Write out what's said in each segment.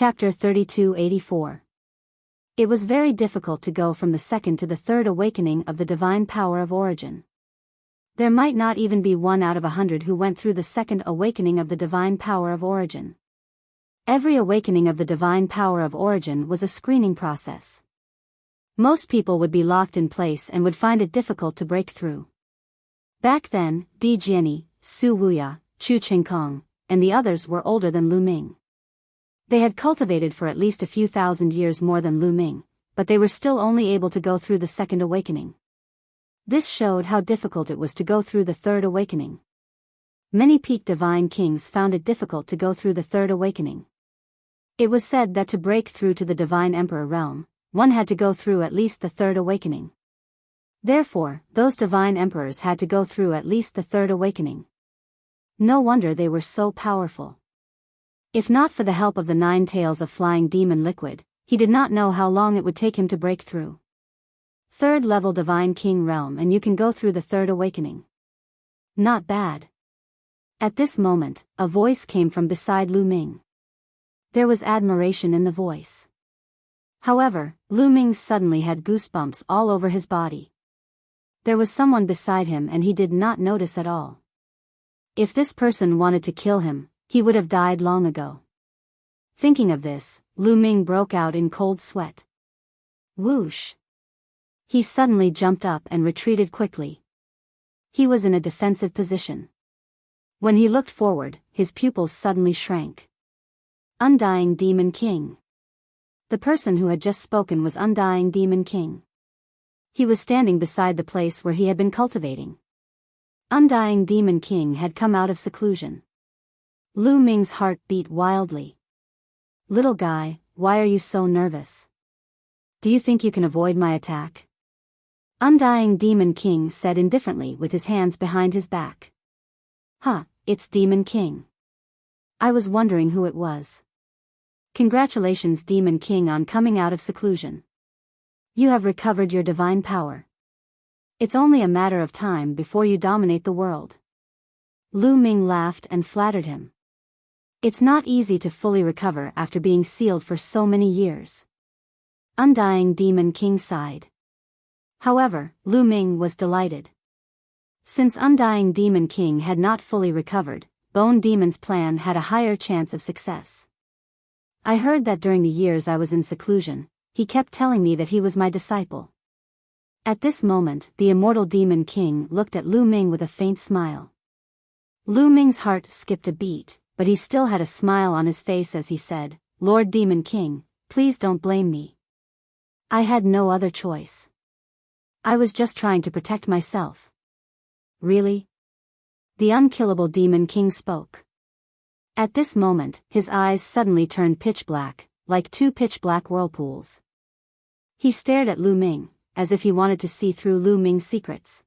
Chapter 3284. It was very difficult to go from the second to the third awakening of the divine power of origin. There might not even be 1 out of 100 who went through the second awakening of the divine power of origin. Every awakening of the divine power of origin was a screening process. Most people would be locked in place and would find it difficult to break through. Back then, Di Jiani, Su Wuya, Chu Qingkong, and the others were older than Lu Ming. They had cultivated for at least a few thousand years more than Lu Ming, but they were still only able to go through the second awakening. This showed how difficult it was to go through the third awakening. Many peak divine kings found it difficult to go through the third awakening. It was said that to break through to the divine emperor realm, one had to go through at least the third awakening. Therefore, those divine emperors had to go through at least the third awakening. No wonder they were so powerful. If not for the help of the 9 tails of flying demon liquid, he did not know how long it would take him to break through. Third level divine king realm, and you can go through the third awakening. Not bad. At this moment, a voice came from beside Lu Ming. There was admiration in the voice. However, Lu Ming suddenly had goosebumps all over his body. There was someone beside him and he did not notice at all. If this person wanted to kill him, he would have died long ago. Thinking of this, Lu Ming broke out in cold sweat. Whoosh! He suddenly jumped up and retreated quickly. He was in a defensive position. When he looked forward, his pupils suddenly shrank. Undying Demon King. The person who had just spoken was Undying Demon King. He was standing beside the place where he had been cultivating. Undying Demon King had come out of seclusion. Lu Ming's heart beat wildly. Little guy, why are you so nervous? Do you think you can avoid my attack? Undying Demon King said indifferently with his hands behind his back. Huh, it's Demon King. I was wondering who it was. Congratulations Demon King on coming out of seclusion. You have recovered your divine power. It's only a matter of time before you dominate the world. Lu Ming laughed and flattered him. It's not easy to fully recover after being sealed for so many years. Undying Demon King sighed. However, Lu Ming was delighted. Since Undying Demon King had not fully recovered, Bone Demon's plan had a higher chance of success. I heard that during the years I was in seclusion, he kept telling me that he was my disciple. At this moment, the Immortal Demon King looked at Lu Ming with a faint smile. Lu Ming's heart skipped a beat, but he still had a smile on his face as he said, Lord Demon King, please don't blame me. I had no other choice. I was just trying to protect myself. Really? The unkillable Demon King spoke. At this moment, his eyes suddenly turned pitch black, like 2 pitch black whirlpools. He stared at Lu Ming, as if he wanted to see through Lu Ming's secrets.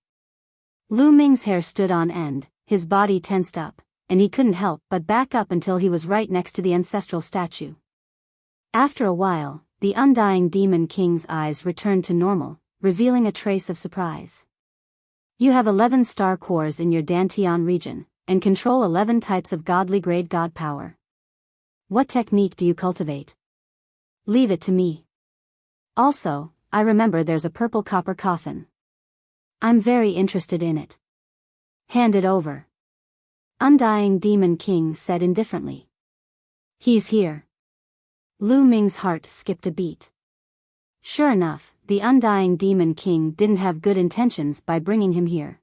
Lu Ming's hair stood on end, his body tensed up, and he couldn't help but back up until he was right next to the ancestral statue. After a while, the Undying Demon King's eyes returned to normal, revealing a trace of surprise. You have 11 star cores in your Dantian region, and control 11 types of godly grade god power. What technique do you cultivate? Leave it to me. Also, I remember there's a purple copper coffin. I'm very interested in it. Hand it over. Undying Demon King said indifferently. He's here. Lu Ming's heart skipped a beat. Sure enough, the Undying Demon King didn't have good intentions by bringing him here.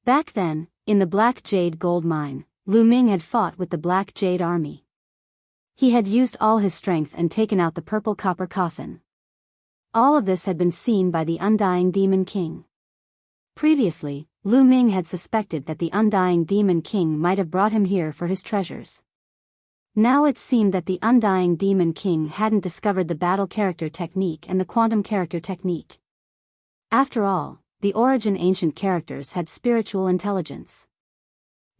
Back then, in the Black Jade Gold Mine, Lu Ming had fought with the Black Jade Army. He had used all his strength and taken out the purple copper coffin. All of this had been seen by the Undying Demon King. Previously, Lu Ming had suspected that the Undying Demon King might have brought him here for his treasures. Now it seemed that the Undying Demon King hadn't discovered the battle character technique and the quantum character technique. After all, the origin ancient characters had spiritual intelligence.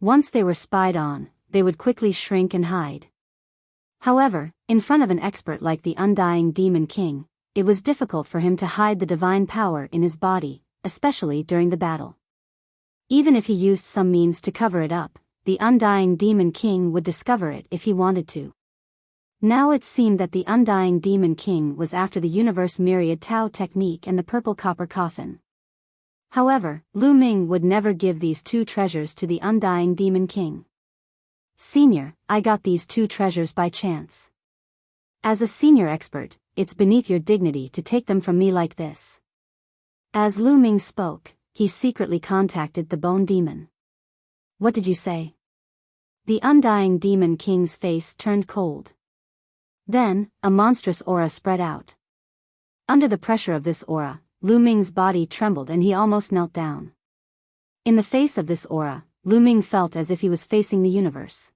Once they were spied on, they would quickly shrink and hide. However, in front of an expert like the Undying Demon King, it was difficult for him to hide the divine power in his body, especially during the battle. Even if he used some means to cover it up, the Undying Demon King would discover it if he wanted to. Now it seemed that the Undying Demon King was after the Universe Myriad Tao technique and the purple copper coffin. However, Lu Ming would never give these two treasures to the Undying Demon King. Senior, I got these two treasures by chance. As a senior expert, it's beneath your dignity to take them from me like this. As Lu Ming spoke, he secretly contacted the Bone Demon. What did you say? The Undying Demon King's face turned cold. Then, a monstrous aura spread out. Under the pressure of this aura, Lu Ming's body trembled and he almost knelt down. In the face of this aura, Lu Ming felt as if he was facing the universe.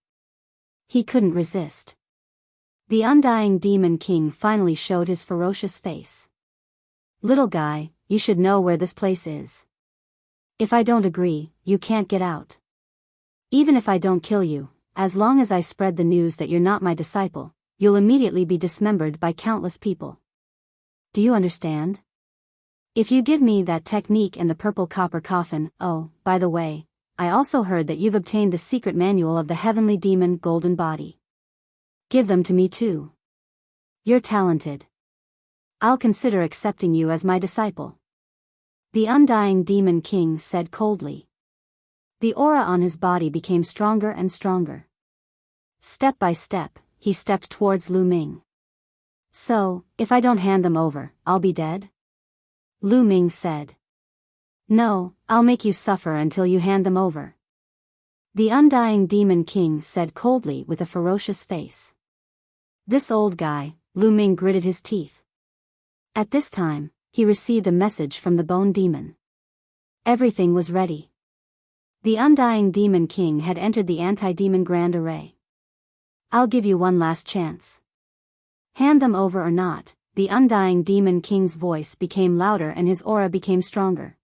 He couldn't resist. The Undying Demon King finally showed his ferocious face. Little guy, you should know where this place is. If I don't agree, you can't get out. Even if I don't kill you, as long as I spread the news that you're not my disciple, you'll immediately be dismembered by countless people. Do you understand? If you give me that technique and the purple copper coffin, oh, by the way, I also heard that you've obtained the secret manual of the Heavenly Demon Golden Body. Give them to me too. You're talented. I'll consider accepting you as my disciple. The Undying Demon King said coldly. The aura on his body became stronger and stronger. Step by step, he stepped towards Lu Ming. So, if I don't hand them over, I'll be dead? Lu Ming said. No, I'll make you suffer until you hand them over. The Undying Demon King said coldly with a ferocious face. This old guy, Lu Ming gritted his teeth. At this time, he received a message from the Bone Demon. Everything was ready. The Undying Demon King had entered the Anti-Demon Grand Array. I'll give you one last chance. Hand them over or not. The Undying Demon King's voice became louder and his aura became stronger.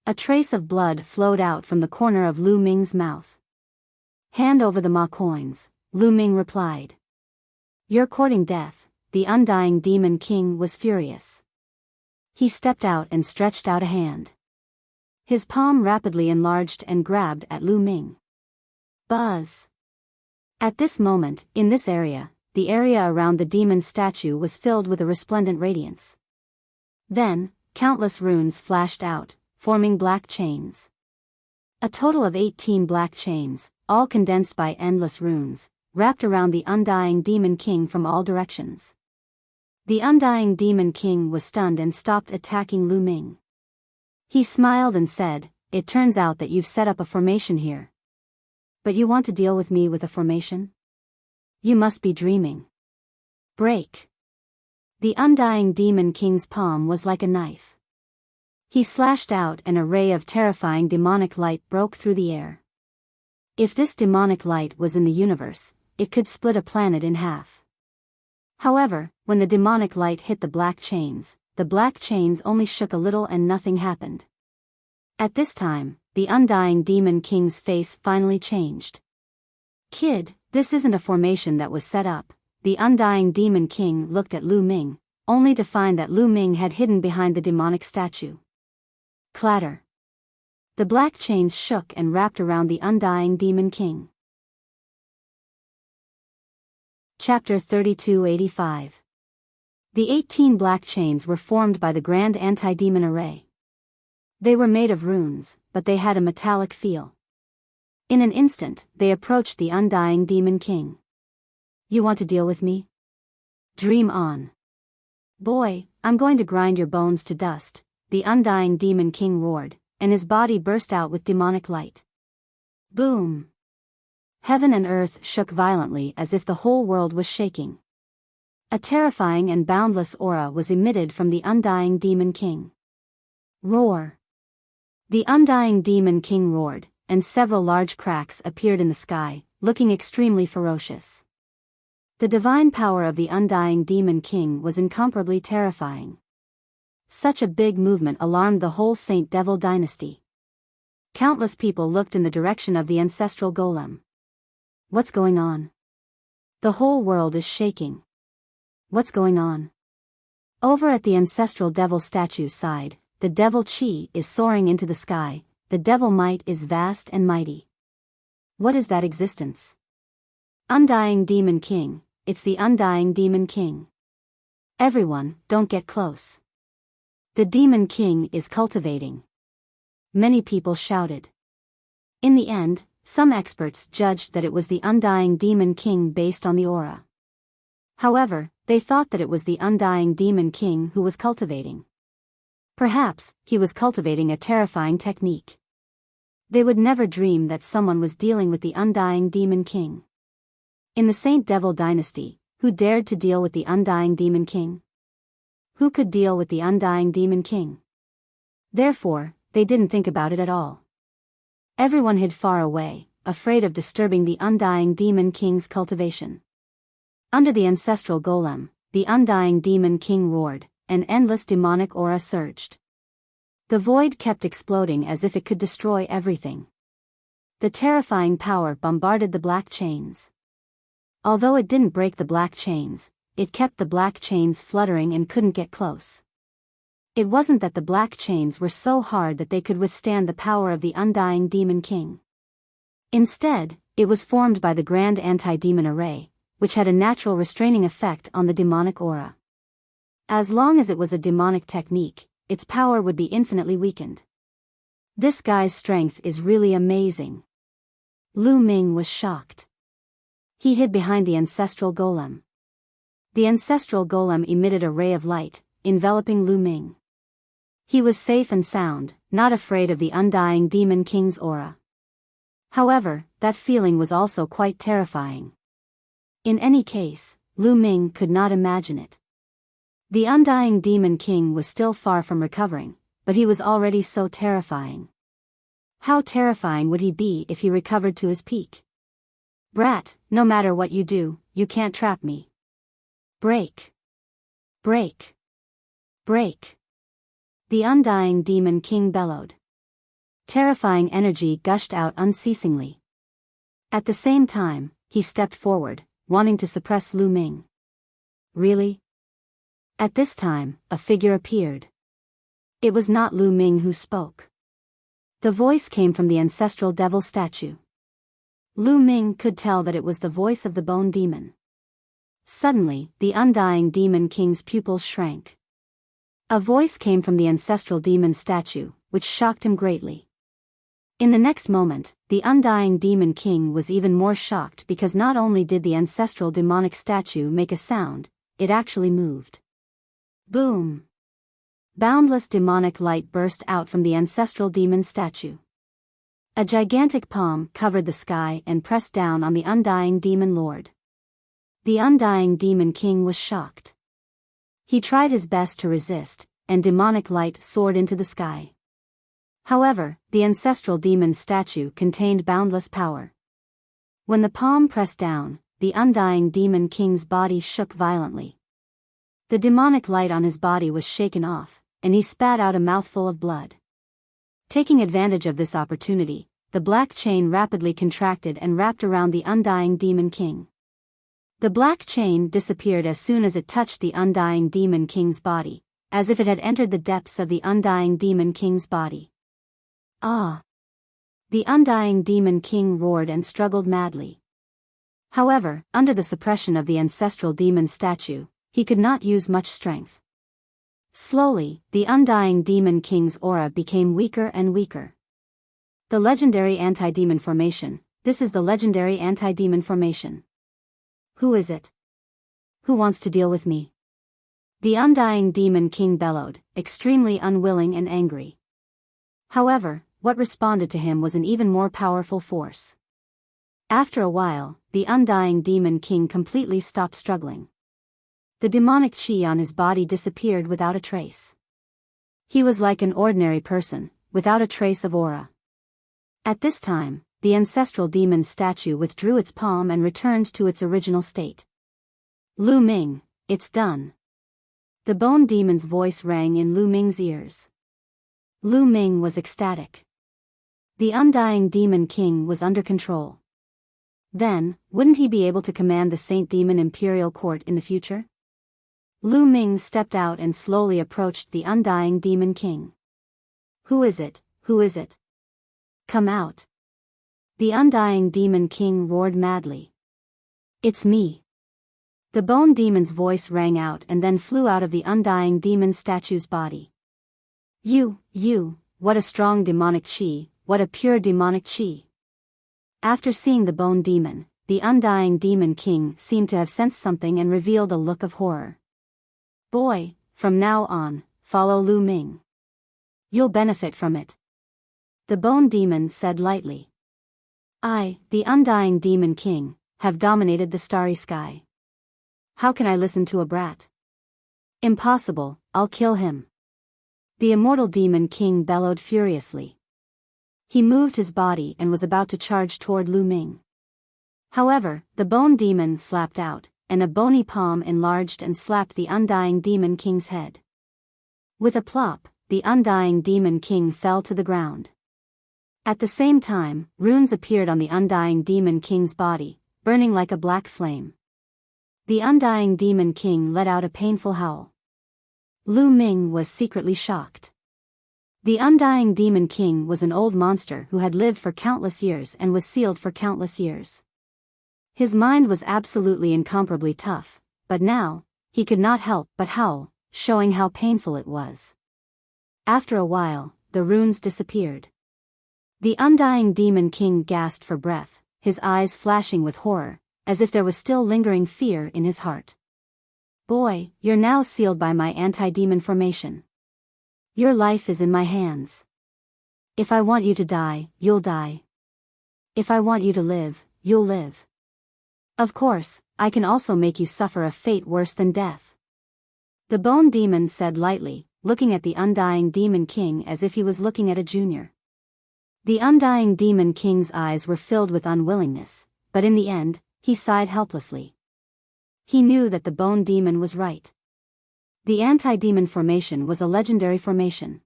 A trace of blood flowed out from the corner of Lu Ming's mouth. Hand over the Ma coins, Lu Ming replied. You're courting death. The Undying Demon King was furious. He stepped out and stretched out a hand. His palm rapidly enlarged and grabbed at Lu Ming. Buzz. At this moment, in this area, the area around the demon statue was filled with a resplendent radiance. Then, countless runes flashed out, forming black chains. A total of 18 black chains, all condensed by endless runes, wrapped around the Undying Demon King from all directions. The Undying Demon King was stunned and stopped attacking Lu Ming. He smiled and said, "It turns out that you've set up a formation here. But you want to deal with me with a formation? You must be dreaming." Break. The Undying Demon King's palm was like a knife. He slashed out and a ray of terrifying demonic light broke through the air. If this demonic light was in the universe, it could split a planet in half. However, when the demonic light hit the black chains only shook a little and nothing happened. At this time, the Undying Demon King's face finally changed. Kid, this isn't a formation that was set up. The Undying Demon King looked at Lu Ming, only to find that Lu Ming had hidden behind the demonic statue. Clatter. The black chains shook and wrapped around the Undying Demon King. Chapter 3285. The 18 black chains were formed by the Grand Anti-Demon Array. They were made of runes, but they had a metallic feel. In an instant, they approached the Undying Demon King. You want to deal with me? Dream on. Boy, I'm going to grind your bones to dust, the Undying Demon King roared, and his body burst out with demonic light. Boom! Heaven and earth shook violently as if the whole world was shaking. A terrifying and boundless aura was emitted from the Undying Demon King. Roar! The Undying Demon King roared, and several large cracks appeared in the sky, looking extremely ferocious. The divine power of the Undying Demon King was incomparably terrifying. Such a big movement alarmed the whole Saint Devil dynasty. Countless people looked in the direction of the ancestral golem. What's going on? The whole world is shaking. What's going on? Over at the ancestral devil statue's side, the devil chi is soaring into the sky, the devil might is vast and mighty. What is that existence? Undying Demon King, it's the Undying Demon King. Everyone, don't get close. The Demon King is cultivating. Many people shouted. In the end, some experts judged that it was the Undying Demon King based on the aura. However, they thought that it was the Undying Demon King who was cultivating. Perhaps, he was cultivating a terrifying technique. They would never dream that someone was dealing with the Undying Demon King. In the Saint Devil dynasty, who dared to deal with the Undying Demon King? Who could deal with the Undying Demon King? Therefore, they didn't think about it at all. Everyone hid far away, afraid of disturbing the Undying Demon King's cultivation. Under the ancestral golem, the Undying Demon King roared, an endless demonic aura surged. The void kept exploding as if it could destroy everything. The terrifying power bombarded the black chains. Although it didn't break the black chains, it kept the black chains fluttering and couldn't get close. It wasn't that the black chains were so hard that they could withstand the power of the Undying Demon King. Instead, it was formed by the Grand Anti-Demon Array, which had a natural restraining effect on the demonic aura. As long as it was a demonic technique, its power would be infinitely weakened. This guy's strength is really amazing. Lu Ming was shocked. He hid behind the ancestral golem. The ancestral golem emitted a ray of light, enveloping Lu Ming. He was safe and sound, not afraid of the Undying Demon King's aura. However, that feeling was also quite terrifying. In any case, Lu Ming could not imagine it. The Undying Demon King was still far from recovering, but he was already so terrifying. How terrifying would he be if he recovered to his peak? Brat, no matter what you do, you can't trap me. Break. Break. Break. The Undying Demon King bellowed. Terrifying energy gushed out unceasingly. At the same time, he stepped forward, wanting to suppress Lu Ming. Really? At this time, a figure appeared. It was not Lu Ming who spoke. The voice came from the ancestral devil statue. Lu Ming could tell that it was the voice of the bone demon. Suddenly, the Undying Demon King's pupils shrank. A voice came from the ancestral demon statue, which shocked him greatly. In the next moment, the Undying Demon King was even more shocked because not only did the ancestral demonic statue make a sound, it actually moved. Boom! Boundless demonic light burst out from the ancestral demon statue. A gigantic palm covered the sky and pressed down on the Undying Demon Lord. The Undying Demon King was shocked. He tried his best to resist, and demonic light soared into the sky. However, the ancestral demon statue contained boundless power. When the palm pressed down, the Undying Demon King's body shook violently. The demonic light on his body was shaken off, and he spat out a mouthful of blood. Taking advantage of this opportunity, the black chain rapidly contracted and wrapped around the Undying Demon King. The black chain disappeared as soon as it touched the Undying Demon King's body, as if it had entered the depths of the Undying Demon King's body. Ah! The Undying Demon King roared and struggled madly. However, under the suppression of the ancestral demon statue, he could not use much strength. Slowly, the Undying Demon King's aura became weaker and weaker. The legendary anti-demon formation. This is the legendary anti-demon formation. Who is it? Who wants to deal with me? The Undying Demon King bellowed, extremely unwilling and angry. However, what responded to him was an even more powerful force. After a while, the Undying Demon King completely stopped struggling. The demonic chi on his body disappeared without a trace. He was like an ordinary person, without a trace of aura. At this time, the ancestral demon statue withdrew its palm and returned to its original state. Lu Ming, it's done. The bone demon's voice rang in Lu Ming's ears. Lu Ming was ecstatic. The Undying Demon King was under control. Then, wouldn't he be able to command the Saint Demon Imperial Court in the future? Lu Ming stepped out and slowly approached the Undying Demon King. Who is it? Who is it? Come out. The Undying Demon King roared madly. It's me. The bone demon's voice rang out and then flew out of the undying demon statue's body. You, what a strong demonic chi, what a pure demonic chi. After seeing the bone demon, the undying demon king seemed to have sensed something and revealed a look of horror. Boy, from now on, follow Lu Ming. You'll benefit from it. The bone demon said lightly. I, the undying demon king, have dominated the starry sky. How can I listen to a brat? Impossible, I'll kill him. The immortal demon king bellowed furiously. He moved his body and was about to charge toward Lu Ming. However, the bone demon slapped out, and a bony palm enlarged and slapped the undying demon king's head. With a plop, the undying demon king fell to the ground. At the same time, runes appeared on the undying demon king's body, burning like a black flame. The undying demon king let out a painful howl. Lu Ming was secretly shocked. The undying demon king was an old monster who had lived for countless years and was sealed for countless years. His mind was absolutely incomparably tough, but now, he could not help but howl, showing how painful it was. After a while, the runes disappeared. The undying demon king gasped for breath, his eyes flashing with horror, as if there was still lingering fear in his heart. Boy, you're now sealed by my anti-demon formation. Your life is in my hands. If I want you to die, you'll die. If I want you to live, you'll live. Of course, I can also make you suffer a fate worse than death. The bone demon said lightly, looking at the undying demon king as if he was looking at a junior. The undying demon king's eyes were filled with unwillingness, but in the end, he sighed helplessly. He knew that the bone demon was right. The anti-demon formation was a legendary formation.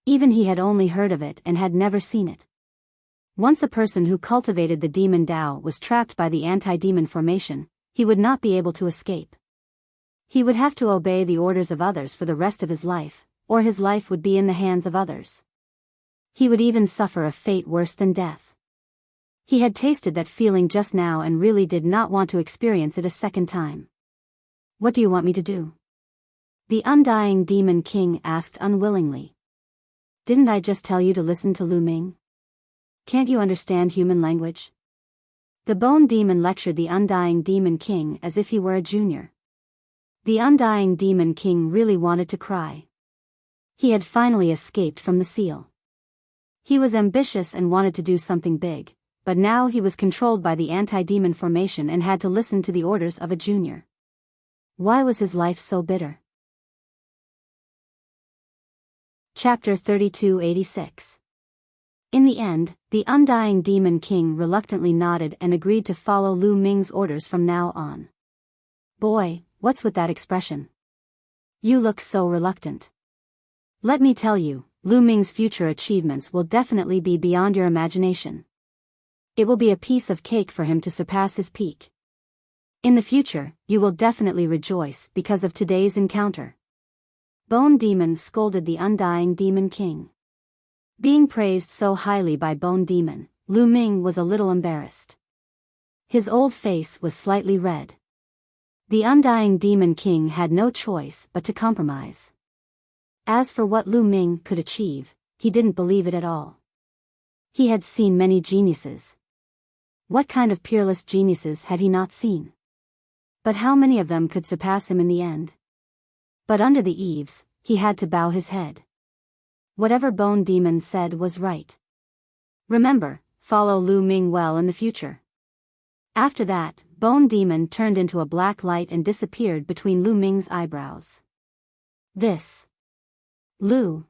Even he had only heard of it and had never seen it. Once a person who cultivated the demon Tao was trapped by the anti-demon formation, he would not be able to escape. He would have to obey the orders of others for the rest of his life, or his life would be in the hands of others. He would even suffer a fate worse than death. He had tasted that feeling just now and really did not want to experience it a second time. What do you want me to do? The undying demon king asked unwillingly. Didn't I just tell you to listen to Lu Ming? Can't you understand human language? The bone demon lectured the undying demon king as if he were a junior. The undying demon king really wanted to cry. He had finally escaped from the seal. He was ambitious and wanted to do something big, but now he was controlled by the anti-demon formation and had to listen to the orders of a junior. Why was his life so bitter? Chapter 3286. In the end, the undying demon king reluctantly nodded and agreed to follow Lu Ming's orders from now on. Boy, what's with that expression? You look so reluctant. Let me tell you, Lu Ming's future achievements will definitely be beyond your imagination. It will be a piece of cake for him to surpass his peak. In the future, you will definitely rejoice because of today's encounter. Bone Demon scolded the undying demon king. Being praised so highly by Bone Demon, Lu Ming was a little embarrassed. His old face was slightly red. The undying demon king had no choice but to compromise. As for what Lu Ming could achieve, he didn't believe it at all. He had seen many geniuses. What kind of peerless geniuses had he not seen? But how many of them could surpass him in the end? But under the eaves, he had to bow his head. Whatever Bone Demon said was right. Remember, follow Lu Ming well in the future. After that, Bone Demon turned into a black light and disappeared between Lu Ming's eyebrows. This. Lu.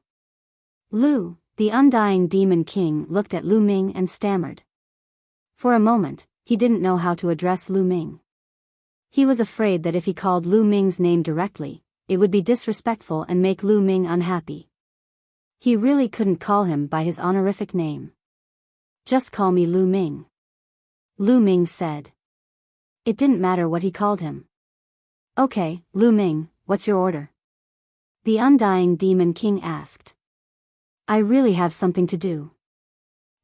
The undying demon king looked at Lu Ming and stammered. For a moment, he didn't know how to address Lu Ming. He was afraid that if he called Lu Ming's name directly, it would be disrespectful and make Lu Ming unhappy. He really couldn't call him by his honorific name. Just call me Lu Ming. Lu Ming said. It didn't matter what he called him. Okay, Lu Ming, what's your order? The undying demon king asked. I really have something to do.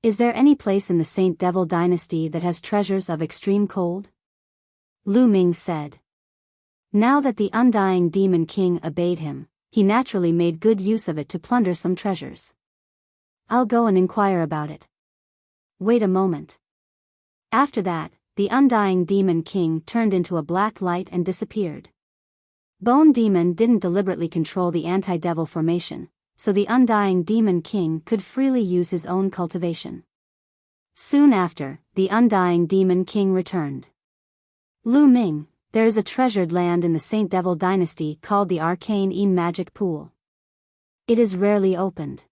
Is there any place in the Saint Devil dynasty that has treasures of extreme cold? Lu Ming said. Now that the undying demon king obeyed him, he naturally made good use of it to plunder some treasures. I'll go and inquire about it. Wait a moment. After that, the undying demon king turned into a black light and disappeared. Bone Demon didn't deliberately control the anti-devil formation, so the undying demon king could freely use his own cultivation. Soon after, the undying demon king returned. Lu Ming, there is a treasured land in the Saint Devil dynasty called the Arcane Magic Pool. It is rarely opened.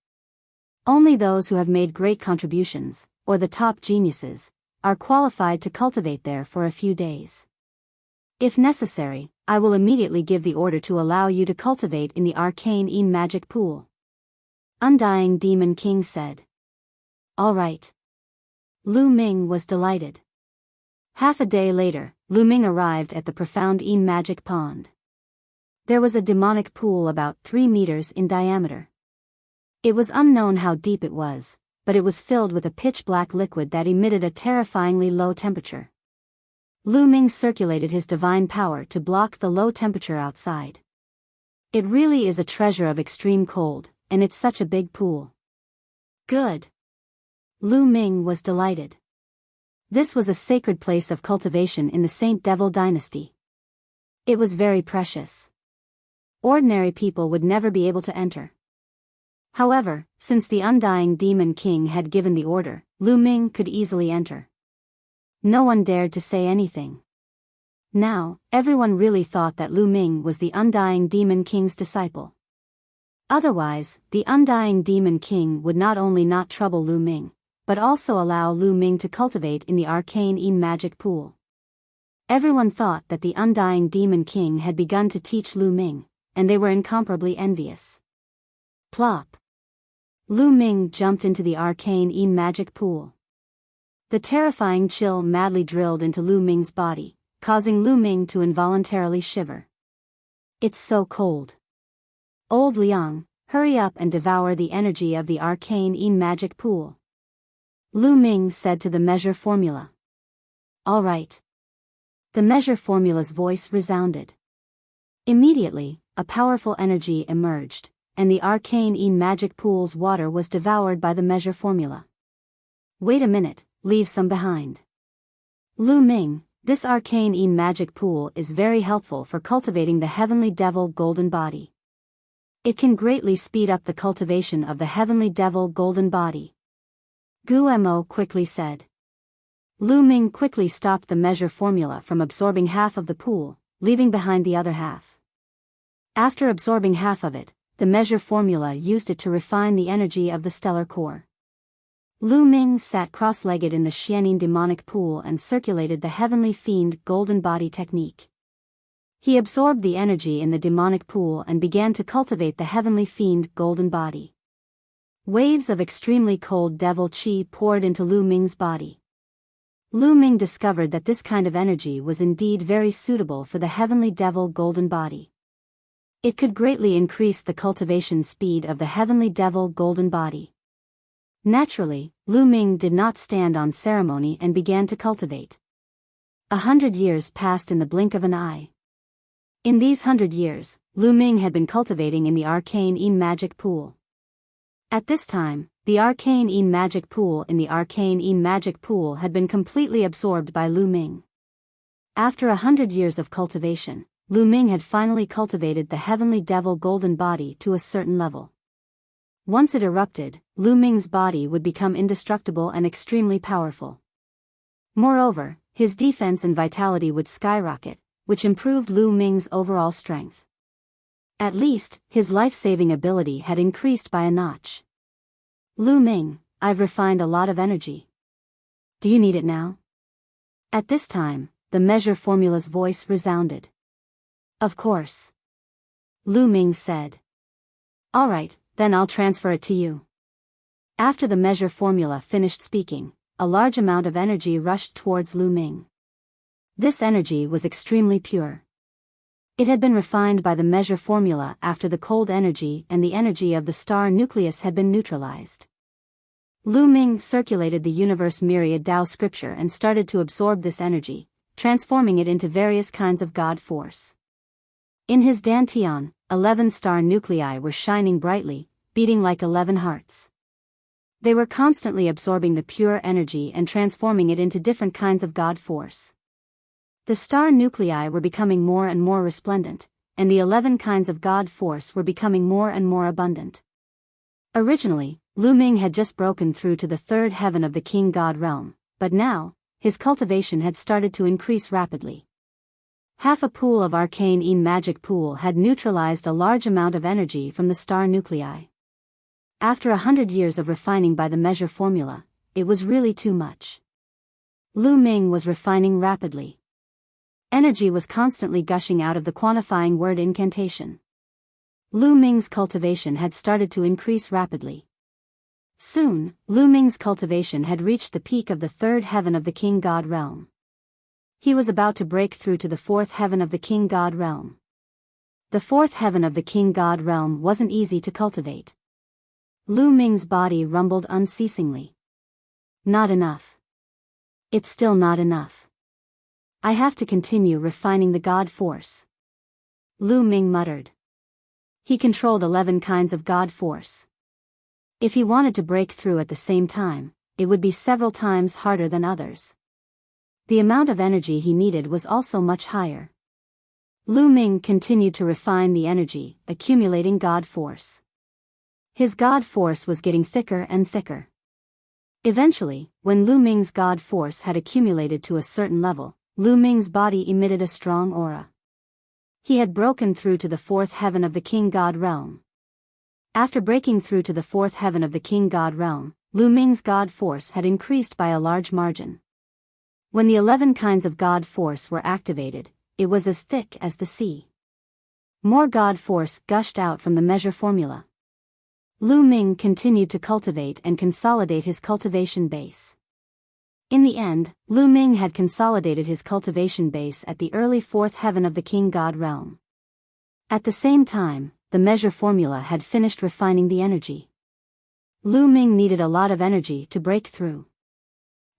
Only those who have made great contributions, or the top geniuses, are qualified to cultivate there for a few days. If necessary, I will immediately give the order to allow you to cultivate in the Arcane Magic Pool. Undying Demon King said. All right. Lu Ming was delighted. Half a day later, Lu Ming arrived at the profound Magic Pond. There was a demonic pool about 3 meters in diameter. It was unknown how deep it was, but it was filled with a pitch-black liquid that emitted a terrifyingly low temperature. Lu Ming circulated his divine power to block the low temperature outside. It really is a treasure of extreme cold, and it's such a big pool. Good. Lu Ming was delighted. This was a sacred place of cultivation in the Saint Devil dynasty. It was very precious. Ordinary people would never be able to enter. However, since the undying demon king had given the order, Lu Ming could easily enter. No one dared to say anything. Now, everyone really thought that Lu Ming was the undying demon king's disciple. Otherwise, the undying demon king would not only not trouble Lu Ming, but also allow Lu Ming to cultivate in the Arcane Magic Pool. Everyone thought that the undying demon king had begun to teach Lu Ming, and they were incomparably envious. Plop. Lu Ming jumped into the Arcane Magic Pool. The terrifying chill madly drilled into Lu Ming's body, causing Lu Ming to involuntarily shiver. It's so cold. Old Liang, hurry up and devour the energy of the Arcane Magic Pool. Lu Ming said to the measure formula. All right. The measure formula's voice resounded. Immediately, a powerful energy emerged, and the Arcane Magic Pool's water was devoured by the measure formula. Wait a minute, leave some behind. Lu Ming, this Arcane Magic Pool is very helpful for cultivating the Heavenly Devil Golden Body. It can greatly speed up the cultivation of the Heavenly Devil Golden Body. Guo quickly said. Lu Ming quickly stopped the measure formula from absorbing half of the pool, leaving behind the other half. After absorbing half of it, the measure formula used it to refine the energy of the stellar core. Lu Ming sat cross-legged in the Xianin demonic pool and circulated the Heavenly Fiend Golden Body technique. He absorbed the energy in the demonic pool and began to cultivate the Heavenly Fiend Golden Body. Waves of extremely cold devil chi poured into Lu Ming's body. Lu Ming discovered that this kind of energy was indeed very suitable for the Heavenly Devil Golden Body. It could greatly increase the cultivation speed of the Heavenly Devil Golden Body. Naturally, Lu Ming did not stand on ceremony and began to cultivate. 100 years passed in the blink of an eye. In these 100 years, Lu Ming had been cultivating in the Arcane Magic Pool. At this time, the Arcane Magic Pool in the Arcane Magic Pool had been completely absorbed by Lu Ming. After 100 years of cultivation, Lu Ming had finally cultivated the Heavenly Devil Golden Body to a certain level. Once it erupted, Lu Ming's body would become indestructible and extremely powerful. Moreover, his defense and vitality would skyrocket, which improved Lu Ming's overall strength. At least, his life-saving ability had increased by a notch. Lu Ming, I've refined a lot of energy. Do you need it now? At this time, the measure formula's voice resounded. Of course. Lu Ming said. All right, then I'll transfer it to you. After the measure formula finished speaking, a large amount of energy rushed towards Lu Ming. This energy was extremely pure. It had been refined by the measure formula after the cold energy and the energy of the star nucleus had been neutralized. Lu Ming circulated the universe myriad Tao scripture and started to absorb this energy, transforming it into various kinds of God force. In his dantian, 11 star nuclei were shining brightly, beating like 11 hearts. They were constantly absorbing the pure energy and transforming it into different kinds of God force. The star nuclei were becoming more and more resplendent, and the 11 kinds of God force were becoming more and more abundant. Originally, Lu Ming had just broken through to the third heaven of the King God realm, but now, his cultivation had started to increase rapidly. Half a pool of arcane magic pool had neutralized a large amount of energy from the star nuclei. After 100 years of refining by the measure formula, it was really too much. Lu Ming was refining rapidly. Energy was constantly gushing out of the quantifying word incantation. Lu Ming's cultivation had started to increase rapidly. Soon, Lu Ming's cultivation had reached the peak of the third heaven of the King God realm. He was about to break through to the fourth heaven of the King God realm. The fourth heaven of the King God realm wasn't easy to cultivate. Lu Ming's body rumbled unceasingly. Not enough. It's still not enough. I have to continue refining the God force. Lu Ming muttered. He controlled 11 kinds of God force. If he wanted to break through at the same time, it would be several times harder than others. The amount of energy he needed was also much higher. Lu Ming continued to refine the energy, accumulating God force. His God force was getting thicker and thicker. Eventually, when Lu Ming's God force had accumulated to a certain level, Lu Ming's body emitted a strong aura. He had broken through to the fourth heaven of the King God realm. After breaking through to the fourth heaven of the King God realm, Lu Ming's God force had increased by a large margin. When the 11 kinds of God force were activated, it was as thick as the sea. More God force gushed out from the measure formula. Lu Ming continued to cultivate and consolidate his cultivation base. In the end, Lu Ming had consolidated his cultivation base at the early fourth heaven of the King God realm. At the same time, the measure formula had finished refining the energy. Lu Ming needed a lot of energy to break through.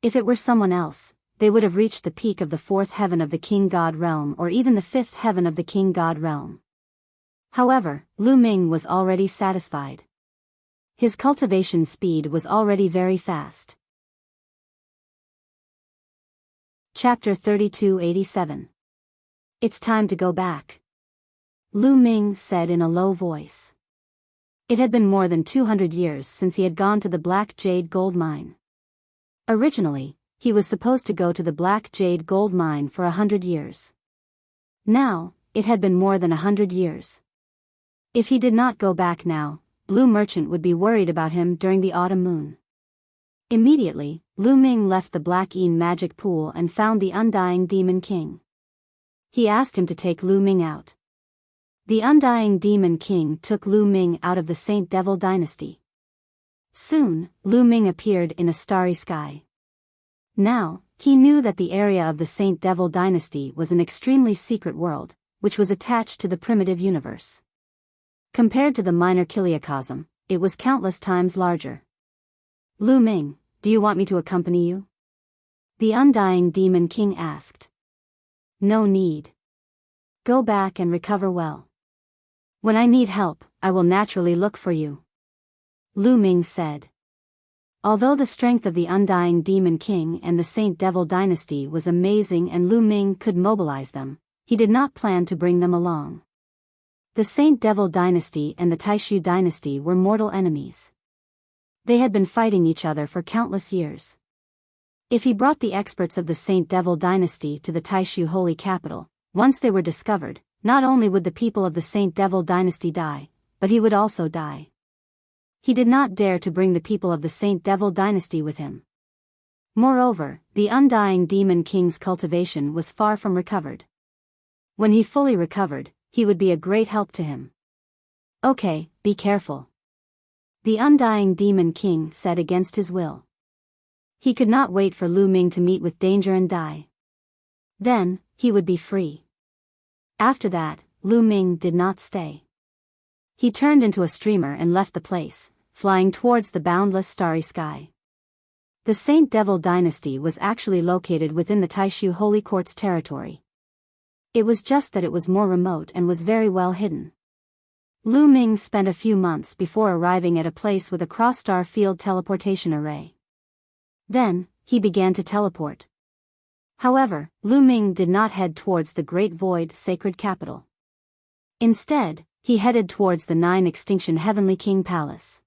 If it were someone else, they would have reached the peak of the fourth heaven of the King God realm or even the fifth heaven of the King God realm. However, Lu Ming was already satisfied. His cultivation speed was already very fast. Chapter 3287. It's time to go back. Lu Ming said in a low voice. It had been more than 200 years since he had gone to the Black Jade Gold Mine. Originally, he was supposed to go to the Black Jade Gold Mine for 100 years. Now, it had been more than 100 years. If he did not go back now, Blue Merchant would be worried about him during the autumn moon. Immediately, Lu Ming left the Black magic pool and found the Undying Demon King. He asked him to take Lu Ming out. The Undying Demon King took Lu Ming out of the Saint Devil dynasty. Soon, Lu Ming appeared in a starry sky. Now, he knew that the area of the Saint Devil dynasty was an extremely secret world, which was attached to the primitive universe. Compared to the minor Kiliacosm, it was countless times larger. Lu Ming, do you want me to accompany you? The Undying Demon King asked. No need. Go back and recover well. When I need help, I will naturally look for you. Lu Ming said. Although the strength of the Undying Demon King and the Saint Devil dynasty was amazing and Lu Ming could mobilize them, he did not plan to bring them along. The Saint Devil dynasty and the Taishu dynasty were mortal enemies. They had been fighting each other for countless years. If he brought the experts of the Saint Devil dynasty to the Taishu holy capital, once they were discovered, not only would the people of the Saint Devil dynasty die, but he would also die. He did not dare to bring the people of the Saint Devil dynasty with him. Moreover, the Undying Demon King's cultivation was far from recovered. When he fully recovered, he would be a great help to him. Okay, be careful. The Undying Demon King said against his will. He could not wait for Lu Ming to meet with danger and die. Then, he would be free. After that, Lu Ming did not stay. He turned into a streamer and left the place, flying towards the boundless starry sky. The Saint Devil dynasty was actually located within the Taishu Holy Court's territory. It was just that it was more remote and was very well hidden. Lu Ming spent a few months before arriving at a place with a cross-star field teleportation array. Then, he began to teleport. However, Lu Ming did not head towards the Great Void sacred capital. Instead, he headed towards the 9 Extinction Heavenly King Palace.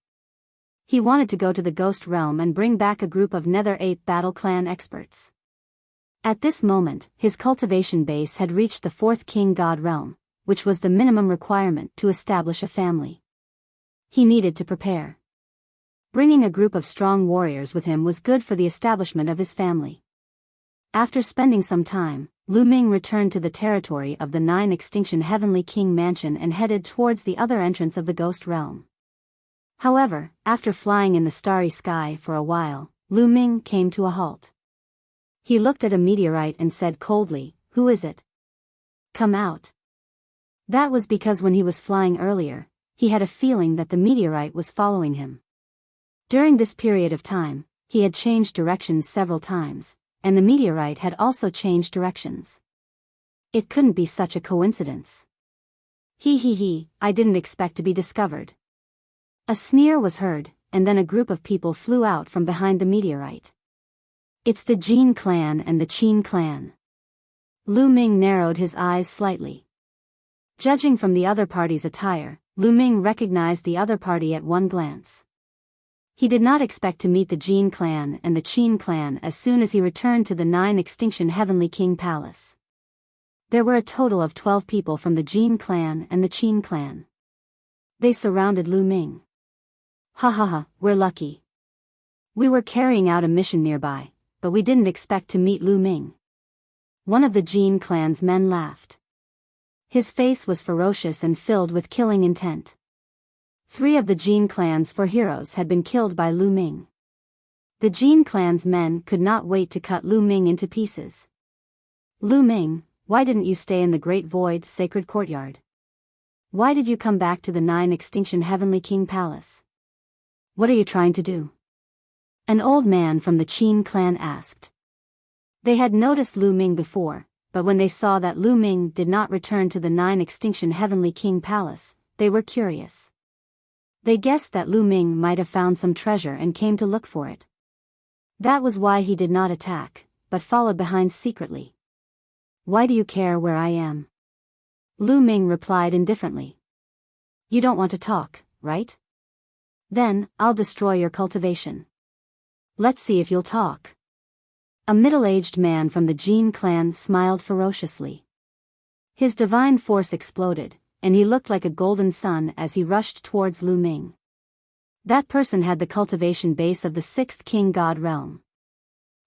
He wanted to go to the Ghost Realm and bring back a group of Nether Ape Battle Clan experts. At this moment, his cultivation base had reached the 4th King God Realm, which was the minimum requirement to establish a family. He needed to prepare. Bringing a group of strong warriors with him was good for the establishment of his family. After spending some time, Lu Ming returned to the territory of the 9 Extinction Heavenly King Mansion and headed towards the other entrance of the Ghost Realm. However, after flying in the starry sky for a while, Lu Ming came to a halt. He looked at a meteorite and said coldly, "Who is it? Come out." That was because when he was flying earlier, he had a feeling that the meteorite was following him. During this period of time, he had changed directions several times, and the meteorite had also changed directions. It couldn't be such a coincidence. He, I didn't expect to be discovered. A sneer was heard, and then a group of people flew out from behind the meteorite. It's the Jin clan and the Qin clan. Lu Ming narrowed his eyes slightly. Judging from the other party's attire, Lu Ming recognized the other party at one glance. He did not expect to meet the Jin clan and the Qin clan as soon as he returned to the 9 Extinction Heavenly King Palace. There were a total of 12 people from the Jin clan and the Qin clan. They surrounded Lu Ming. Ha, we're lucky. We were carrying out a mission nearby, but we didn't expect to meet Lu Ming. One of the Jin clan's men laughed. His face was ferocious and filled with killing intent. 3 of the Jin clan's 4 heroes had been killed by Lu Ming. The Jin clan's men could not wait to cut Lu Ming into pieces. "Lu Ming, why didn't you stay in the Great Void Sacred Courtyard? Why did you come back to the 9 Extinction Heavenly King Palace? What are you trying to do?" An old man from the Qin clan asked. They had noticed Lu Ming before, but when they saw that Lu Ming did not return to the 9 Extinction Heavenly King Palace, they were curious. They guessed that Lu Ming might have found some treasure and came to look for it. That was why he did not attack, but followed behind secretly. "Why do you care where I am?" Lu Ming replied indifferently. "You don't want to talk, right? Then, I'll destroy your cultivation. Let's see if you'll talk." A middle-aged man from the Jin clan smiled ferociously. His divine force exploded, and he looked like a golden sun as he rushed towards Lu Ming. That person had the cultivation base of the 6th King God Realm.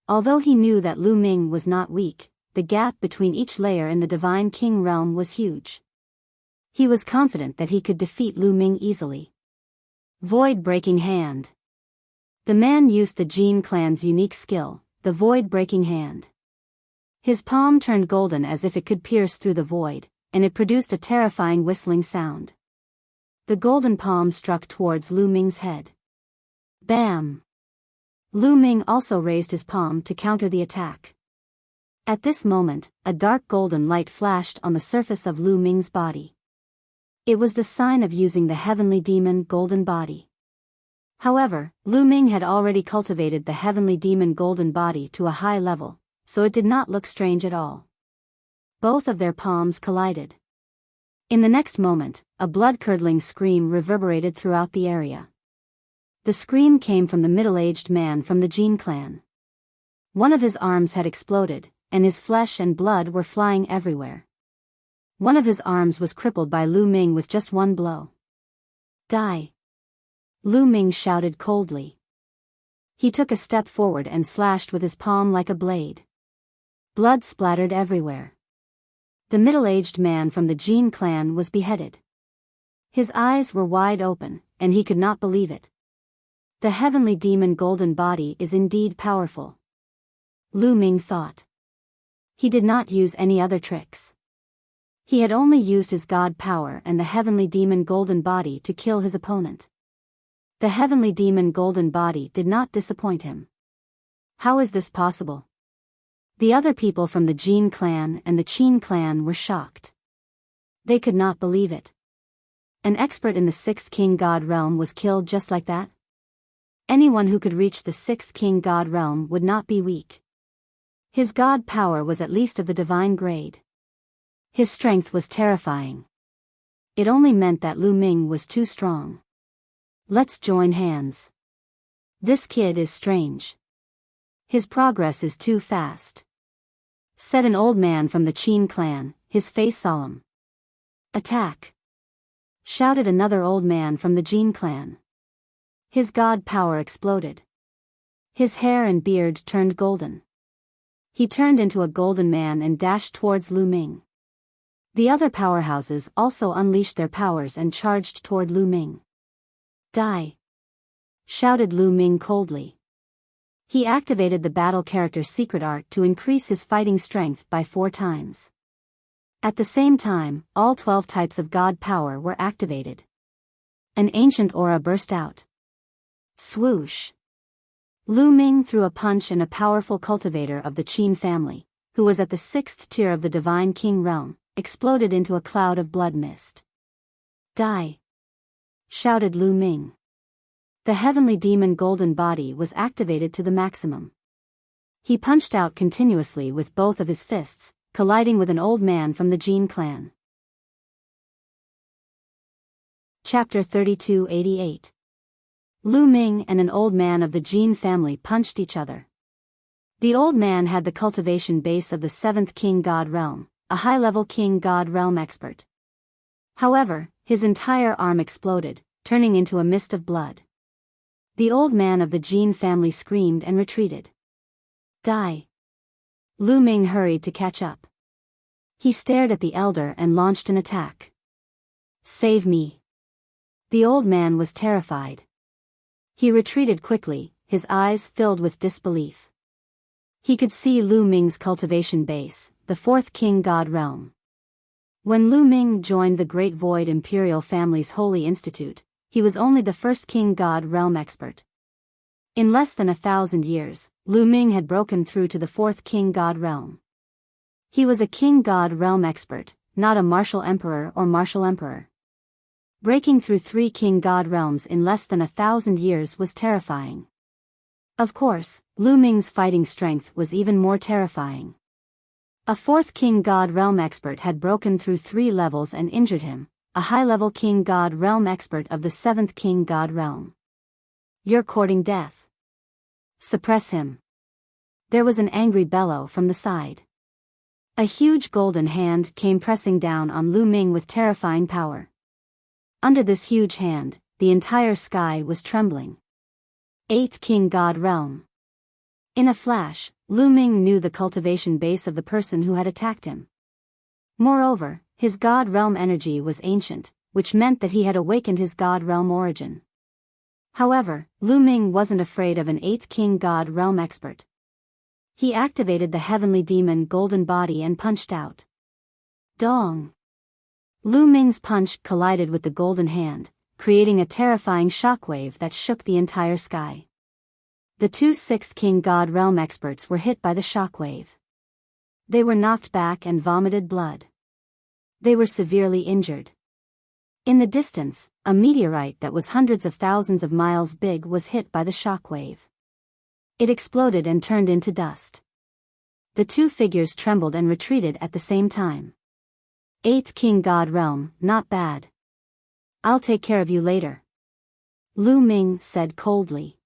Although he knew that Lu Ming was not weak, the gap between each layer in the Divine King Realm was huge. He was confident that he could defeat Lu Ming easily. Void-breaking hand. The man used the Jin clan's unique skill, the void-breaking hand. His palm turned golden as if it could pierce through the void, and it produced a terrifying whistling sound. The golden palm struck towards Lu Ming's head. Bam! Lu Ming also raised his palm to counter the attack. At this moment, a dark golden light flashed on the surface of Lu Ming's body. It was the sign of using the heavenly demon golden body. However, Lu Ming had already cultivated the heavenly demon golden body to a high level, so it did not look strange at all. Both of their palms collided. In the next moment, a blood-curdling scream reverberated throughout the area. The scream came from the middle-aged man from the Jin clan. One of his arms had exploded, and his flesh and blood were flying everywhere. One of his arms was crippled by Lu Ming with just one blow. "Die!" Lu Ming shouted coldly. He took a step forward and slashed with his palm like a blade. Blood splattered everywhere. The middle-aged man from the Jin clan was beheaded. His eyes were wide open, and he could not believe it. The heavenly demon golden body is indeed powerful. Lu Ming thought. He did not use any other tricks. He had only used his god power and the heavenly demon golden body to kill his opponent. The heavenly demon golden body did not disappoint him. How is this possible? The other people from the Jin clan and the Qin clan were shocked. They could not believe it. An expert in the sixth king god realm was killed just like that? Anyone who could reach the sixth king god realm would not be weak. His god power was at least of the divine grade. His strength was terrifying. It only meant that Lu Ming was too strong. Let's join hands. This kid is strange. His progress is too fast, said an old man from the Qin clan, his face solemn. Attack! Shouted another old man from the Jin clan. His god power exploded. His hair and beard turned golden. He turned into a golden man and dashed towards Lu Ming. The other powerhouses also unleashed their powers and charged toward Lu Ming. Die! Shouted Lu Ming coldly. He activated the battle character's secret art to increase his fighting strength by 4 times. At the same time, all 12 types of god power were activated. An ancient aura burst out. Swoosh! Lu Ming threw a punch, and a powerful cultivator of the Qin family, who was at the 6th tier of the Divine King realm, exploded into a cloud of blood mist. Die! Shouted Lu Ming. The heavenly demon golden body was activated to the maximum. He punched out continuously with both of his fists, colliding with an old man from the Jin clan. Chapter 3288. Lu Ming and an old man of the Jin family punched each other. The old man had the cultivation base of the 7th king god realm, a high-level king god realm expert. However, his entire arm exploded, turning into a mist of blood. The old man of the Jin family screamed and retreated. Die! Lu Ming hurried to catch up. He stared at the elder and launched an attack. Save me! The old man was terrified. He retreated quickly, his eyes filled with disbelief. He could see Lu Ming's cultivation base, the 4th king god realm. When Lu Ming joined the Great Void Imperial family's Holy Institute, he was only the 1st king god realm expert. In less than 1,000 years, Lu Ming had broken through to the 4th king god realm. He was a king god realm expert, not a martial emperor or martial emperor. Breaking through 3 king god realms in less than 1,000 years was terrifying. Of course, Lu Ming's fighting strength was even more terrifying. A 4th king god realm expert had broken through 3 levels and injured him, a high-level king god realm expert of the 7th king god realm. You're courting death. Suppress him. There was an angry bellow from the side. A huge golden hand came pressing down on Lu Ming with terrifying power. Under this huge hand, the entire sky was trembling. 8th king god realm. In a flash, Lu Ming knew the cultivation base of the person who had attacked him. Moreover, his god realm energy was ancient, which meant that he had awakened his god realm origin. However, Lu Ming wasn't afraid of an 8th king god realm expert. He activated the heavenly demon golden body and punched out. Dong! Lu Ming's punch collided with the golden hand, creating a terrifying shockwave that shook the entire sky. The 2 6th king god realm experts were hit by the shockwave. They were knocked back and vomited blood. They were severely injured. In the distance, a meteorite that was hundreds of thousands of miles big was hit by the shockwave. It exploded and turned into dust. The 2 figures trembled and retreated at the same time. 8th king god realm, not bad. I'll take care of you later. Lu Ming said coldly.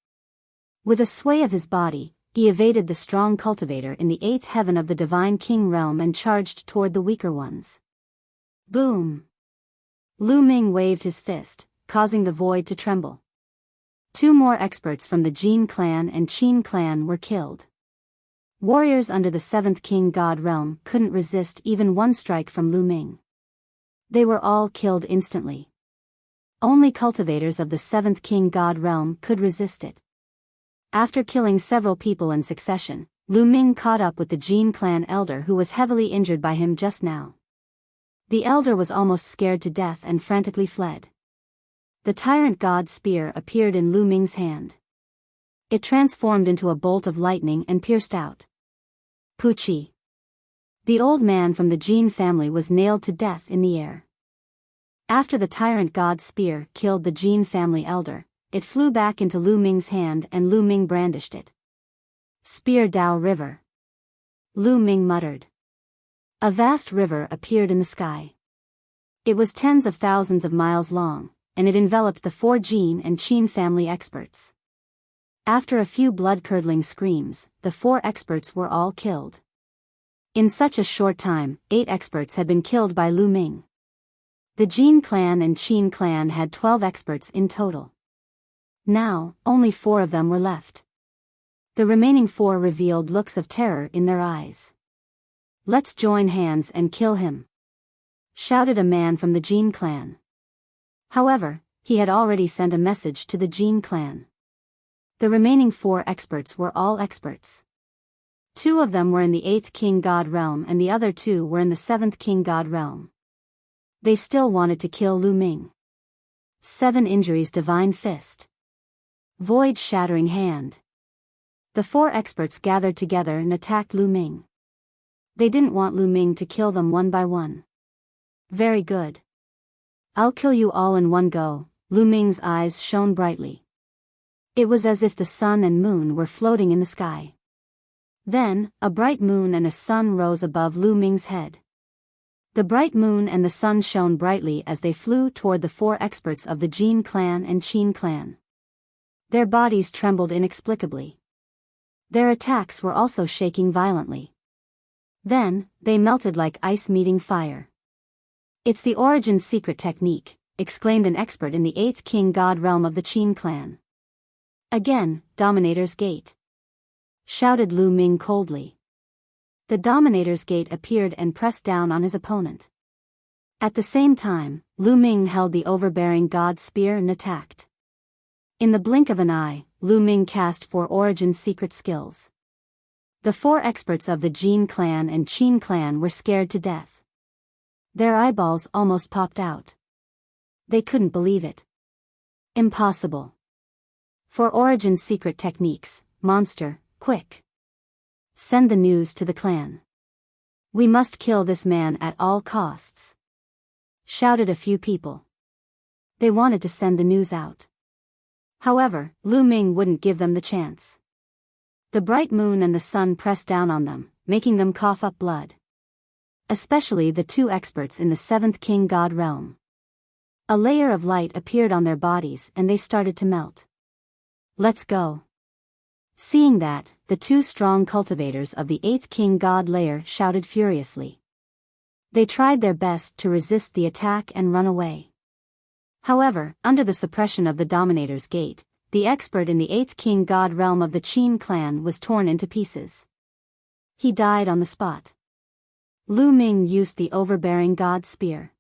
With a sway of his body, he evaded the strong cultivator in the 8th heaven of the Divine King realm and charged toward the weaker ones. Boom! Lu Ming waved his fist, causing the void to tremble. 2 more experts from the Jin clan and Qin clan were killed. Warriors under the 7th king god realm couldn't resist even 1 strike from Lu Ming. They were all killed instantly. Only cultivators of the 7th king god realm could resist it. After killing several people in succession, Lu Ming caught up with the Jin clan elder who was heavily injured by him just now. The elder was almost scared to death and frantically fled. The tyrant god spear appeared in Lu Ming's hand. It transformed into a bolt of lightning and pierced out. Pucci. The old man from the Jin family was nailed to death in the air. After the tyrant god's spear killed the Jin family elder, it flew back into Lu Ming's hand and Lu Ming brandished it. Spear Dao River. Lu Ming muttered. A vast river appeared in the sky. It was tens of thousands of miles long, and it enveloped the 4 Jin and Qin family experts. After a few blood-curdling screams, the 4 experts were all killed. In such a short time, 8 experts had been killed by Lu Ming. The Jin clan and Qin clan had 12 experts in total. Now, only 4 of them were left. The remaining 4 revealed looks of terror in their eyes. "Let's join hands and kill him," shouted a man from the Jin clan. However, he had already sent a message to the Jin clan. The remaining 4 experts were all experts. 2 of them were in the 8th King God realm and the other 2 were in the 7th King God realm. They still wanted to kill Lu Ming. 7 injuries divine fist. Void shattering hand. The 4 experts gathered together and attacked Lu Ming. They didn't want Lu Ming to kill them one by one. "Very good. I'll kill you all in one go." Lu Ming's eyes shone brightly. It was as if the sun and moon were floating in the sky. Then, a bright moon and a sun rose above Lu Ming's head. The bright moon and the sun shone brightly as they flew toward the 4 experts of the Jin clan and Qin clan. Their bodies trembled inexplicably. Their attacks were also shaking violently. Then, they melted like ice meeting fire. "It's the origin secret technique," exclaimed an expert in the 8th King God realm of the Qin clan. "Again, Dominator's Gate," shouted Lu Ming coldly. The Dominator's Gate appeared and pressed down on his opponent. At the same time, Lu Ming held the overbearing god spear and attacked. In the blink of an eye, Lu Ming cast 4 origin secret skills. The 4 experts of the Jin clan and Qin clan were scared to death. Their eyeballs almost popped out. They couldn't believe it. Impossible. 4 origin secret techniques, monster, quick. Send the news to the clan. "We must kill this man at all costs," shouted a few people. They wanted to send the news out. However, Lu Ming wouldn't give them the chance. The bright moon and the sun pressed down on them, making them cough up blood. Especially the 2 experts in the 7th King God realm. A layer of light appeared on their bodies and they started to melt. "Let's go." Seeing that, the 2 strong cultivators of the 8th King God layer shouted furiously. They tried their best to resist the attack and run away. However, under the suppression of the Dominator's Gate, the expert in the 8th King God realm of the Qin clan was torn into pieces. He died on the spot. Lu Ming used the overbearing god spear.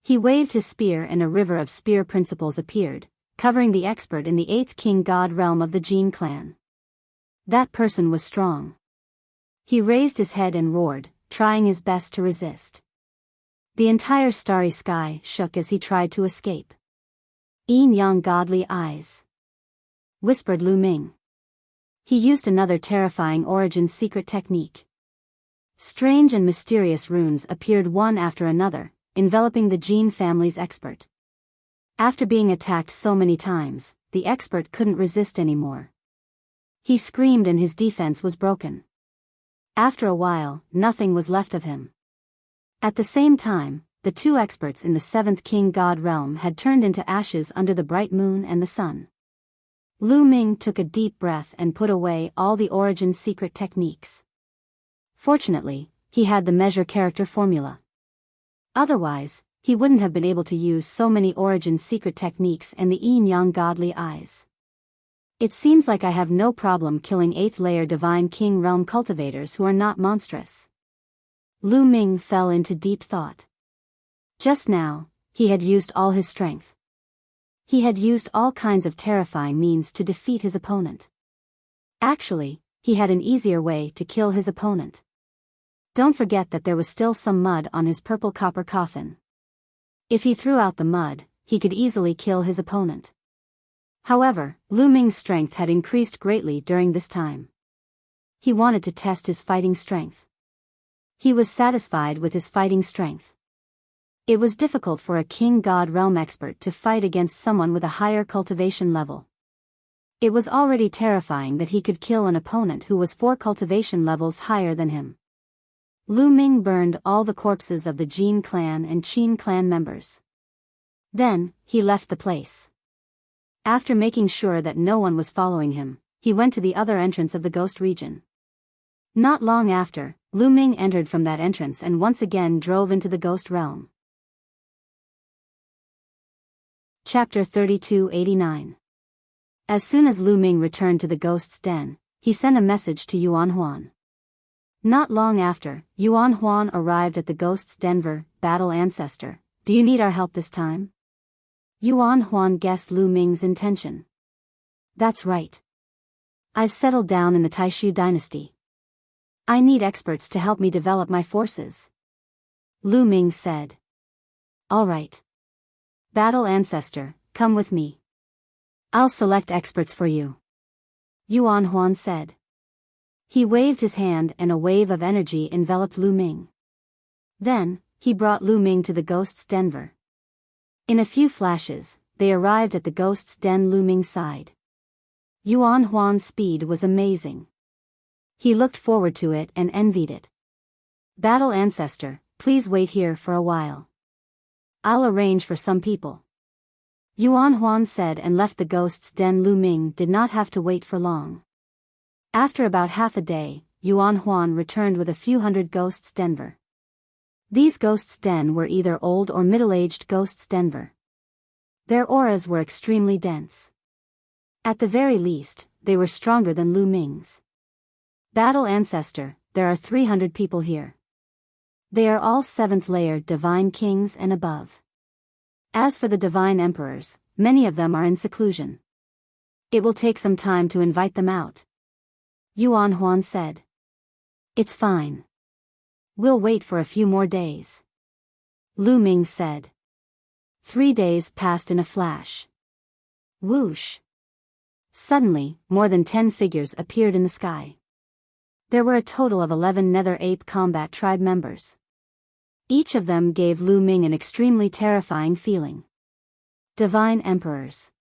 He waved his spear and a river of spear principles appeared, covering the expert in the 8th King God realm of the Jin clan. That person was strong. He raised his head and roared, trying his best to resist. The entire starry sky shook as he tried to escape. "Yin Yang godly eyes," whispered Lu Ming. He used another terrifying origin secret technique. Strange and mysterious runes appeared one after another, enveloping the Jin family's expert. After being attacked so many times, the expert couldn't resist anymore. He screamed and his defense was broken. After a while, nothing was left of him. At the same time, the 2 experts in the 7th King God realm had turned into ashes under the bright moon and the sun. Lu Ming took a deep breath and put away all the origin secret techniques. Fortunately, he had the measure character formula. Otherwise, he wouldn't have been able to use so many origin secret techniques and the Yin Yang godly eyes. It seems like I have no problem killing 8th layer Divine King realm cultivators who are not monstrous. Lu Ming fell into deep thought. Just now, he had used all his strength. He had used all kinds of terrifying means to defeat his opponent. Actually, he had an easier way to kill his opponent. Don't forget that there was still some mud on his purple copper coffin. If he threw out the mud, he could easily kill his opponent. However, Lu Ming's strength had increased greatly during this time. He wanted to test his fighting strength. He was satisfied with his fighting strength. It was difficult for a king god realm expert to fight against someone with a higher cultivation level. It was already terrifying that he could kill an opponent who was 4 cultivation levels higher than him. Lu Ming burned all the corpses of the Jin clan and Qin clan members. Then, he left the place. After making sure that no one was following him, he went to the other entrance of the ghost region. Not long after, Lu Ming entered from that entrance and once again drove into the ghost realm. Chapter 3289. As soon as Lu Ming returned to the ghost's den, he sent a message to Yuan Huan. Not long after, Yuan Huan arrived at the ghost's den. Battle ancestor, do you need our help this time? Yuan Huan guessed Lu Ming's intention. That's right. I've settled down in the Taishu dynasty. I need experts to help me develop my forces. Lu Ming said. All right. Battle ancestor, come with me. I'll select experts for you. Yuan Huan said. He waved his hand and a wave of energy enveloped Lu Ming. Then, he brought Lu Ming to the ghost's den. In a few flashes, they arrived at the ghost's den. Lu Ming's side. Yuan Huan's speed was amazing. He looked forward to it and envied it. Battle ancestor, please wait here for a while. I'll arrange for some people. Yuan Huan said and left the ghost's den. Lu Ming did not have to wait for long. After about half a day, Yuan Huan returned with a few hundred ghosts' den. These ghosts' den were either old or middle-aged ghosts' den. Their auras were extremely dense. At the very least, they were stronger than Lu Ming's. Battle ancestor, there are 300 people here. They are all 7th layer divine kings and above. As for the divine emperors, many of them are in seclusion. It will take some time to invite them out. Yuan Huan said. It's fine. We'll wait for a few more days. Lu Ming said. 3 days passed in a flash. Whoosh. Suddenly, more than 10 figures appeared in the sky. There were a total of 11 Nether Ape Combat Tribe members. Each of them gave Lu Ming an extremely terrifying feeling. Divine Emperors.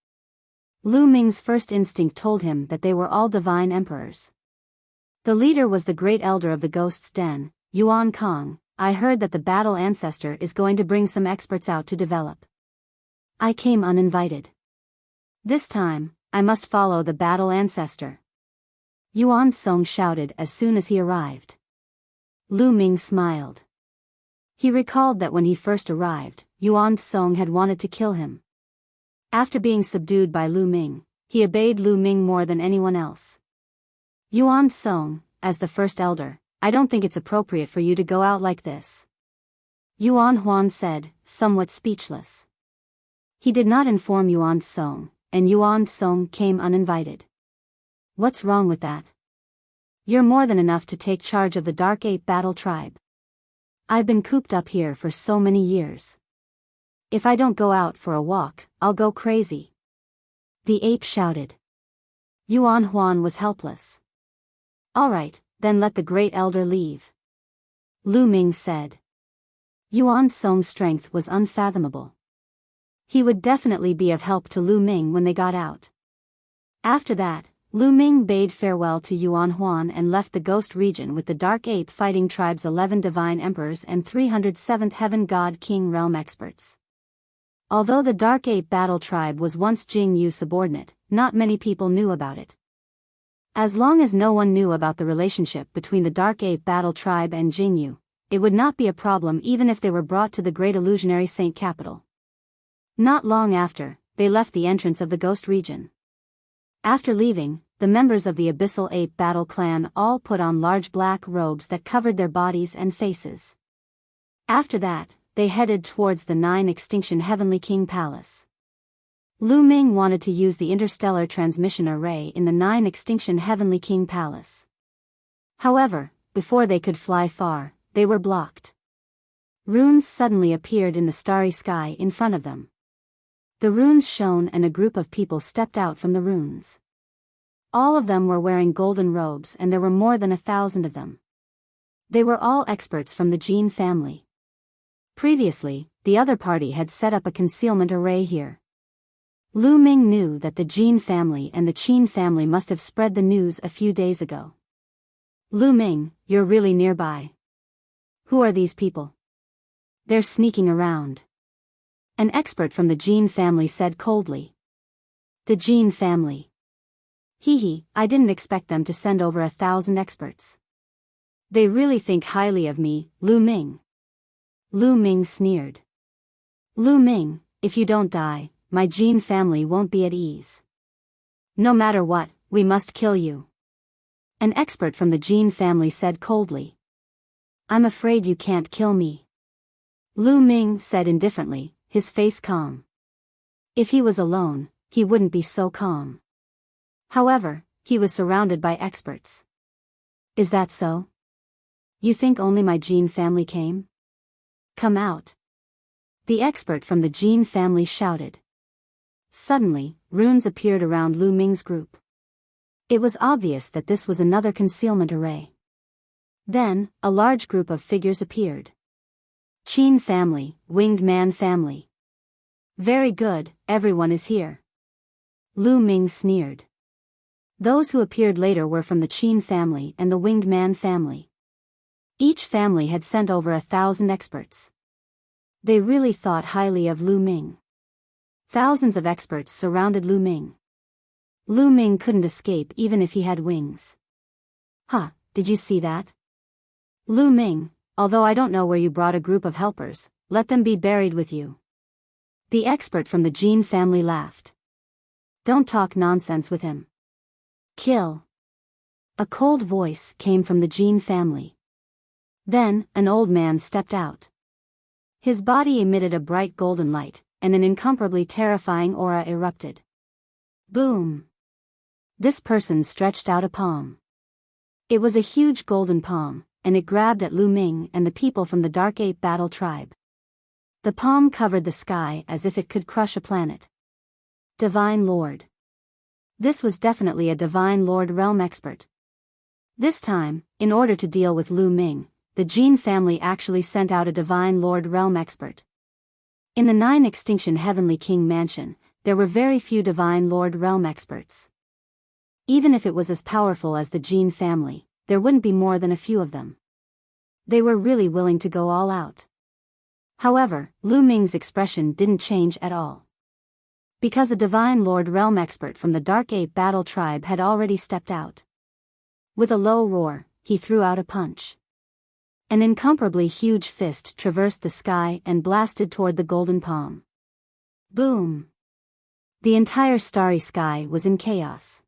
Lu Ming's first instinct told him that they were all Divine Emperors. The leader was the Great Elder of the Ghost's Den, Yuan Kong. I heard that the Battle Ancestor is going to bring some experts out to develop. I came uninvited. This time, I must follow the Battle Ancestor. Yuan Song shouted as soon as he arrived. Lu Ming smiled. He recalled that when he first arrived, Yuan Song had wanted to kill him. After being subdued by Lu Ming, he obeyed Lu Ming more than anyone else. Yuan Song, as the first elder, I don't think it's appropriate for you to go out like this. Yuan Huan said, somewhat speechless. He did not inform Yuan Song, and Yuan Song came uninvited. What's wrong with that? You're more than enough to take charge of the Dark Ape Battle Tribe. I've been cooped up here for so many years. If I don't go out for a walk, I'll go crazy. The ape shouted. Yuan Huan was helpless. All right, then let the Great Elder leave. Lu Ming said. Yuan Song's strength was unfathomable. He would definitely be of help to Lu Ming when they got out. After that, Lu Ming bade farewell to Yuan Huan and left the ghost region with the Dark Ape Fighting Tribe's 11 Divine Emperors and 307th Heaven God King Realm experts. Although the Dark Ape Battle Tribe was once Jing Yu subordinate, not many people knew about it. As long as no one knew about the relationship between the Dark Ape Battle Tribe and Jing Yu, it would not be a problem even if they were brought to the Great Illusionary Saint capital. Not long after, they left the entrance of the ghost region. After leaving, the members of the Abyssal Ape Battle Clan all put on large black robes that covered their bodies and faces. After that, they headed towards the 9 Extinction Heavenly King Palace. Lu Ming wanted to use the interstellar transmission array in the 9 Extinction Heavenly King Palace. However, before they could fly far, they were blocked. Runes suddenly appeared in the starry sky in front of them. The runes shone and a group of people stepped out from the runes. All of them were wearing golden robes and there were more than 1,000 of them. They were all experts from the Jin family. Previously, the other party had set up a concealment array here. Lu Ming knew that the Jin family and the Qin family must have spread the news a few days ago. Lu Ming, you're really nearby. Who are these people? They're sneaking around. An expert from the Jin family said coldly. The Jin family. I didn't expect them to send over 1,000 experts. They really think highly of me, Lu Ming. Lu Ming sneered. Lu Ming, if you don't die, my Jin family won't be at ease. No matter what, we must kill you. An expert from the Jin family said coldly. I'm afraid you can't kill me. Lu Ming said indifferently, his face calm. If he was alone, he wouldn't be so calm. However, he was surrounded by experts. Is that so? You think only my Jin family came? Come out. The expert from the Jin family shouted. Suddenly, runes appeared around Lu Ming's group. It was obvious that this was another concealment array. Then, a large group of figures appeared. Qin family, winged man family. Very good, everyone is here. Lu Ming sneered. Those who appeared later were from the Qin family and the winged man family. Each family had sent over 1,000 experts. They really thought highly of Lu Ming. Thousands of experts surrounded Lu Ming. Lu Ming couldn't escape even if he had wings. Did you see that? Lu Ming, although I don't know where you brought a group of helpers, let them be buried with you. The expert from the Jin family laughed. Don't talk nonsense with him. Kill. A cold voice came from the Jin family. Then, an old man stepped out. His body emitted a bright golden light, and an incomparably terrifying aura erupted. Boom! This person stretched out a palm. It was a huge golden palm, and it grabbed at Lu Ming and the people from the Dark Ape Battle Tribe. The palm covered the sky as if it could crush a planet. Divine Lord. This was definitely a Divine Lord realm expert. This time, in order to deal with Lu Ming, the Jin family actually sent out a Divine Lord realm expert. In the 9 Extinction Heavenly King Mansion, there were very few Divine Lord realm experts. Even if it was as powerful as the Jin family, there wouldn't be more than a few of them. They were really willing to go all out. However, Lu Ming's expression didn't change at all. Because a Divine Lord realm expert from the Dark Ape Battle Tribe had already stepped out. With a low roar, he threw out a punch. An incomparably huge fist traversed the sky and blasted toward the golden palm. Boom! The entire starry sky was in chaos.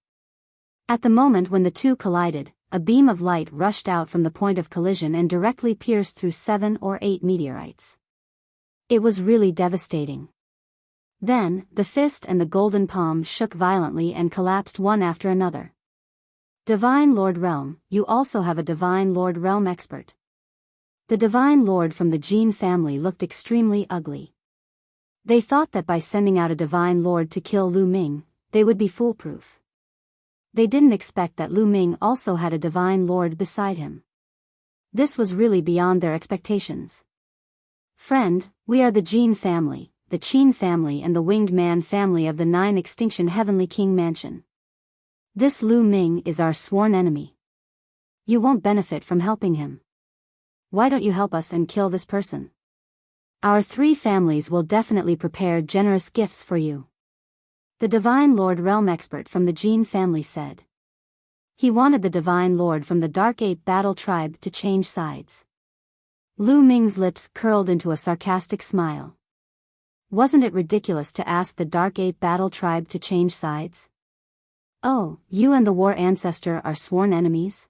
At the moment when the two collided, a beam of light rushed out from the point of collision and directly pierced through 7 or 8 meteorites. It was really devastating. Then, the fist and the golden palm shook violently and collapsed one after another. Divine Lord Realm, you also have a Divine Lord Realm expert. The Divine Lord from the Jin family looked extremely ugly. They thought that by sending out a Divine Lord to kill Lu Ming, they would be foolproof. They didn't expect that Lu Ming also had a Divine Lord beside him. This was really beyond their expectations. Friend, we are the Jin family, the Qin family and the Winged Man family of the 9 Extinction Heavenly King Mansion. This Lu Ming is our sworn enemy. You won't benefit from helping him. Why don't you help us and kill this person? Our 3 families will definitely prepare generous gifts for you. The Divine Lord Realm expert from the Jin family said. He wanted the Divine Lord from the Dark Ape Battle Tribe to change sides. Lu Ming's lips curled into a sarcastic smile. Wasn't it ridiculous to ask the Dark Ape Battle Tribe to change sides? Oh, you and the War Ancestor are sworn enemies?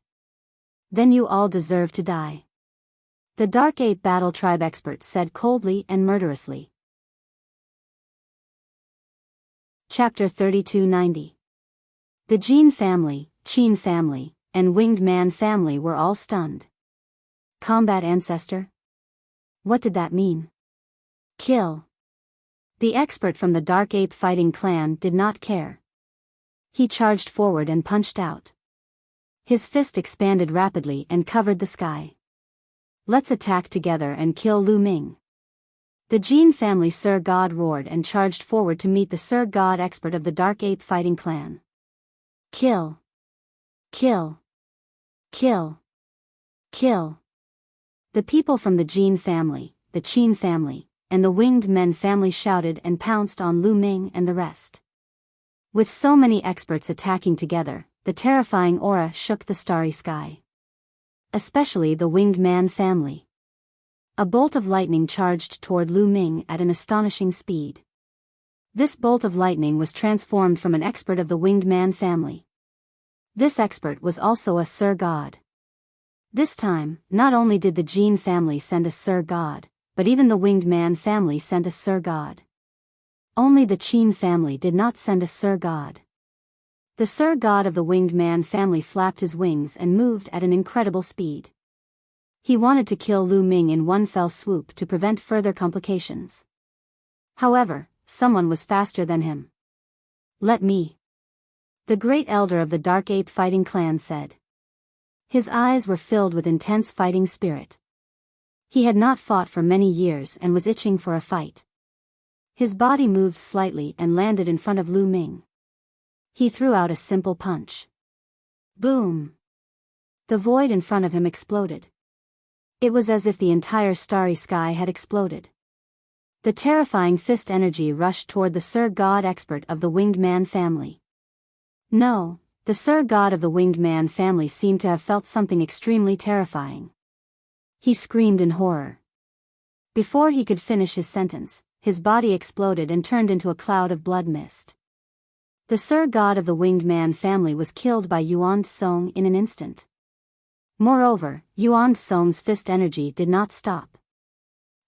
Then you all deserve to die. The Dark Ape Battle Tribe expert said coldly and murderously. Chapter 3290. The Jin family, Qin family, and Winged Man family were all stunned. Combat Ancestor? What did that mean? Kill. The expert from the Dark Ape Fighting Clan did not care. He charged forward and punched out. His fist expanded rapidly and covered the sky. Let's attack together and kill Lu Ming. The Jin family Sir God roared and charged forward to meet the Sir God expert of the Dark Ape Fighting Clan. Kill! Kill! Kill! Kill! The people from the Jin family, the Qin family, and the Winged Men family shouted and pounced on Lu Ming and the rest. With so many experts attacking together, the terrifying aura shook the starry sky. Especially the Winged Man family. A bolt of lightning charged toward Lu Ming at an astonishing speed. This bolt of lightning was transformed from an expert of the Winged Man family. This expert was also a Sir God. This time, not only did the Jin family send a Sir God, but even the Winged Man family sent a Sir God. Only the Qin family did not send a Sir God. The Sir God of the Winged Man family flapped his wings and moved at an incredible speed. He wanted to kill Lu Ming in one fell swoop to prevent further complications. However, someone was faster than him. Let me. The great elder of the Dark Ape Fighting Clan said. His eyes were filled with intense fighting spirit. He had not fought for many years and was itching for a fight. His body moved slightly and landed in front of Lu Ming. He threw out a simple punch. Boom! The void in front of him exploded. It was as if the entire starry sky had exploded. The terrifying fist energy rushed toward the Sir God expert of the Winged Man family. No, the Sir God of the Winged Man family seemed to have felt something extremely terrifying. He screamed in horror. Before he could finish his sentence, his body exploded and turned into a cloud of blood mist. The Sir God of the Winged Man family was killed by Yuan Song in an instant. Moreover, Yuan Song's fist energy did not stop.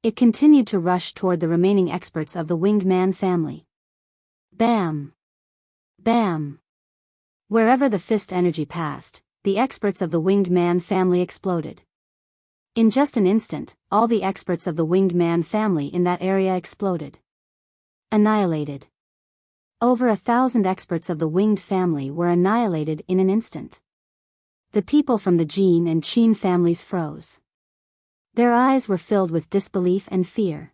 It continued to rush toward the remaining experts of the Winged Man family. Bam! Bam! Wherever the fist energy passed, the experts of the Winged Man family exploded. In just an instant, all the experts of the Winged Man family in that area exploded. Annihilated. Over 1,000 experts of the Winged family were annihilated in an instant. The people from the Jin and Qin families froze. Their eyes were filled with disbelief and fear.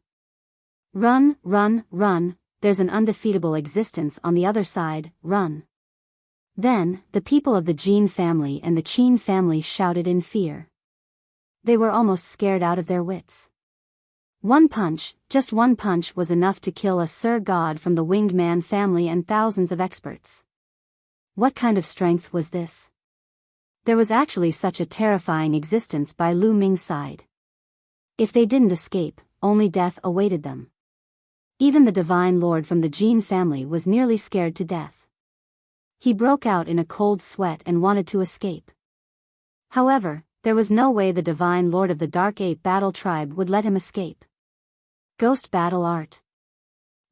Run, run, run, there's an undefeatable existence on the other side, run. Then, the people of the Jin family and the Qin family shouted in fear. They were almost scared out of their wits. One punch, just one punch was enough to kill a Sir God from the Winged Man family and thousands of experts. What kind of strength was this? There was actually such a terrifying existence by Lu Ming's side. If they didn't escape, only death awaited them. Even the Divine Lord from the Jin family was nearly scared to death. He broke out in a cold sweat and wanted to escape. However, there was no way the Divine Lord of the Dark Ape Battle Tribe would let him escape. Ghost Battle Art.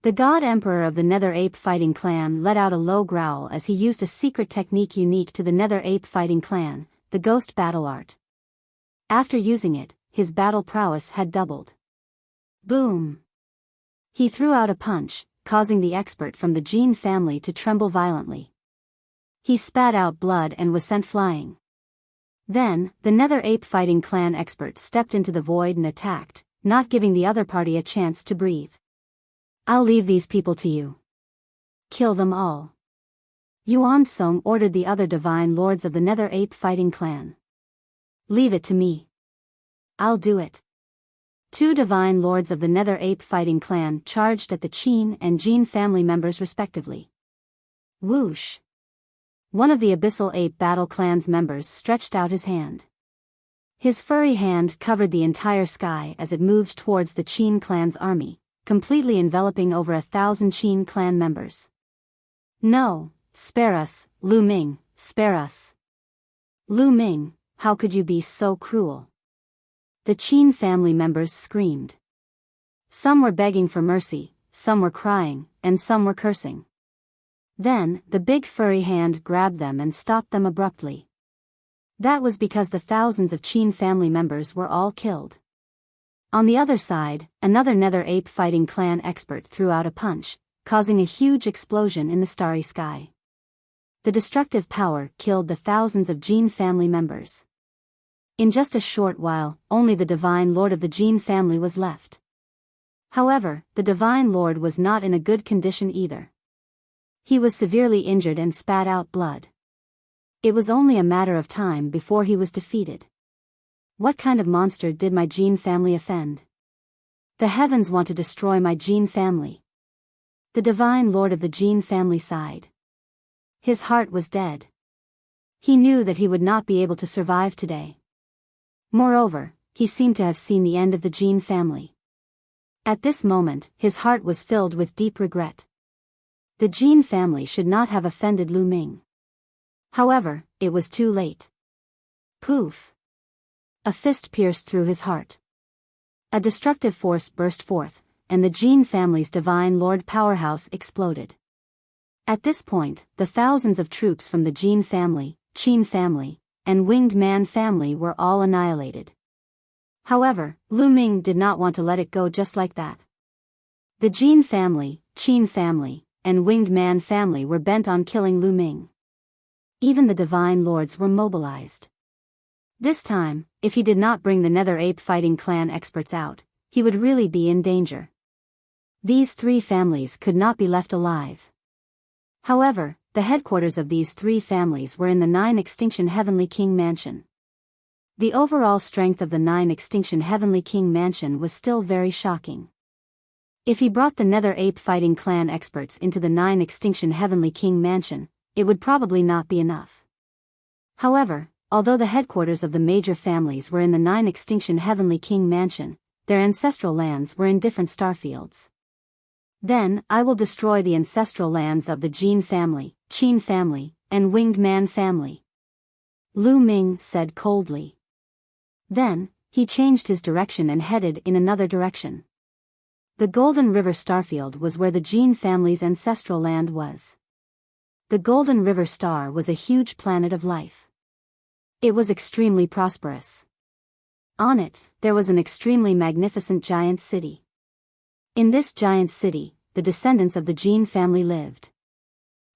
The God Emperor of the Nether Ape Fighting Clan let out a low growl as he used a secret technique unique to the Nether Ape Fighting Clan, the Ghost Battle Art. After using it, his battle prowess had doubled. Boom! He threw out a punch, causing the expert from the Jin family to tremble violently. He spat out blood and was sent flying. Then, the Nether Ape Fighting Clan expert stepped into the void and attacked, not giving the other party a chance to breathe. I'll leave these people to you. Kill them all. Yuan Song ordered the other Divine Lords of the Nether Ape Fighting Clan. Leave it to me. I'll do it. Two Divine Lords of the Nether Ape Fighting Clan charged at the Qin and Jin family members respectively. Whoosh! One of the Abyssal Ape Battle Clan's members stretched out his hand. His furry hand covered the entire sky as it moved towards the Qin clan's army, completely enveloping over 1,000 Qin clan members. No, spare us, Lu Ming, spare us. Lu Ming, how could you be so cruel? The Qin family members screamed. Some were begging for mercy, some were crying, and some were cursing. Then, the big furry hand grabbed them and stopped them abruptly. That was because the thousands of Qin family members were all killed. On the other side, another Nether Ape Fighting Clan expert threw out a punch, causing a huge explosion in the starry sky. The destructive power killed the thousands of Jin family members. In just a short while, only the Divine Lord of the Jin family was left. However, the Divine Lord was not in a good condition either. He was severely injured and spat out blood. It was only a matter of time before he was defeated. What kind of monster did my Jin family offend? The heavens want to destroy my Jin family. The Divine Lord of the Jin family sighed. His heart was dead. He knew that he would not be able to survive today. Moreover, he seemed to have seen the end of the Jin family. At this moment, his heart was filled with deep regret. The Jin family should not have offended Lu Ming. However, it was too late. Poof! A fist pierced through his heart. A destructive force burst forth, and the Jin family's Divine Lord powerhouse exploded. At this point, the thousands of troops from the Jin family, Qin family, and Winged Man family were all annihilated. However, Lu Ming did not want to let it go just like that. The Jin family, Qin family, and Winged Man family were bent on killing Lu Ming. Even the Divine Lords were mobilized. This time, if he did not bring the Nether Ape Fighting Clan experts out, he would really be in danger. These three families could not be left alive. However, the headquarters of these three families were in the 9 Extinction Heavenly King Mansion. The overall strength of the 9 Extinction Heavenly King Mansion was still very shocking. If he brought the Nether Ape Fighting Clan experts into the 9 Extinction Heavenly King Mansion, it would probably not be enough. However, although the headquarters of the major families were in the 9 Extinction Heavenly King Mansion, their ancestral lands were in different starfields. Then, I will destroy the ancestral lands of the Jin family, Qin family, and Winged Man family. Lu Ming said coldly. Then, he changed his direction and headed in another direction. The Golden River Starfield was where the Jin family's ancestral land was. The Golden River Star was a huge planet of life. It was extremely prosperous. On it, there was an extremely magnificent giant city. In this giant city, the descendants of the Jin family lived.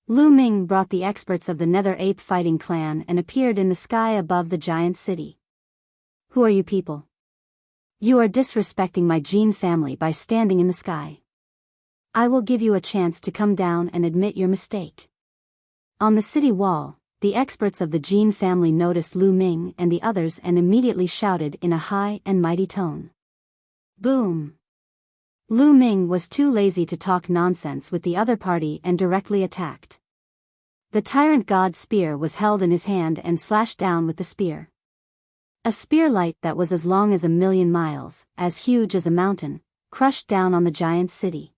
Lu Ming brought the experts of the Nether Ape Fighting Clan and appeared in the sky above the giant city. Who are you people? You are disrespecting my Jin family by standing in the sky. I will give you a chance to come down and admit your mistake. On the city wall, the experts of the Jin family noticed Lu Ming and the others and immediately shouted in a high and mighty tone. Boom! Lu Ming was too lazy to talk nonsense with the other party and directly attacked. The Tyrant God's spear was held in his hand and slashed down with the spear. A spear light that was as long as 1,000,000 miles, as huge as a mountain, crushed down on the giant city.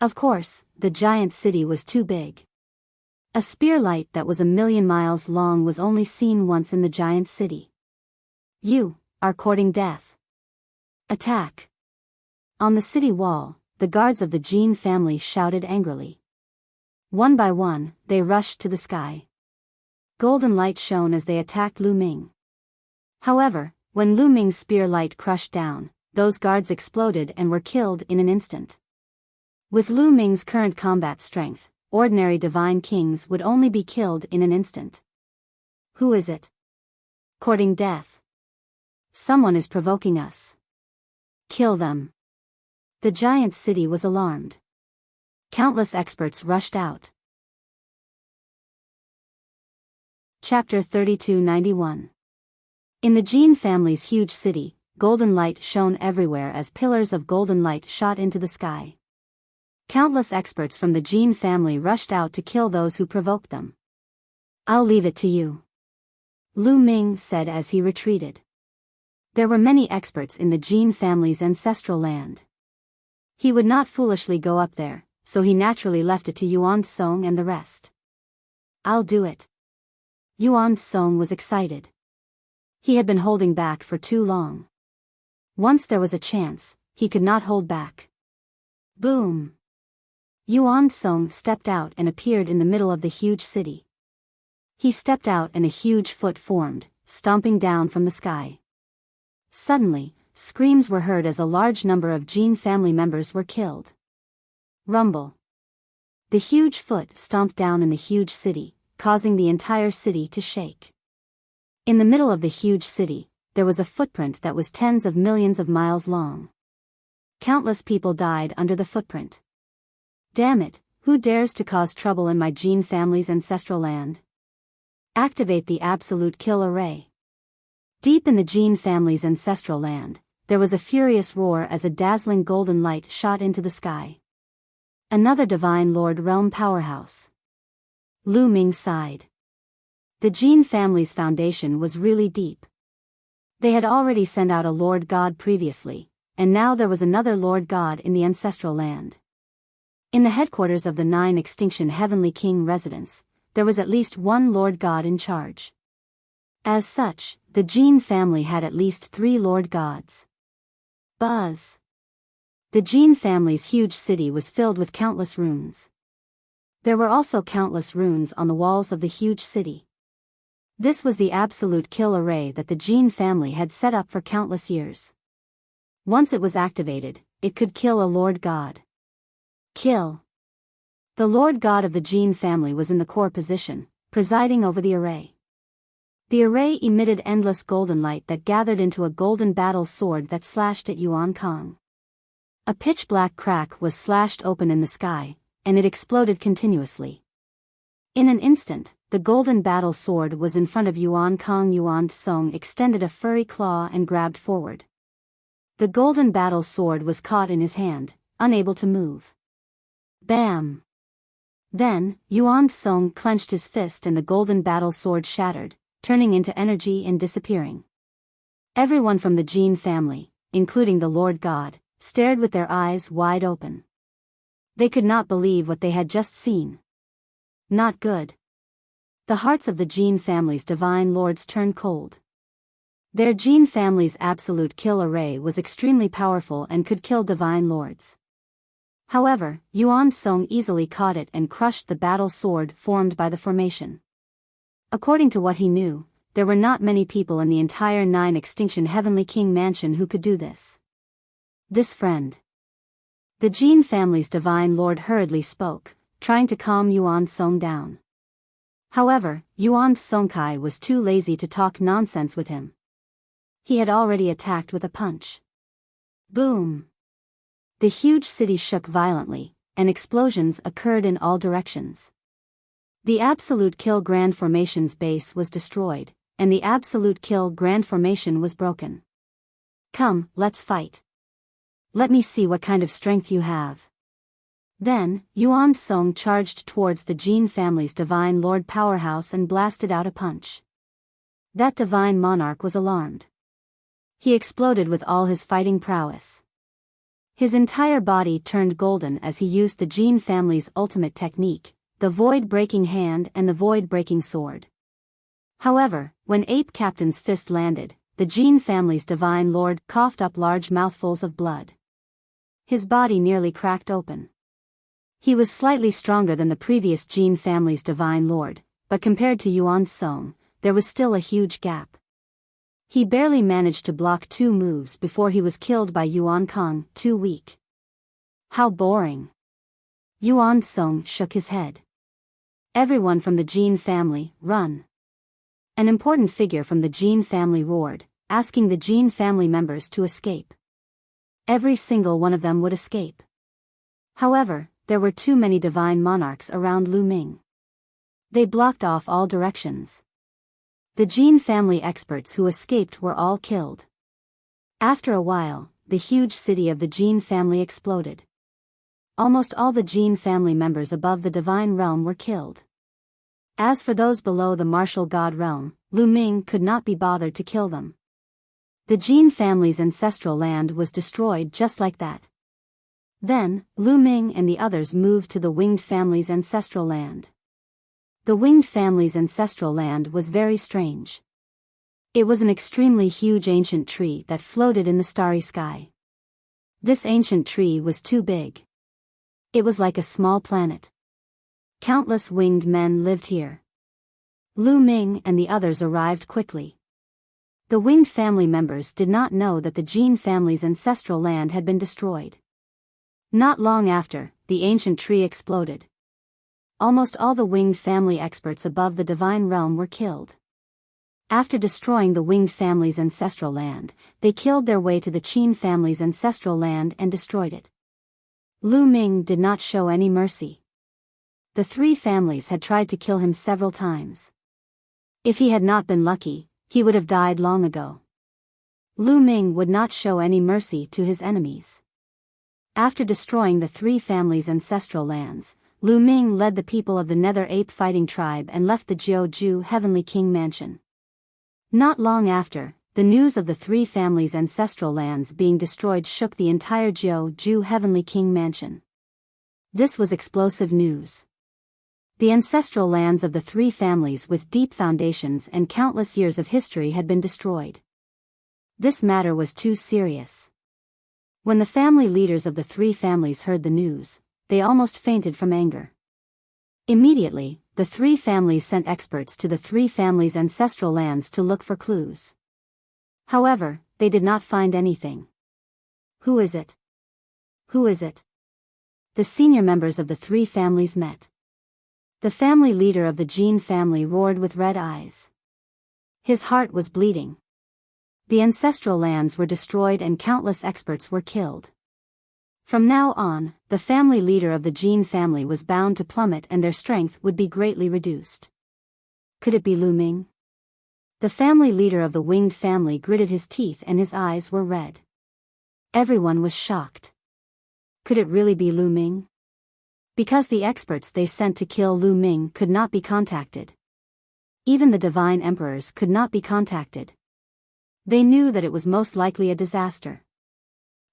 Of course, the giant city was too big. A spear light that was 1,000,000 miles long was only seen once in the giant city. You are courting death. Attack! On the city wall, the guards of the Jin family shouted angrily. One by one, they rushed to the sky. Golden light shone as they attacked Lu Ming. However, when Lu Ming's spear light crushed down, those guards exploded and were killed in an instant. With Lu Ming's current combat strength, ordinary divine kings would only be killed in an instant. Who is it? Courting death. Someone is provoking us. Kill them. The giant city was alarmed. Countless experts rushed out. Chapter 3291. In the Jin family's huge city, golden light shone everywhere as pillars of golden light shot into the sky. Countless experts from the Jin family rushed out to kill those who provoked them. I'll leave it to you, Lu Ming said as he retreated. There were many experts in the Jin family's ancestral land. He would not foolishly go up there, so he naturally left it to Yuan Song and the rest. I'll do it. Yuan Song was excited. He had been holding back for too long. Once there was a chance, he could not hold back. Boom! Yuan Song stepped out and appeared in the middle of the huge city. He stepped out and a huge foot formed, stomping down from the sky. Suddenly, screams were heard as a large number of Jin family members were killed. Rumble. The huge foot stomped down in the huge city, causing the entire city to shake. In the middle of the huge city, there was a footprint that was tens of millions of miles long. Countless people died under the footprint. Damn it, who dares to cause trouble in my Jin family's ancestral land? Activate the absolute kill array. Deep in the Jin family's ancestral land, there was a furious roar as a dazzling golden light shot into the sky. Another Divine Lord Realm powerhouse. Lu Ming sighed. The Jin family's foundation was really deep. They had already sent out a Lord God previously, and now there was another Lord God in the ancestral land. In the headquarters of the 9 Extinction Heavenly King residence, there was at least one Lord God in charge. As such, the Jin family had at least 3 Lord Gods. Buzz. The Jin family's huge city was filled with countless runes. There were also countless runes on the walls of the huge city. This was the absolute kill array that the Jin family had set up for countless years. Once it was activated, it could kill a Lord God. Kill. The Lord God of the Jin family was in the core position, presiding over the array. The array emitted endless golden light that gathered into a golden battle sword that slashed at Yuan Kong. A pitch-black crack was slashed open in the sky, and it exploded continuously. In an instant, the golden battle sword was in front of Yuan Kong. Yuan Song extended a furry claw and grabbed forward. The golden battle sword was caught in his hand, unable to move. Bam! Then, Yuan Song clenched his fist and the golden battle sword shattered, turning into energy and disappearing. Everyone from the Jin family, including the Lord God, stared with their eyes wide open. They could not believe what they had just seen. Not good. The hearts of the Jin family's divine lords turned cold. Their Jin family's absolute kill array was extremely powerful and could kill divine lords. However, Yuan Song easily caught it and crushed the battle sword formed by the formation. According to what he knew, there were not many people in the entire 9 Extinction Heavenly King mansion who could do this. This friend. The Jin family's divine lord hurriedly spoke, trying to calm Yuan Song down. However, Yuan Songkai was too lazy to talk nonsense with him. He had already attacked with a punch. Boom! The huge city shook violently, and explosions occurred in all directions. The Absolute Kill Grand Formation's base was destroyed, and the Absolute Kill Grand Formation was broken. Come, let's fight. Let me see what kind of strength you have. Then, Yuan Song charged towards the Jin family's Divine Lord powerhouse and blasted out a punch. That Divine Monarch was alarmed. He exploded with all his fighting prowess. His entire body turned golden as he used the Jin family's ultimate technique, the Void-Breaking Hand and the Void-Breaking Sword. However, when Ape Captain's fist landed, the Jin family's Divine Lord coughed up large mouthfuls of blood. His body nearly cracked open. He was slightly stronger than the previous Jin family's Divine Lord, but compared to Yuan Song, there was still a huge gap. He barely managed to block 2 moves before he was killed by Yuan Kong, too weak. How boring. Yuan Song shook his head. Everyone from the Jin family, run. An important figure from the Jin family roared, asking the Jin family members to escape. Every single one of them would escape. However, there were too many divine monarchs around Lu Ming. They blocked off all directions. The Jin family experts who escaped were all killed. After a while, the huge city of the Jin family exploded. Almost all the Jin family members above the divine realm were killed. As for those below the martial god realm, Lu Ming could not be bothered to kill them. The Jin family's ancestral land was destroyed just like that. Then, Lu Ming and the others moved to the Winged family's ancestral land. The Winged family's ancestral land was very strange. It was an extremely huge ancient tree that floated in the starry sky. This ancient tree was too big. It was like a small planet. Countless winged men lived here. Lu Ming and the others arrived quickly. The Winged family members did not know that the Jin family's ancestral land had been destroyed. Not long after, the ancient tree exploded. almost all the winged family experts above the divine realm were killed. After destroying the winged family's ancestral land, they killed their way to the Qin family's ancestral land and destroyed it. Lu Ming did not show any mercy. The three families had tried to kill him several times. If he had not been lucky, he would have died long ago. Lu Ming would not show any mercy to his enemies. After destroying the three families' ancestral lands, Lu Ming led the people of the Nether Ape fighting tribe and left the Jiu Heavenly King mansion. Not long after, the news of the three families' ancestral lands being destroyed shook the entire Jiu Heavenly King mansion. This was explosive news. The ancestral lands of the three families with deep foundations and countless years of history had been destroyed. This matter was too serious. When the family leaders of the three families heard the news, they almost fainted from anger. Immediately, the three families sent experts to the three families' ancestral lands to look for clues. However, they did not find anything. Who is it? Who is it? The senior members of the three families met. The family leader of the Jin family roared with red eyes. His heart was bleeding. The ancestral lands were destroyed and countless experts were killed. From now on, the family leader of the Jin family was bound to plummet and their strength would be greatly reduced. Could it be Lu Ming? The family leader of the winged family gritted his teeth and his eyes were red. Everyone was shocked. Could it really be Lu Ming? Because the experts they sent to kill Lu Ming could not be contacted. Even the divine emperors could not be contacted. They knew that it was most likely a disaster.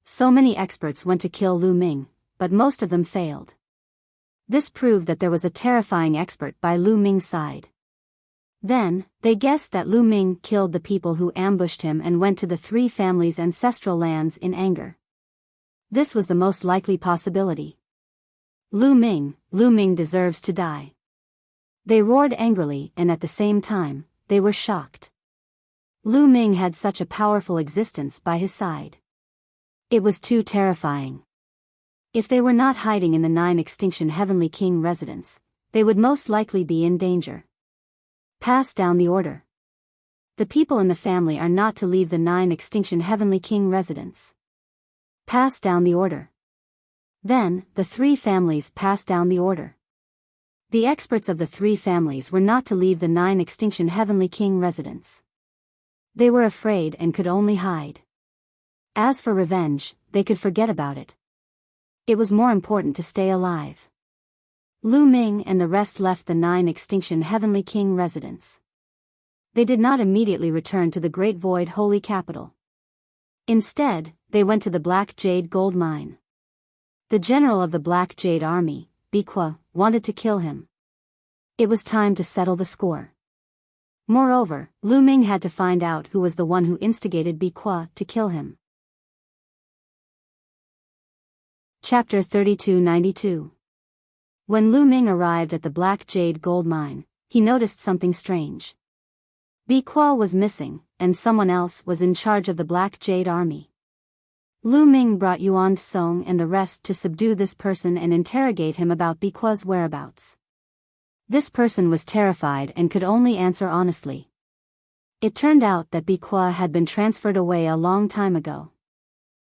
So many experts went to kill Lu Ming, but most of them failed. This proved that there was a terrifying expert by Lu Ming's side. Then, they guessed that Lu Ming killed the people who ambushed him and went to the three families' ancestral lands in anger. This was the most likely possibility. Lu Ming deserves to die. They roared angrily and at the same time, they were shocked. Lu Ming had such a powerful existence by his side. It was too terrifying. If they were not hiding in the 9 Extinction Heavenly King residence, they would most likely be in danger. Pass down the order. The people in the family are not to leave the 9 Extinction Heavenly King residence. Pass down the order. Then, the three families passed down the order. The experts of the three families were not to leave the 9 Extinction Heavenly King residence. They were afraid and could only hide. As for revenge, they could forget about it. It was more important to stay alive. Lu Ming and the rest left the 9 Extinction Heavenly King residence. They did not immediately return to the Great Void Holy Capital. Instead, they went to the Black Jade Gold Mine. The general of the Black Jade Army, Biyao, wanted to kill him. It was time to settle the score. Moreover, Lu Ming had to find out who was the one who instigated Biyao to kill him. Chapter 3292. When Lu Ming arrived at the Black Jade Gold Mine, he noticed something strange. Biyao was missing, and someone else was in charge of the Black Jade Army. Lu Ming brought Yuan Song and the rest to subdue this person and interrogate him about Biyao's whereabouts. This person was terrified and could only answer honestly. It turned out that Biyao had been transferred away a long time ago.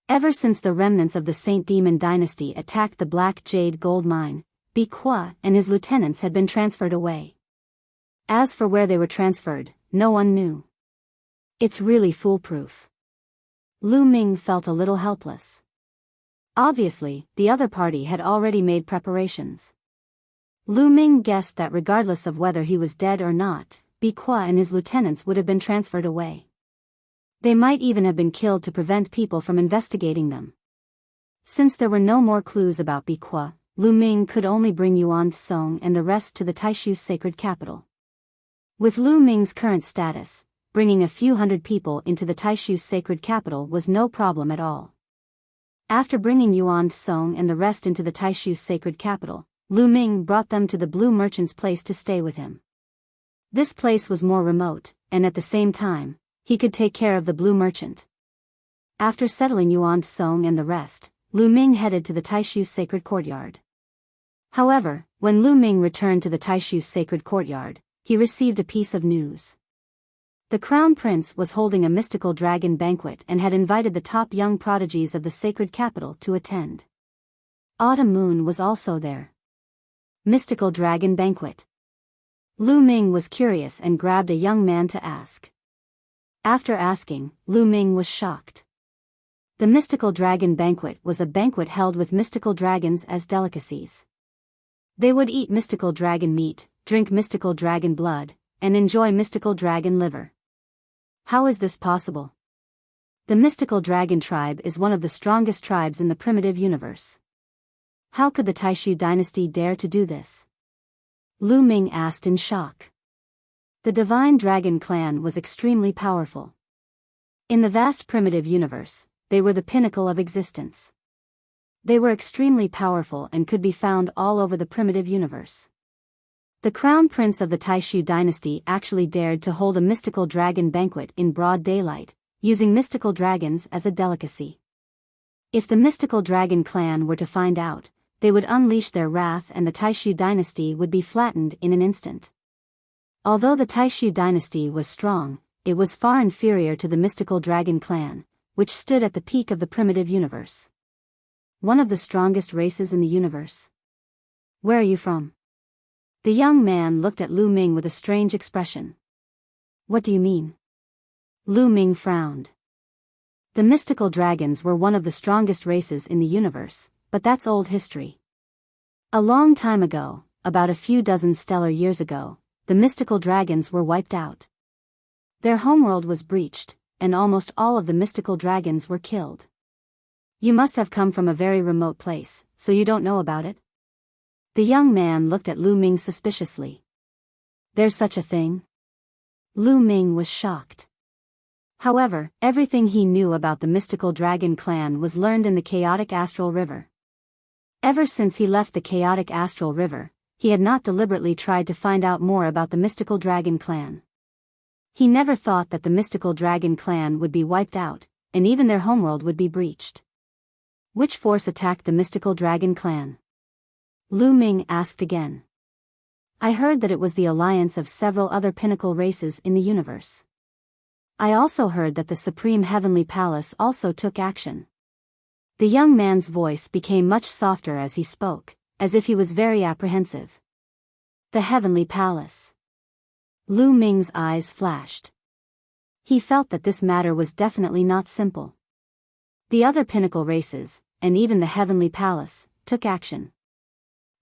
Ever since the remnants of the Saint Demon dynasty attacked the Black Jade Gold Mine, Biyao and his lieutenants had been transferred away. As for where they were transferred, no one knew. It's really foolproof. Lu Ming felt a little helpless. Obviously, the other party had already made preparations. Lu Ming guessed that regardless of whether he was dead or not, Biyao and his lieutenants would have been transferred away. They might even have been killed to prevent people from investigating them. Since there were no more clues about Biyao, Lu Ming could only bring Yuan Song and the rest to the Taishu's sacred capital. With Lu Ming's current status, bringing a few hundred people into the Taishu's sacred capital was no problem at all. After bringing Yuan Song and the rest into the Taishu's sacred capital, Lu Ming brought them to the Blue Merchant's place to stay with him. This place was more remote, and at the same time, he could take care of the Blue Merchant. After settling Yuan Song and the rest, Lu Ming headed to the Taishu's sacred courtyard. However, when Lu Ming returned to the Taishu's sacred courtyard, he received a piece of news. The crown prince was holding a mystical dragon banquet and had invited the top young prodigies of the sacred capital to attend. Autumn Moon was also there. Mystical dragon banquet. Lu Ming was curious and grabbed a young man to ask. After asking, Lu Ming was shocked. The mystical dragon banquet was a banquet held with mystical dragons as delicacies. They would eat mystical dragon meat, drink mystical dragon blood, and enjoy mystical dragon liver. How is this possible? The mystical dragon tribe is one of the strongest tribes in the primitive universe. How could the Taishu dynasty dare to do this? Lu Ming asked in shock. The divine dragon clan was extremely powerful. In the vast primitive universe, they were the pinnacle of existence. They were extremely powerful and could be found all over the primitive universe. The crown prince of the Taishu dynasty actually dared to hold a mystical dragon banquet in broad daylight, using mystical dragons as a delicacy. If the mystical dragon clan were to find out, they would unleash their wrath and the Taishu dynasty would be flattened in an instant. Although the Taishu dynasty was strong, it was far inferior to the mystical dragon clan, which stood at the peak of the primitive universe. One of the strongest races in the universe. Where are you from? The young man looked at Lu Ming with a strange expression. What do you mean? Lu Ming frowned. The mystical dragons were one of the strongest races in the universe, but that's old history. A long time ago, about a few dozen stellar years ago, the mystical dragons were wiped out. Their homeworld was breached, and almost all of the mystical dragons were killed. You must have come from a very remote place, so you don't know about it? The young man looked at Lu Ming suspiciously. There's such a thing? Lu Ming was shocked. However, everything he knew about the mystical dragon clan was learned in the chaotic astral river. Ever since he left the chaotic astral river, he had not deliberately tried to find out more about the mystical dragon clan. He never thought that the mystical dragon clan would be wiped out, and even their homeworld would be breached. Which force attacked the mystical dragon clan? Lu Ming asked again. I heard that it was the alliance of several other pinnacle races in the universe. I also heard that the Supreme Heavenly Palace also took action. The young man's voice became much softer as he spoke, as if he was very apprehensive. The Heavenly Palace. Lu Ming's eyes flashed. He felt that this matter was definitely not simple. The other pinnacle races, and even the Heavenly Palace, took action.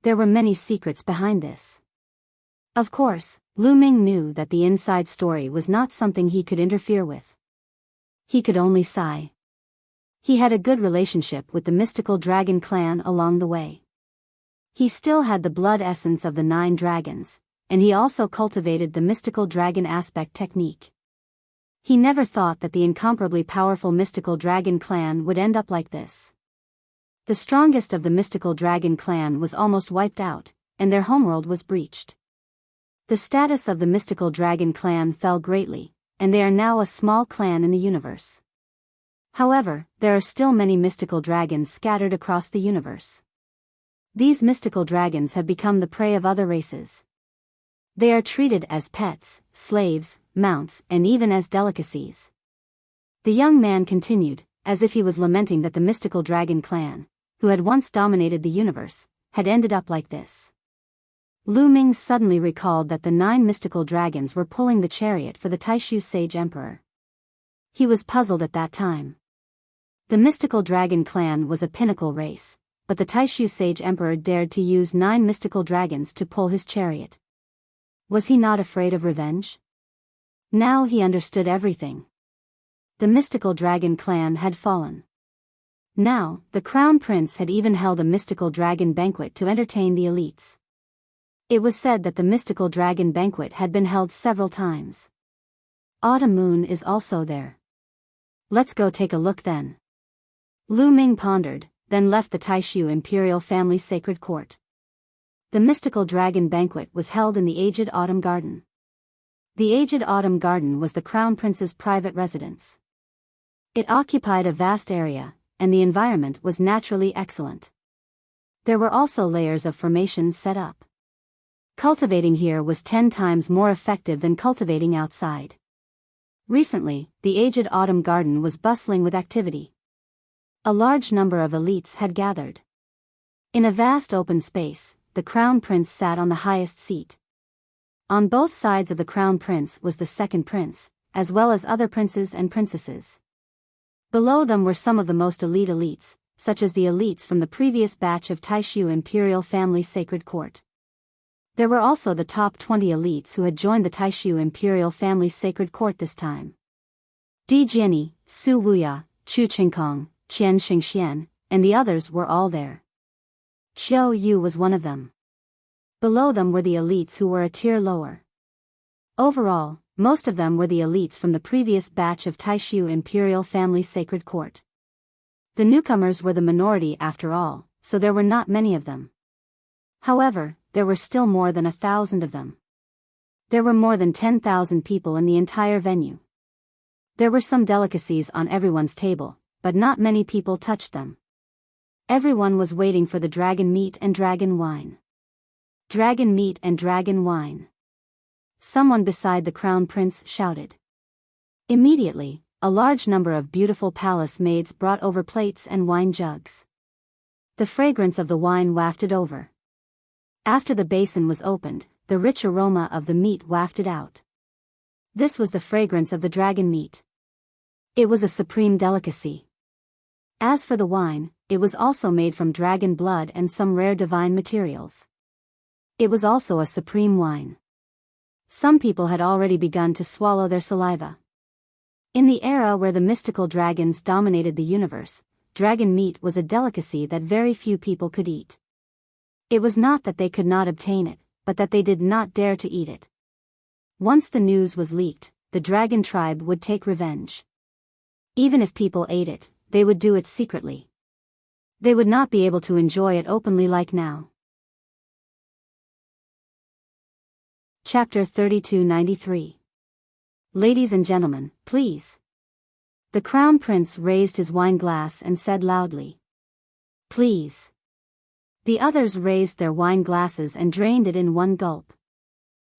There were many secrets behind this. Of course, Lu Ming knew that the inside story was not something he could interfere with. He could only sigh. He had a good relationship with the mystical dragon clan along the way. He still had the blood essence of the 9 dragons, and he also cultivated the mystical dragon aspect technique. He never thought that the incomparably powerful mystical dragon clan would end up like this. The strongest of the mystical dragon clan was almost wiped out, and their homeworld was breached. The status of the mystical dragon clan fell greatly, and they are now a small clan in the universe. However, there are still many mystical dragons scattered across the universe. These mystical dragons have become the prey of other races. They are treated as pets, slaves, mounts, and even as delicacies. The young man continued, as if he was lamenting that the mystical dragon clan, who had once dominated the universe, had ended up like this. Lu Ming suddenly recalled that the 9 mystical dragons were pulling the chariot for the Taishu sage emperor. He was puzzled at that time. The mystical dragon clan was a pinnacle race, but the Taishu sage emperor dared to use 9 mystical dragons to pull his chariot. Was he not afraid of revenge? Now he understood everything. The mystical dragon clan had fallen. Now, the crown prince had even held a mystical dragon banquet to entertain the elites. It was said that the mystical dragon banquet had been held several times. Autumn Moon is also there. Let's go take a look then. Lu Ming pondered, then left the Taishu imperial family sacred court. The mystical dragon banquet was held in the Aged Autumn Garden. The Aged Autumn Garden was the crown prince's private residence. It occupied a vast area, and the environment was naturally excellent. There were also layers of formations set up. Cultivating here was 10 times more effective than cultivating outside. Recently, the aged autumn garden was bustling with activity. A large number of elites had gathered. In a vast open space, the crown prince sat on the highest seat. On both sides of the crown prince was the second prince, as well as other princes and princesses. Below them were some of the most elite elites, such as the elites from the previous batch of Taishu imperial family sacred court. There were also the top 20 elites who had joined the Taishu imperial family sacred court this time. Di Jiani, Su Wuya, Chu Qingkong, Qian Xingxian, and the others were all there. Qiao Yu was one of them. Below them were the elites who were a tier lower. Overall, most of them were the elites from the previous batch of Taishu imperial family sacred court. The newcomers were the minority after all, so there were not many of them. However, there were still more than 1,000 of them. There were more than 10,000 people in the entire venue. There were some delicacies on everyone's table, but not many people touched them. Everyone was waiting for the dragon meat and dragon wine. Dragon meat and dragon wine. Someone beside the crown prince shouted. Immediately, a large number of beautiful palace maids brought over plates and wine jugs. The fragrance of the wine wafted over. After the basin was opened, the rich aroma of the meat wafted out. This was the fragrance of the dragon meat. It was a supreme delicacy. As for the wine, it was also made from dragon blood and some rare divine materials. It was also a supreme wine. Some people had already begun to swallow their saliva. In the era where the mystical dragons dominated the universe, dragon meat was a delicacy that very few people could eat. It was not that they could not obtain it, but that they did not dare to eat it. Once the news was leaked, the dragon tribe would take revenge. Even if people ate it, they would do it secretly. They would not be able to enjoy it openly like now. Chapter 3293. Ladies and gentlemen, please. The crown prince raised his wine glass and said loudly, "Please." The others raised their wine glasses and drained it in one gulp.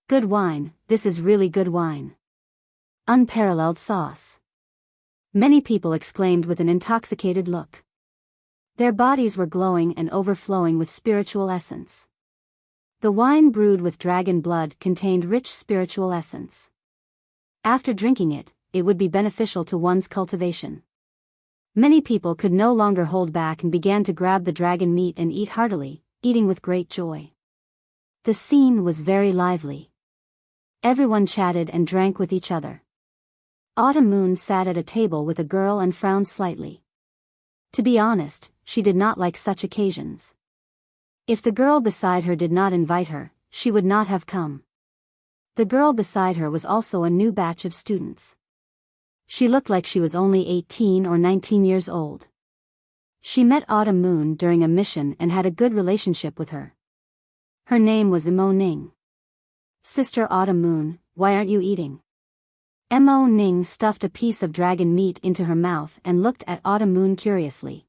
Good wine, this is really good wine. Unparalleled sauce. Many people exclaimed with an intoxicated look. Their bodies were glowing and overflowing with spiritual essence. The wine brewed with dragon blood contained rich spiritual essence. After drinking it, it would be beneficial to one's cultivation. Many people could no longer hold back and began to grab the dragon meat and eat heartily, eating with great joy. The scene was very lively. Everyone chatted and drank with each other. Autumn Moon sat at a table with a girl and frowned slightly. To be honest, she did not like such occasions. If the girl beside her did not invite her, she would not have come. The girl beside her was also a new batch of students. She looked like she was only 18 or 19 years old. She met Autumn Moon during a mission and had a good relationship with her. Her name was Mo Ning. "Sister Autumn Moon, why aren't you eating?" Mo Ning stuffed a piece of dragon meat into her mouth and looked at Autumn Moon curiously.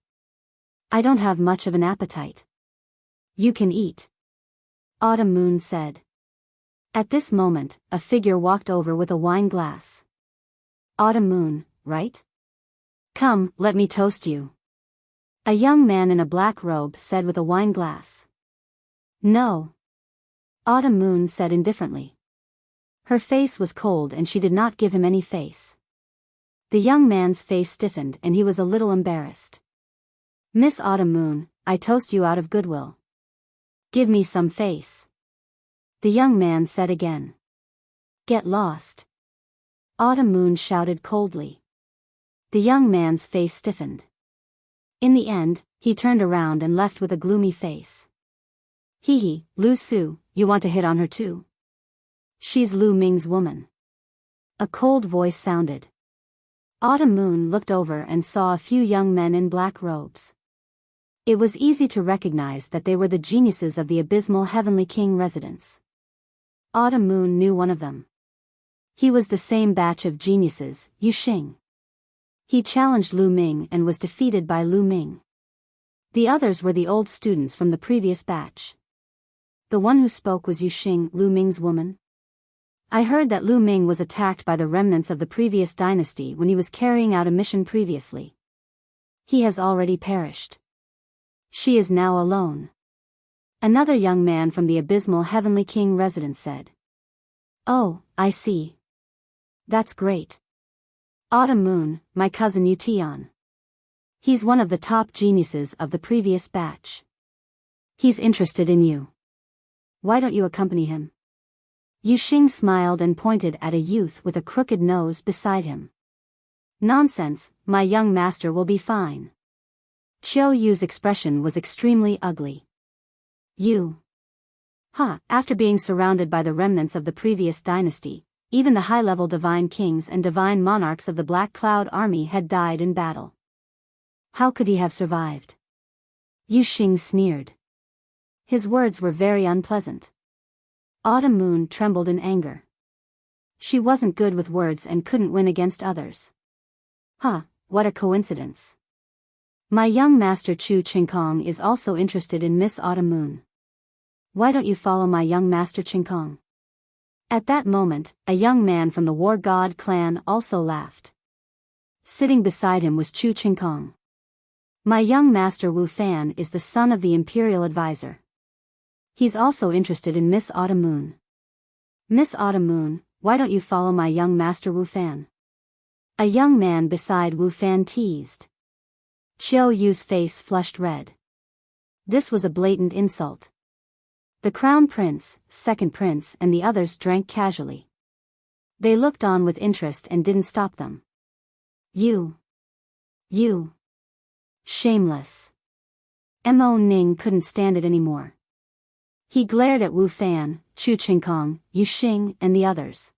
"I don't have much of an appetite." "You can eat," Autumn Moon said. At this moment, a figure walked over with a wine glass. "Autumn Moon, right? Come, let me toast you." A young man in a black robe said with a wine glass. "No," Autumn Moon said indifferently. Her face was cold and she did not give him any face. The young man's face stiffened and he was a little embarrassed. "Miss Autumn Moon, I toast you out of goodwill. Give me some face," the young man said again. "Get lost," Autumn Moon shouted coldly. The young man's face stiffened. In the end, he turned around and left with a gloomy face. "Hee hee, Lu Su, you want to hit on her too? She's Lu Ming's woman." A cold voice sounded. Autumn Moon looked over and saw a few young men in black robes. It was easy to recognize that they were the geniuses of the abysmal Heavenly King residence. Autumn Moon knew one of them. He was the same batch of geniuses, Yu Xing. He challenged Lu Ming and was defeated by Lu Ming. The others were the old students from the previous batch. The one who spoke was Yuxing, Lu Ming's woman. I heard that Lu Ming was attacked by the remnants of the previous dynasty when he was carrying out a mission previously. He has already perished. She is now alone. Another young man from the abysmal Heavenly King residence said. Oh, I see. That's great. Autumn Moon, my cousin Utian. He's one of the top geniuses of the previous batch. He's interested in you. Why don't you accompany him? Yuxing smiled and pointed at a youth with a crooked nose beside him. Nonsense, my young master will be fine. Qiu Yu's expression was extremely ugly. You. After being surrounded by the remnants of the previous dynasty, even the high-level divine kings and divine monarchs of the Black Cloud army had died in battle. How could he have survived? Yuxing sneered. His words were very unpleasant. Autumn Moon trembled in anger. She wasn't good with words and couldn't win against others. What a coincidence. My young master Chu Qingkong is also interested in Miss Autumn Moon. Why don't you follow my young master Qingkong? At that moment, a young man from the War God clan also laughed. Sitting beside him was Chu Qingkong. My young master Wu Fan is the son of the Imperial Advisor. He's also interested in Miss Autumn Moon. Miss Autumn Moon, why don't you follow my young master Wu Fan? A young man beside Wu Fan teased. Qiu Yu's face flushed red. This was a blatant insult. The Crown Prince, Second Prince and the others drank casually. They looked on with interest and didn't stop them. You. Shameless. Mo Ning couldn't stand it anymore. He glared at Wu Fan, Chu Qingkong, Yuxing and the others.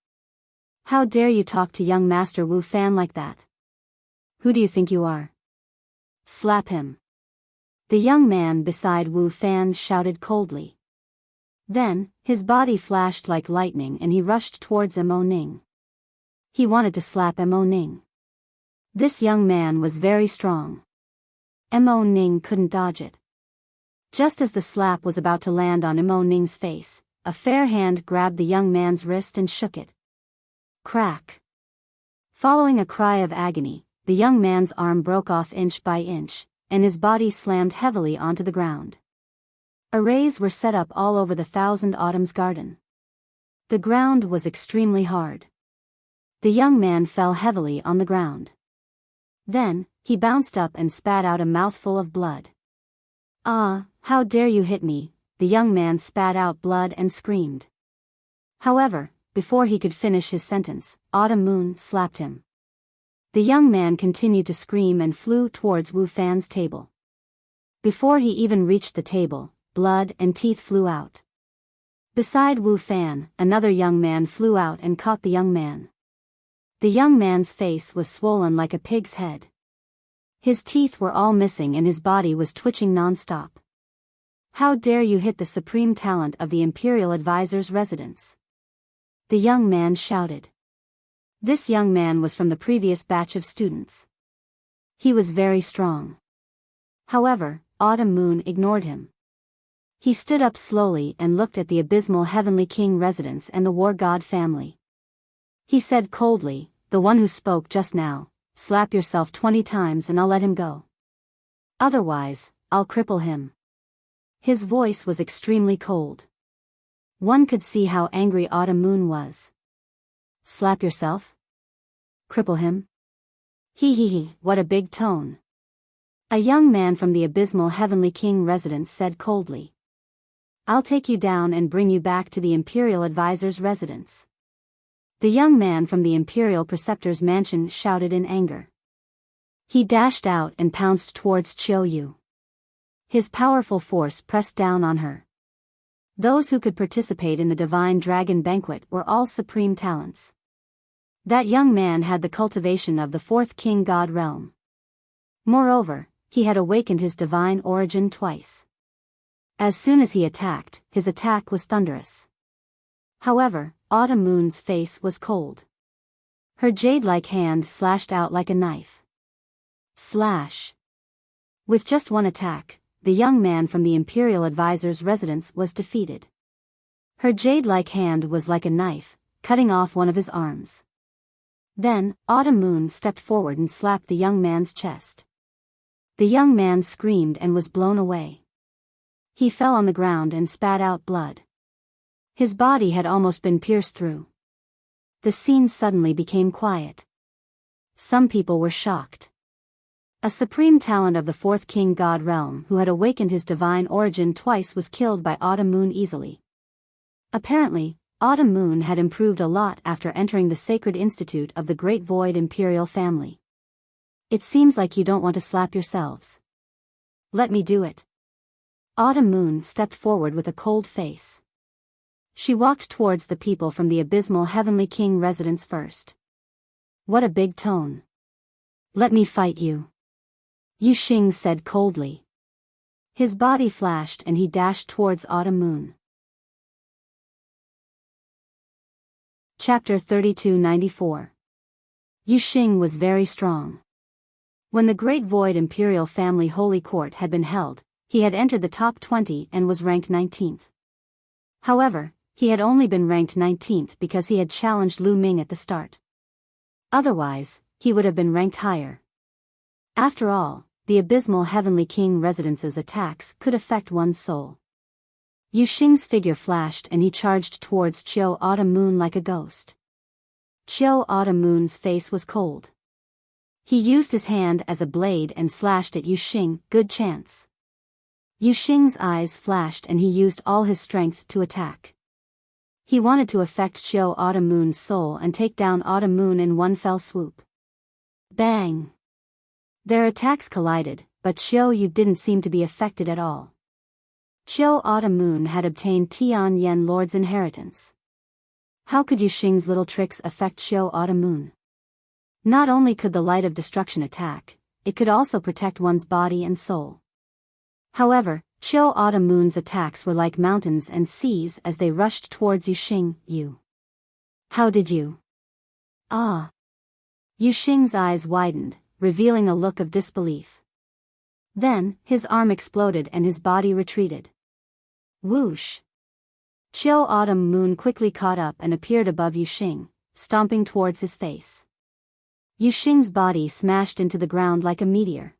How dare you talk to young master Wu Fan like that? Who do you think you are? Slap him. The young man beside Wu Fan shouted coldly. Then, his body flashed like lightning and he rushed towards Mo Ning. He wanted to slap Mo Ning. This young man was very strong. Mo Ning couldn't dodge it. Just as the slap was about to land on Mo Ning's face, a fair hand grabbed the young man's wrist and shook it. Crack. Following a cry of agony, the young man's arm broke off inch by inch, and his body slammed heavily onto the ground. Arrays were set up all over the Thousand Autumns garden. The ground was extremely hard. The young man fell heavily on the ground. Then, he bounced up and spat out a mouthful of blood. How dare you hit me, the young man spat out blood and screamed. However, before he could finish his sentence, Autumn Moon slapped him. The young man continued to scream and flew towards Wu Fan's table. Before he even reached the table, blood and teeth flew out. Beside Wu Fan, another young man flew out and caught the young man. The young man's face was swollen like a pig's head. His teeth were all missing and his body was twitching non-stop. How dare you hit the supreme talent of the Imperial Advisor's residence? The young man shouted. This young man was from the previous batch of students. He was very strong. However, Autumn Moon ignored him. He stood up slowly and looked at the abysmal Heavenly King residence and the War God family. He said coldly, the one who spoke just now, slap yourself 20 times and I'll let him go. Otherwise, I'll cripple him. His voice was extremely cold. One could see how angry Autumn Moon was. Slap yourself? Cripple him? He, what a big tone. A young man from the abysmal Heavenly King residence said coldly. I'll take you down and bring you back to the Imperial Advisor's residence. The young man from the Imperial Preceptor's mansion shouted in anger. He dashed out and pounced towards Qiu Yu. His powerful force pressed down on her. Those who could participate in the Divine Dragon Banquet were all supreme talents. That young man had the cultivation of the fourth King God realm. Moreover, he had awakened his divine origin twice. As soon as he attacked, his attack was thunderous. However, Autumn Moon's face was cold. Her jade-like hand slashed out like a knife. Slash. With just one attack, the young man from the Imperial Advisor's residence was defeated. Her jade-like hand was like a knife, cutting off one of his arms. Then, Autumn Moon stepped forward and slapped the young man's chest. The young man screamed and was blown away. He fell on the ground and spat out blood. His body had almost been pierced through. The scene suddenly became quiet. Some people were shocked. A supreme talent of the fourth king god realm who had awakened his divine origin twice was killed by Autumn Moon easily. Apparently, Autumn Moon had improved a lot after entering the sacred institute of the Great Void Imperial family. It seems like you don't want to slap yourselves. Let me do it. Autumn Moon stepped forward with a cold face. She walked towards the people from the abysmal Heavenly King residence first. What a big tone. Let me fight you. Yu Xing said coldly. His body flashed and he dashed towards Autumn Moon. Chapter 3294. Yu Xing was very strong. When the Great Void Imperial Family Holy Court had been held, he had entered the top 20 and was ranked 19th. However, he had only been ranked 19th because he had challenged Lu Ming at the start. Otherwise, he would have been ranked higher. After all, the abysmal Heavenly King residence's attacks could affect one's soul. Yu Xing's figure flashed and he charged towards Qiu Autumn Moon like a ghost. Qiu Autumn Moon's face was cold. He used his hand as a blade and slashed at Yu Xing. Good chance. Yu Xing's eyes flashed and he used all his strength to attack. He wanted to affect Qiu Autumn Moon's soul and take down Autumn Moon in one fell swoop. Bang! Their attacks collided, but Qiu Yu didn't seem to be affected at all. Qiu Autumn Moon had obtained Tian Yen Lord's inheritance. How could Yu Xing's little tricks affect Qiu Autumn Moon? Not only could the light of destruction attack, it could also protect one's body and soul. However, Qiu Autumn Moon's attacks were like mountains and seas as they rushed towards Yu Xing. You. How did you? Ah. Yu Xing's eyes widened, revealing a look of disbelief. Then, his arm exploded and his body retreated. Whoosh! Qiu Autumn Moon quickly caught up and appeared above Yu Xing, stomping towards his face. Yu Xing's body smashed into the ground like a meteor.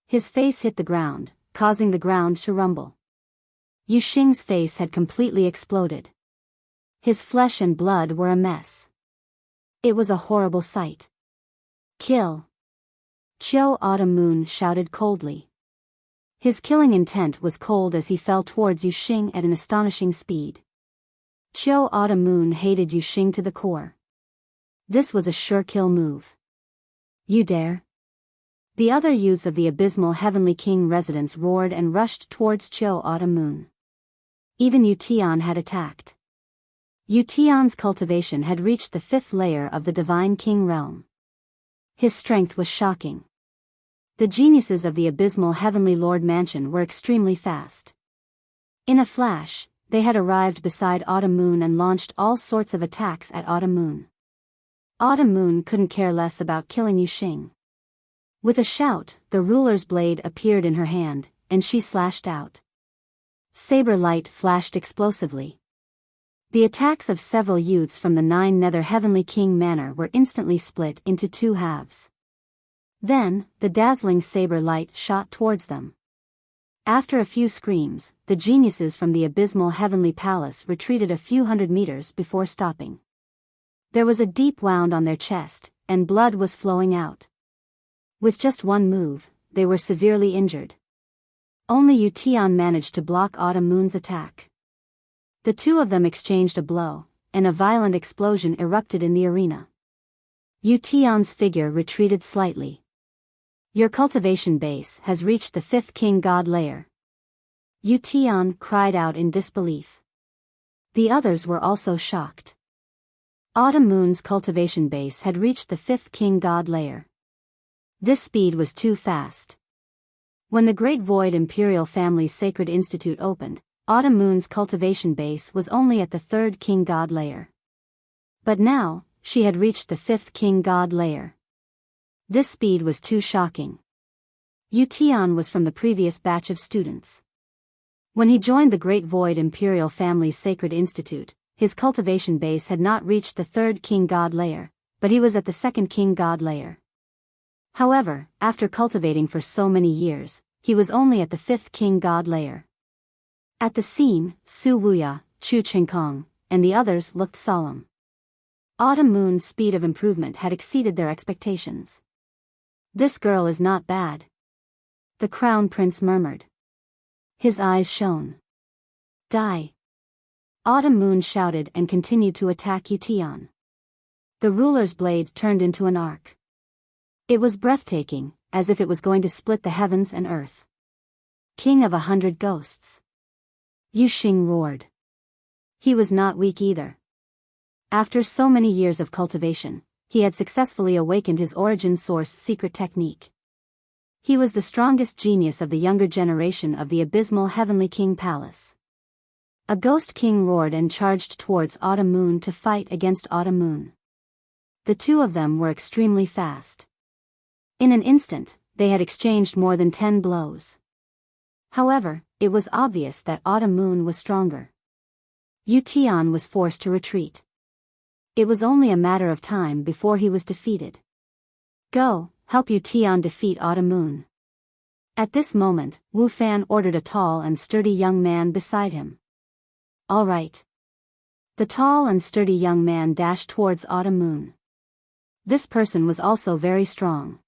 His face hit the ground, causing the ground to rumble. Yu Xing's face had completely exploded. His flesh and blood were a mess. It was a horrible sight. Kill! Qiu Autumn Moon shouted coldly. His killing intent was cold as he fell towards Yu Xing at an astonishing speed. Qiu Autumn Moon hated Yu Xing to the core. This was a sure kill move. You dare? The other youths of the abysmal Heavenly King residence roared and rushed towards Qiu Autumn Moon. Even Yu Tian had attacked. Yu Tian's cultivation had reached the 5th layer of the Divine King realm. His strength was shocking. The geniuses of the abysmal Heavenly Lord Mansion were extremely fast. In a flash, they had arrived beside Autumn Moon and launched all sorts of attacks at Autumn Moon. Autumn Moon couldn't care less about killing Yu Xing. With a shout, the ruler's blade appeared in her hand, and she slashed out. Saber light flashed explosively. The attacks of several youths from the 9 Nether Heavenly King Manor were instantly split into 2 halves. Then, the dazzling saber light shot towards them. After a few screams, the geniuses from the abysmal Heavenly Palace retreated a few hundred meters before stopping. There was a deep wound on their chest, and blood was flowing out. With just one move, they were severely injured. Only Yu Tian managed to block Autumn Moon's attack. The two of them exchanged a blow, and a violent explosion erupted in the arena. Yu Tian's figure retreated slightly. Your cultivation base has reached the 5th King God layer. Yu Tian cried out in disbelief. The others were also shocked. Autumn Moon's cultivation base had reached the 5th King God layer. This speed was too fast. When the Great Void Imperial Family's Sacred Institute opened, Autumn Moon's cultivation base was only at the 3rd King God layer. But now, she had reached the 5th King God layer. This speed was too shocking. Yu Tian was from the previous batch of students. When he joined the Great Void Imperial Family's Sacred Institute, his cultivation base had not reached the third King God layer, but he was at the second King God layer. However, after cultivating for so many years, he was only at the fifth King God layer. At the scene, Su Wuya, Chu Qingkong, and the others looked solemn. Autumn Moon's speed of improvement had exceeded their expectations. This girl is not bad, the Crown Prince murmured. His eyes shone. Die! Autumn Moon shouted and continued to attack Yu Tian. The ruler's blade turned into an arc. It was breathtaking, as if it was going to split the heavens and earth. King of 100 ghosts. Yu Xing roared. He was not weak either. After so many years of cultivation, he had successfully awakened his origin source secret technique. He was the strongest genius of the younger generation of the abysmal Heavenly King Palace. A ghost king roared and charged towards Autumn Moon to fight against Autumn Moon. The two of them were extremely fast. In an instant, they had exchanged more than 10 blows. However, it was obvious that Autumn Moon was stronger. Yu Tian was forced to retreat. It was only a matter of time before he was defeated. Go, help Yu Tian defeat Autumn Moon. At this moment, Wu Fan ordered a tall and sturdy young man beside him. All right. The tall and sturdy young man dashed towards Autumn Moon. This person was also very strong.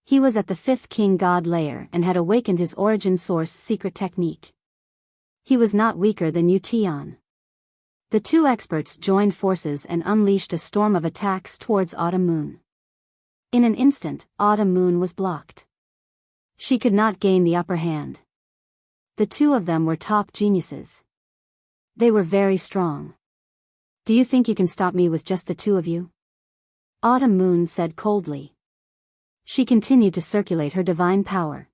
He was at the fifth King God layer and had awakened his origin source secret technique. He was not weaker than Yu Tian. The two experts joined forces and unleashed a storm of attacks towards Autumn Moon. In an instant, Autumn Moon was blocked. She could not gain the upper hand. The two of them were top geniuses. They were very strong. Do you think you can stop me with just the two of you? Autumn Moon said coldly. She continued to circulate her divine power.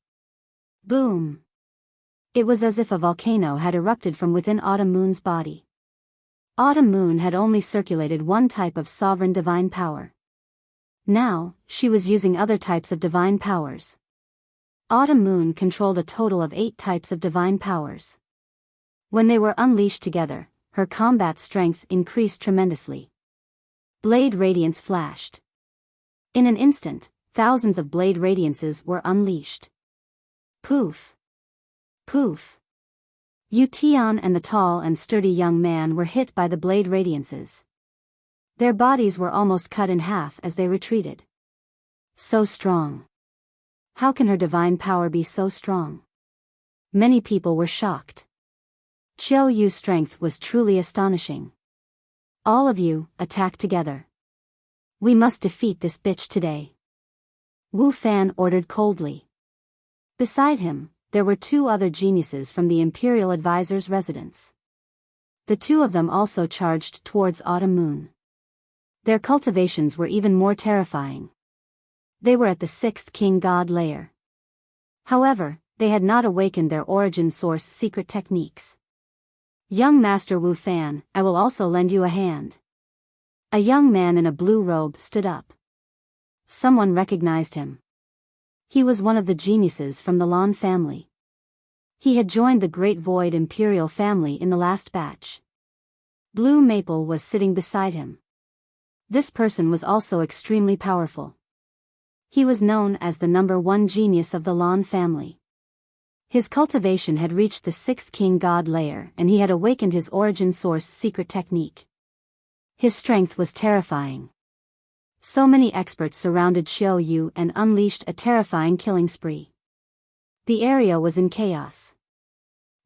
Boom! It was as if a volcano had erupted from within Autumn Moon's body. Autumn Moon had only circulated one type of sovereign divine power. Now, she was using other types of divine powers. Autumn Moon controlled a total of 8 types of divine powers. When they were unleashed together, her combat strength increased tremendously. Blade radiance flashed. In an instant, thousands of blade radiances were unleashed. Poof! Poof! Yu Tian and the tall and sturdy young man were hit by the blade radiances. Their bodies were almost cut in half as they retreated. So strong. How can her divine power be so strong? Many people were shocked. Qiu Yu's strength was truly astonishing. All of you, attack together. We must defeat this bitch today. Wu Fan ordered coldly. Beside him, there were 2 other geniuses from the Imperial Advisor's residence. The 2 of them also charged towards Autumn Moon. Their cultivations were even more terrifying. They were at the 6th King God layer. However, they had not awakened their origin source secret techniques. Young Master Wu Fan, I will also lend you a hand. A young man in a blue robe stood up. Someone recognized him. He was one of the geniuses from the Lan family. He had joined the Great Void Imperial family in the last batch. Blue Maple was sitting beside him. This person was also extremely powerful. He was known as the #1 genius of the Lan family. His cultivation had reached the 6th King God layer and he had awakened his origin source secret technique. His strength was terrifying. So many experts surrounded Qiu Yu and unleashed a terrifying killing spree. The area was in chaos.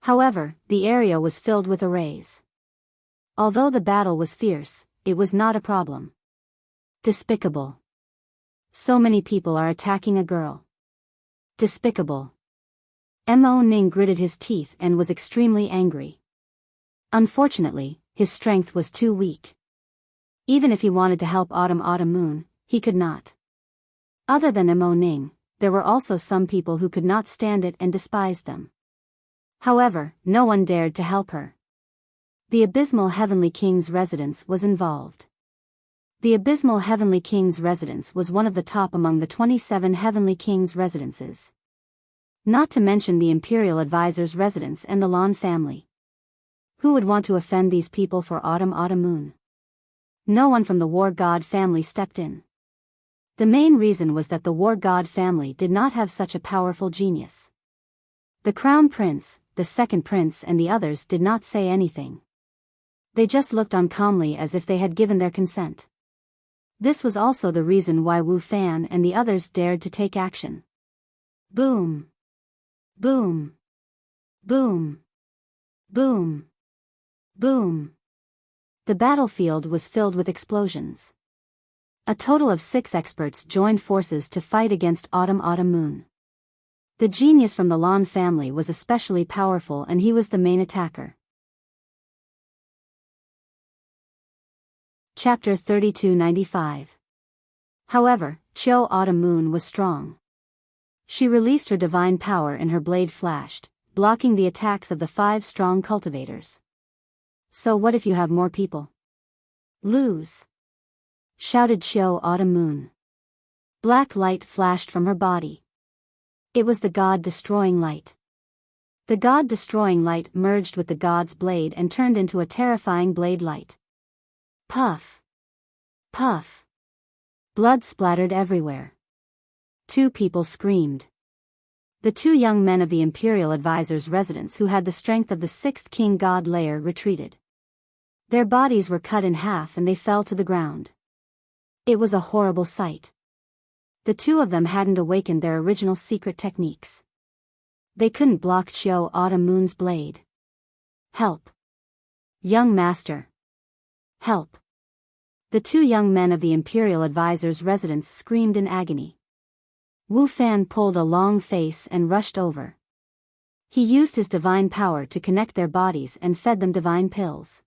However, the area was filled with arrays. Although the battle was fierce, it was not a problem. Despicable. So many people are attacking a girl. Despicable. Mo Ning gritted his teeth and was extremely angry. Unfortunately, his strength was too weak. Even if he wanted to help Autumn Moon, he could not. Other than Mo Ning, there were also some people who could not stand it and despised them. However, no one dared to help her. The Abysmal Heavenly King's residence was involved. The Abysmal Heavenly King's residence was one of the top among the 27 Heavenly King's residences. Not to mention the Imperial Advisor's residence and the Lan family. Who would want to offend these people for Autumn Moon? No one from the War God family stepped in. The main reason was that the War God family did not have such a powerful genius. The Crown Prince, the Second Prince and the others did not say anything. They just looked on calmly as if they had given their consent. This was also the reason why Wu Fan and the others dared to take action. Boom. Boom. Boom. Boom. Boom. The battlefield was filled with explosions. A total of 6 experts joined forces to fight against Autumn Moon. The genius from the Lan family was especially powerful and he was the main attacker. Chapter 3295. However, Qiu Autumn Moon was strong. She released her divine power and her blade flashed, blocking the attacks of the 5 strong cultivators. So what if you have more people? Lose! Shouted Qiu Autumn Moon. Black light flashed from her body. It was the God-destroying light. The God-destroying light merged with the God's blade and turned into a terrifying blade light. Puff! Puff! Blood splattered everywhere. 2 people screamed. The 2 young men of the Imperial Advisor's residence who had the strength of the 6th King God layer retreated. Their bodies were cut in half and they fell to the ground. It was a horrible sight. The 2 of them hadn't awakened their original secret techniques. They couldn't block Qiu Autumn Moon's blade. Help! Young Master! Help! The 2 young men of the Imperial Advisor's residence screamed in agony. Wu Fan pulled a long face and rushed over. He used his divine power to connect their bodies and fed them divine pills.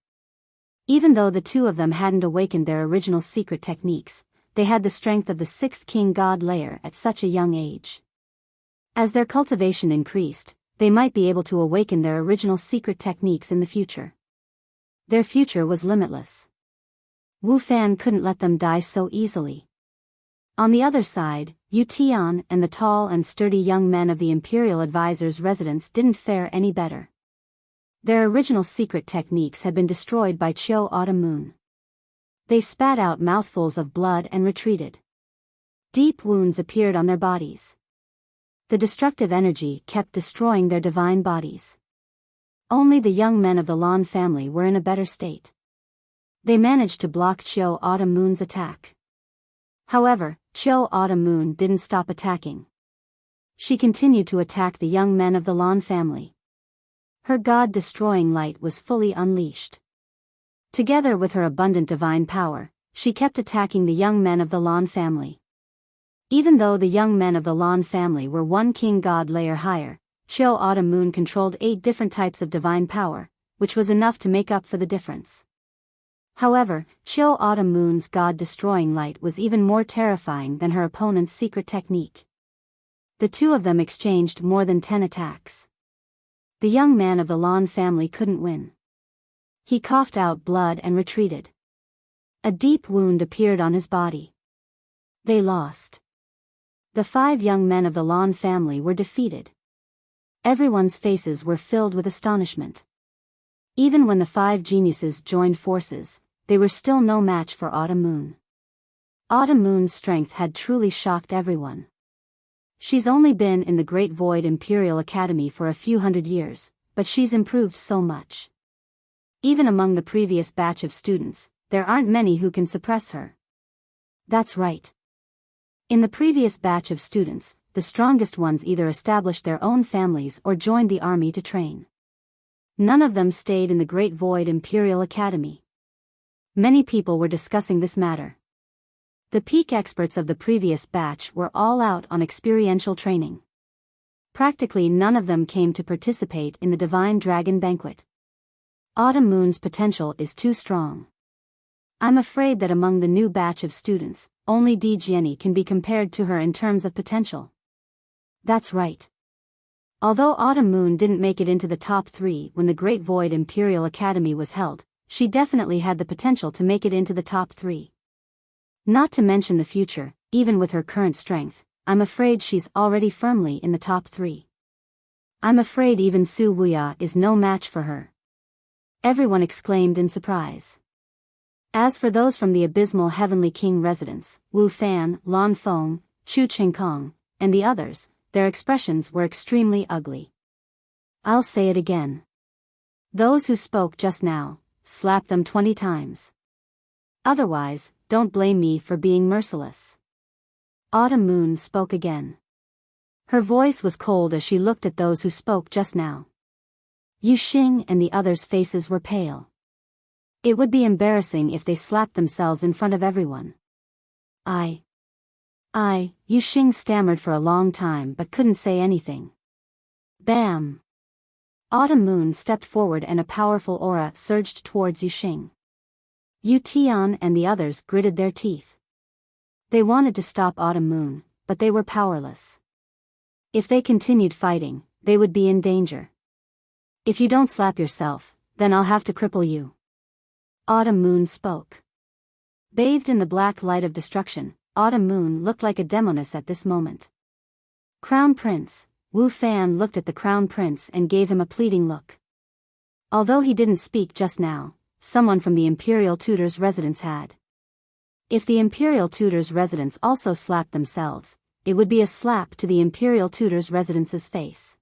Even though the 2 of them hadn't awakened their original secret techniques, they had the strength of the 6th King God layer at such a young age. As their cultivation increased, they might be able to awaken their original secret techniques in the future. Their future was limitless. Wu Fan couldn't let them die so easily. On the other side, Yu Tian and the tall and sturdy young men of the Imperial Advisor's residence didn't fare any better. Their original secret techniques had been destroyed by Qiu Autumn Moon. They spat out mouthfuls of blood and retreated. Deep wounds appeared on their bodies. The destructive energy kept destroying their divine bodies. Only the young men of the Lan family were in a better state. They managed to block Qiu Autumn Moon's attack. However, Qiu Autumn Moon didn't stop attacking. She continued to attack the young men of the Lan family. Her God-destroying light was fully unleashed. Together with her abundant divine power, she kept attacking the young men of the Lan family. Even though the young men of the Lan family were 1 King God layer higher, Qiu Autumn Moon controlled 8 different types of divine power, which was enough to make up for the difference. However, Qiu Autumn Moon's God-destroying light was even more terrifying than her opponent's secret technique. The 2 of them exchanged more than 10 attacks. The young man of the Lan family couldn't win. He coughed out blood and retreated. A deep wound appeared on his body. They lost. The 5 young men of the Lan family were defeated. Everyone's faces were filled with astonishment. Even when the 5 geniuses joined forces, they were still no match for Autumn Moon. Autumn Moon's strength had truly shocked everyone. She's only been in the Great Void Imperial Academy for a few hundred years, but she's improved so much. Even among the previous batch of students, there aren't many who can suppress her. That's right. In the previous batch of students, the strongest ones either established their own families or joined the army to train. None of them stayed in the Great Void Imperial Academy. Many people were discussing this matter. The peak experts of the previous batch were all out on experiential training. Practically none of them came to participate in the Divine Dragon Banquet. Autumn Moon's potential is too strong. I'm afraid that among the new batch of students, only Di Jiani can be compared to her in terms of potential. That's right. Although Autumn Moon didn't make it into the top 3 when the Great Void Imperial Academy was held, she definitely had the potential to make it into the top 3. Not to mention the future, even with her current strength, I'm afraid she's already firmly in the top 3. I'm afraid even Su Wuya is no match for her. Everyone exclaimed in surprise. As for those from the abysmal Heavenly King residence, Wu Fan, Lan Feng, Chu Qingkong, and the others, their expressions were extremely ugly. I'll say it again. Those who spoke just now, slap them 20 times. Otherwise, don't blame me for being merciless. Autumn Moon spoke again. Her voice was cold as she looked at those who spoke just now. Yu Xing and the others' faces were pale. It would be embarrassing if they slapped themselves in front of everyone. Yu Xing stammered for a long time but couldn't say anything. Bam! Autumn Moon stepped forward and a powerful aura surged towards Yu Xing. Yu Tian and the others gritted their teeth. They wanted to stop Autumn Moon, but they were powerless. If they continued fighting, they would be in danger. If you don't slap yourself, then I'll have to cripple you. Autumn Moon spoke. Bathed in the black light of destruction, Autumn Moon looked like a demoness at this moment. Crown Prince, Wu Fan looked at the Crown Prince and gave him a pleading look. Although he didn't speak just now, someone from the Imperial Tutor's residence had. If the Imperial Tutor's residence also slapped themselves, it would be a slap to the Imperial Tutor's residence's face.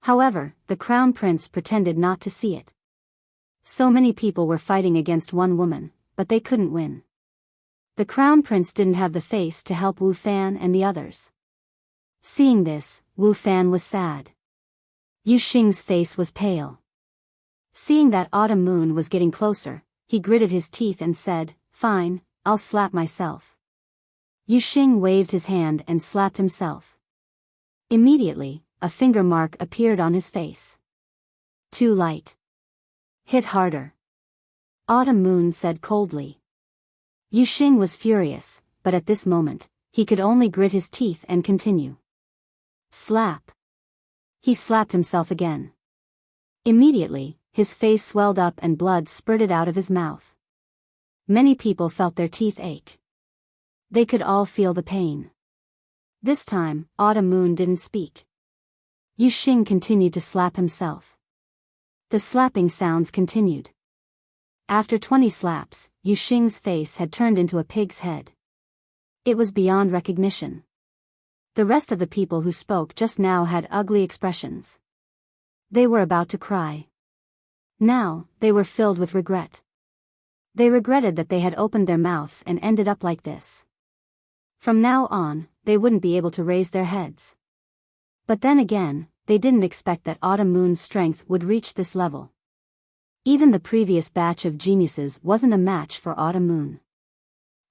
However, the Crown Prince pretended not to see it. So many people were fighting against one woman, but they couldn't win. The Crown Prince didn't have the face to help Wu Fan and the others. Seeing this, Wu Fan was sad. Yu Xing's face was pale. Seeing that Autumn Moon was getting closer, he gritted his teeth and said, "Fine, I'll slap myself." Yu Xing waved his hand and slapped himself. Immediately, a finger mark appeared on his face. Too light. Hit harder. Autumn Moon said coldly. Yu Xing was furious, but at this moment, he could only grit his teeth and continue. Slap. He slapped himself again. Immediately, his face swelled up and blood spurted out of his mouth. Many people felt their teeth ache. They could all feel the pain. This time, Autumn Moon didn't speak. Yu Xing continued to slap himself. The slapping sounds continued. After 20 slaps, Yu Xing's face had turned into a pig's head. It was beyond recognition. The rest of the people who spoke just now had ugly expressions. They were about to cry. Now, they were filled with regret. They regretted that they had opened their mouths and ended up like this. From now on, they wouldn't be able to raise their heads. But then again, they didn't expect that Autumn Moon's strength would reach this level. Even the previous batch of geniuses wasn't a match for Autumn Moon.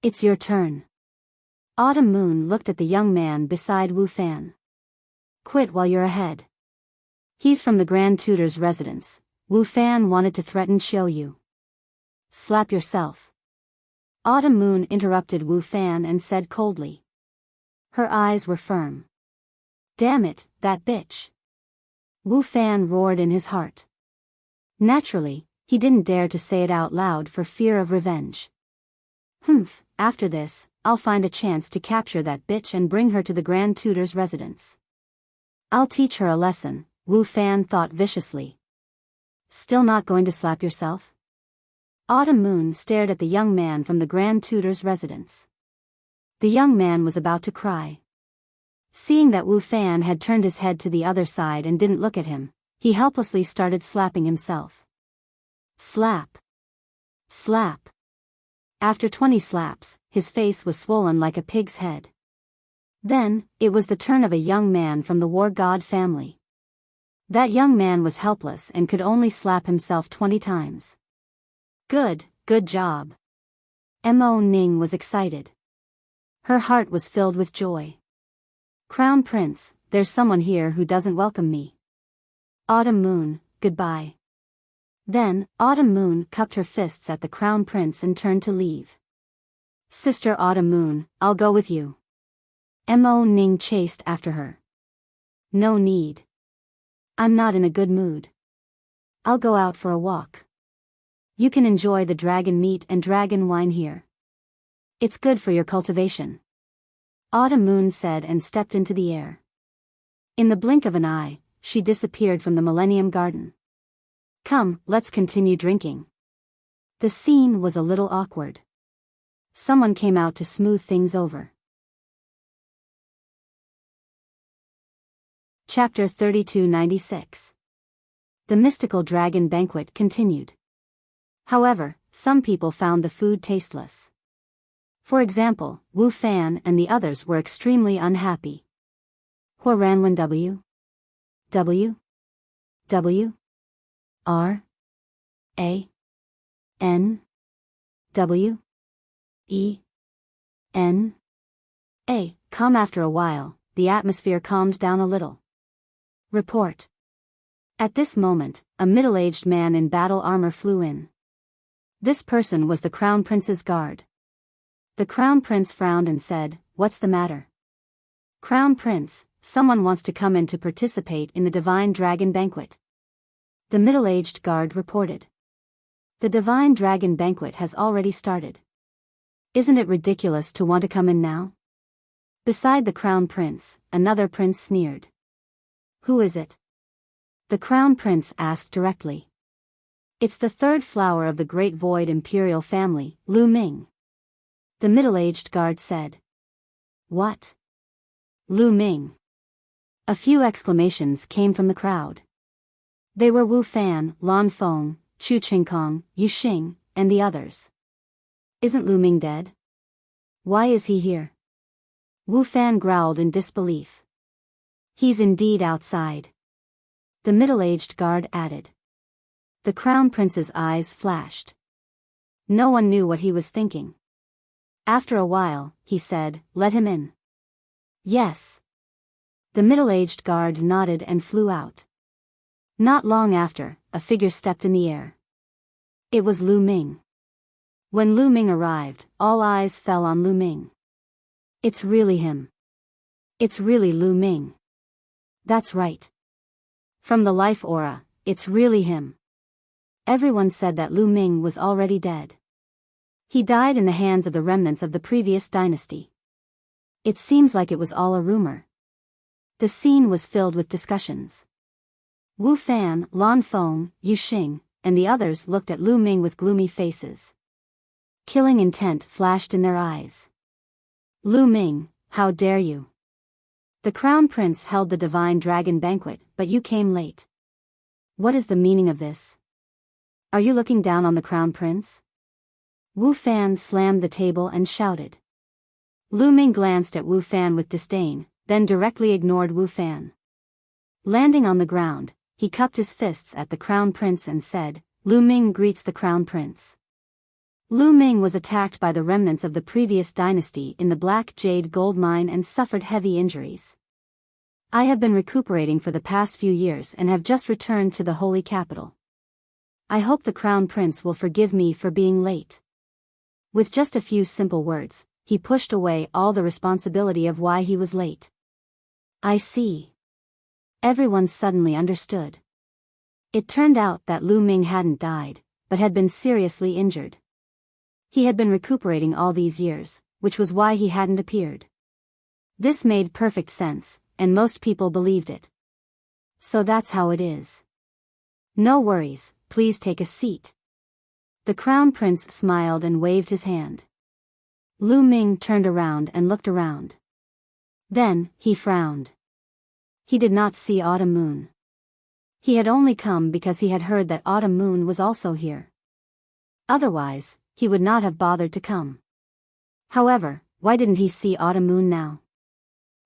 It's your turn. Autumn Moon looked at the young man beside Wu Fan. Quit while you're ahead. He's from the Grand Tutor's residence. Wu Fan wanted to threaten Xiao Yu. Slap yourself. Autumn Moon interrupted Wu Fan and said coldly. Her eyes were firm. Damn it, that bitch. Wu Fan roared in his heart. Naturally, he didn't dare to say it out loud for fear of revenge. After this, I'll find a chance to capture that bitch and bring her to the Grand Tutor's residence. I'll teach her a lesson, Wu Fan thought viciously. Still not going to slap yourself? Autumn Moon stared at the young man from the Grand Tutor's residence. The young man was about to cry. Seeing that Wu Fan had turned his head to the other side and didn't look at him, he helplessly started slapping himself. Slap. Slap. After 20 slaps, his face was swollen like a pig's head. Then, it was the turn of a young man from the War God family. That young man was helpless and could only slap himself 20 times. Good job. Mo Ning was excited. Her heart was filled with joy. Crown Prince, there's someone here who doesn't welcome me. Autumn Moon, goodbye. Then, Autumn Moon cupped her fists at the Crown Prince and turned to leave. Sister Autumn Moon, I'll go with you. Mo Ning chased after her. No need. I'm not in a good mood. I'll go out for a walk. You can enjoy the dragon meat and dragon wine here. It's good for your cultivation. Autumn Moon said and stepped into the air. In the blink of an eye, she disappeared from the Millennium Garden. Come, let's continue drinking. The scene was a little awkward. Someone came out to smooth things over. Chapter 3296. The mystical dragon banquet continued. However, some people found the food tasteless. For example, Wu Fan and the others were extremely unhappy. Huaranwen W. W. W. R. A. N. W. E. N. A. Come after a while, the atmosphere calmed down a little. Report. At this moment, a middle-aged man in battle armor flew in. This person was the Crown Prince's guard. The Crown Prince frowned and said, "What's the matter?" "Crown Prince, someone wants to come in to participate in the Divine Dragon Banquet." The middle-aged guard reported. "The Divine Dragon Banquet has already started. Isn't it ridiculous to want to come in now?" Beside the Crown Prince, another prince sneered. "Who is it?" The Crown Prince asked directly. "It's the third flower of the Great Void Imperial family, Lu Ming." The middle-aged guard said. "What? Lu Ming?" A few exclamations came from the crowd. They were Wu Fan, Lan Feng, Chu Qingkong, Yu Xing, and the others. "Isn't Lu Ming dead? Why is he here?" Wu Fan growled in disbelief. "He's indeed outside." The middle-aged guard added. The Crown Prince's eyes flashed. No one knew what he was thinking. After a while, he said, "Let him in." "Yes." The middle-aged guard nodded and flew out. Not long after, a figure stepped in the air. It was Lu Ming. When Lu Ming arrived, all eyes fell on Lu Ming. "It's really him. It's really Lu Ming. That's right. From the life aura, it's really him." Everyone said that Lu Ming was already dead. He died in the hands of the remnants of the previous dynasty. It seems like it was all a rumor. The scene was filled with discussions. Wu Fan, Lan Feng, Yu Xing, and the others looked at Lu Ming with gloomy faces. Killing intent flashed in their eyes. "Lu Ming, how dare you? The Crown Prince held the Divine Dragon Banquet, but you came late. What is the meaning of this? Are you looking down on the Crown Prince?" Wu Fan slammed the table and shouted. Lu Ming glanced at Wu Fan with disdain, then directly ignored Wu Fan. Landing on the ground, he cupped his fists at the Crown Prince and said, "Lu Ming greets the Crown Prince." Lu Ming was attacked by the remnants of the previous dynasty in the Black Jade gold mine and suffered heavy injuries. "I have been recuperating for the past few years and have just returned to the holy capital. I hope the Crown Prince will forgive me for being late." With just a few simple words, he pushed away all the responsibility of why he was late. "I see." Everyone suddenly understood. It turned out that Lu Ming hadn't died, but had been seriously injured. He had been recuperating all these years, which was why he hadn't appeared. This made perfect sense, and most people believed it. So that's how it is. "No worries, please take a seat." The Crown Prince smiled and waved his hand. Lu Ming turned around and looked around. Then, he frowned. He did not see Autumn Moon. He had only come because he had heard that Autumn Moon was also here. Otherwise, he would not have bothered to come. However, why didn't he see Autumn Moon now?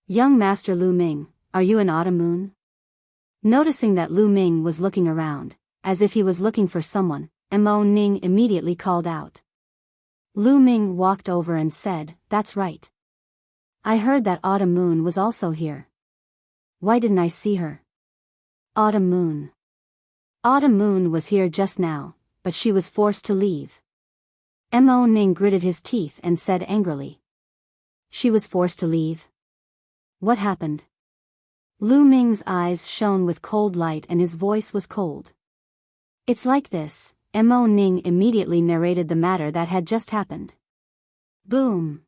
"Young Master Lu Ming, are you an Autumn Moon?" Noticing that Lu Ming was looking around, as if he was looking for someone, Mo Ning immediately called out. Lu Ming walked over and said, "That's right. I heard that Autumn Moon was also here. Why didn't I see her?" Autumn Moon. Autumn Moon was here just now, but she was forced to leave. Mo Ning gritted his teeth and said angrily. "She was forced to leave? What happened?" Lu Ming's eyes shone with cold light and his voice was cold. "It's like this," Mo Ning immediately narrated the matter that had just happened. Boom!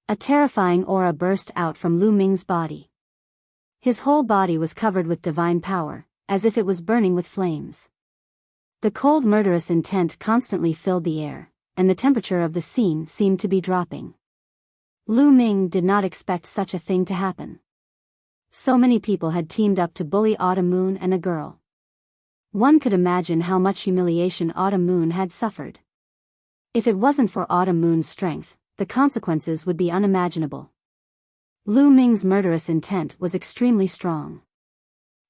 A terrifying aura burst out from Lu Ming's body. His whole body was covered with divine power, as if it was burning with flames. The cold murderous intent constantly filled the air, and the temperature of the scene seemed to be dropping. Lu Ming did not expect such a thing to happen. So many people had teamed up to bully Autumn Moon and a girl. One could imagine how much humiliation Autumn Moon had suffered. If it wasn't for Autumn Moon's strength, the consequences would be unimaginable. Lu Ming's murderous intent was extremely strong.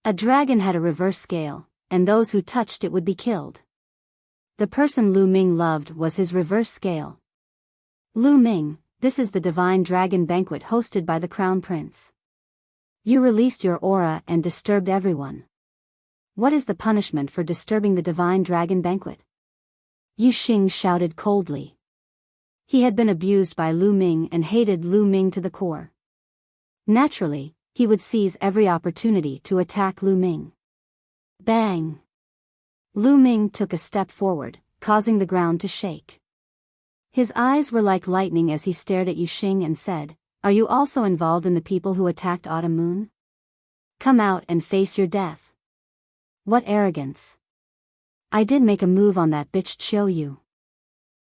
A dragon had a reverse scale, and those who touched it would be killed. The person Lu Ming loved was his reverse scale. Lu Ming, this is the Divine Dragon Banquet hosted by the Crown Prince. You released your aura and disturbed everyone. What is the punishment for disturbing the Divine Dragon Banquet? Yu Xing shouted coldly. He had been abused by Lu Ming and hated Lu Ming to the core. Naturally, he would seize every opportunity to attack Lu Ming. Bang! Lu Ming took a step forward, causing the ground to shake. His eyes were like lightning as he stared at Yu Xing and said, "Are you also involved in the people who attacked Autumn Moon? Come out and face your death." What arrogance! I did make a move on that bitch Chiu Yu.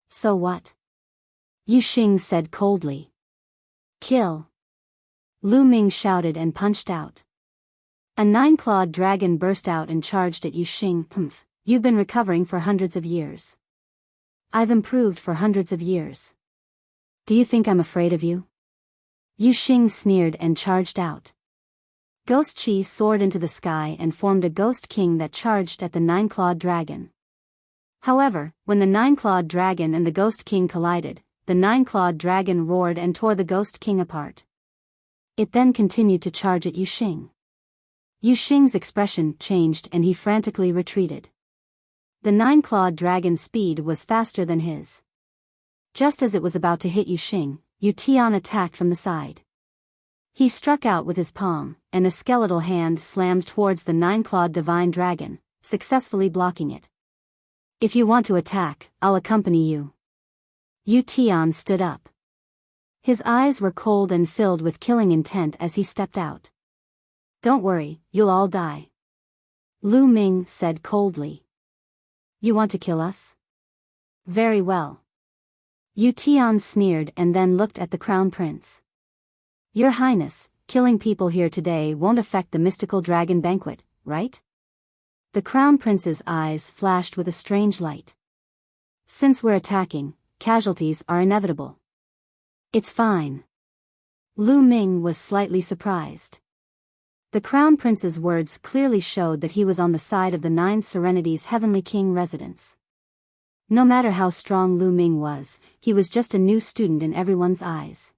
So what? Yu Xing said coldly. Kill! Lu Ming shouted and punched out. A 9-clawed dragon burst out and charged at Yu Xing. Humph, you've been recovering for hundreds of years. I've improved for hundreds of years. Do you think I'm afraid of you? Yu Xing sneered and charged out. Ghost Chi soared into the sky and formed a ghost king that charged at the 9-clawed dragon. However, when the 9-clawed dragon and the ghost king collided, the 9-clawed dragon roared and tore the ghost king apart. It then continued to charge at Yu Xing. Yu Xing's expression changed and he frantically retreated. The 9-clawed dragon's speed was faster than his. Just as it was about to hit Yu Xing, Yu Tian attacked from the side. He struck out with his palm, and a skeletal hand slammed towards the 9-clawed divine dragon, successfully blocking it. If you want to attack, I'll accompany you. Yu Tian stood up. His eyes were cold and filled with killing intent as he stepped out. Don't worry, you'll all die. Lu Ming said coldly. You want to kill us? Very well. Yu Tian sneered and then looked at the Crown Prince. Your Highness, killing people here today won't affect the mystical dragon banquet, right? The Crown Prince's eyes flashed with a strange light. Since we're attacking, casualties are inevitable. It's fine. Lu Ming was slightly surprised. The Crown Prince's words clearly showed that he was on the side of the 9 Serenity's Heavenly King residents. No matter how strong Lu Ming was, he was just a new student in everyone's eyes.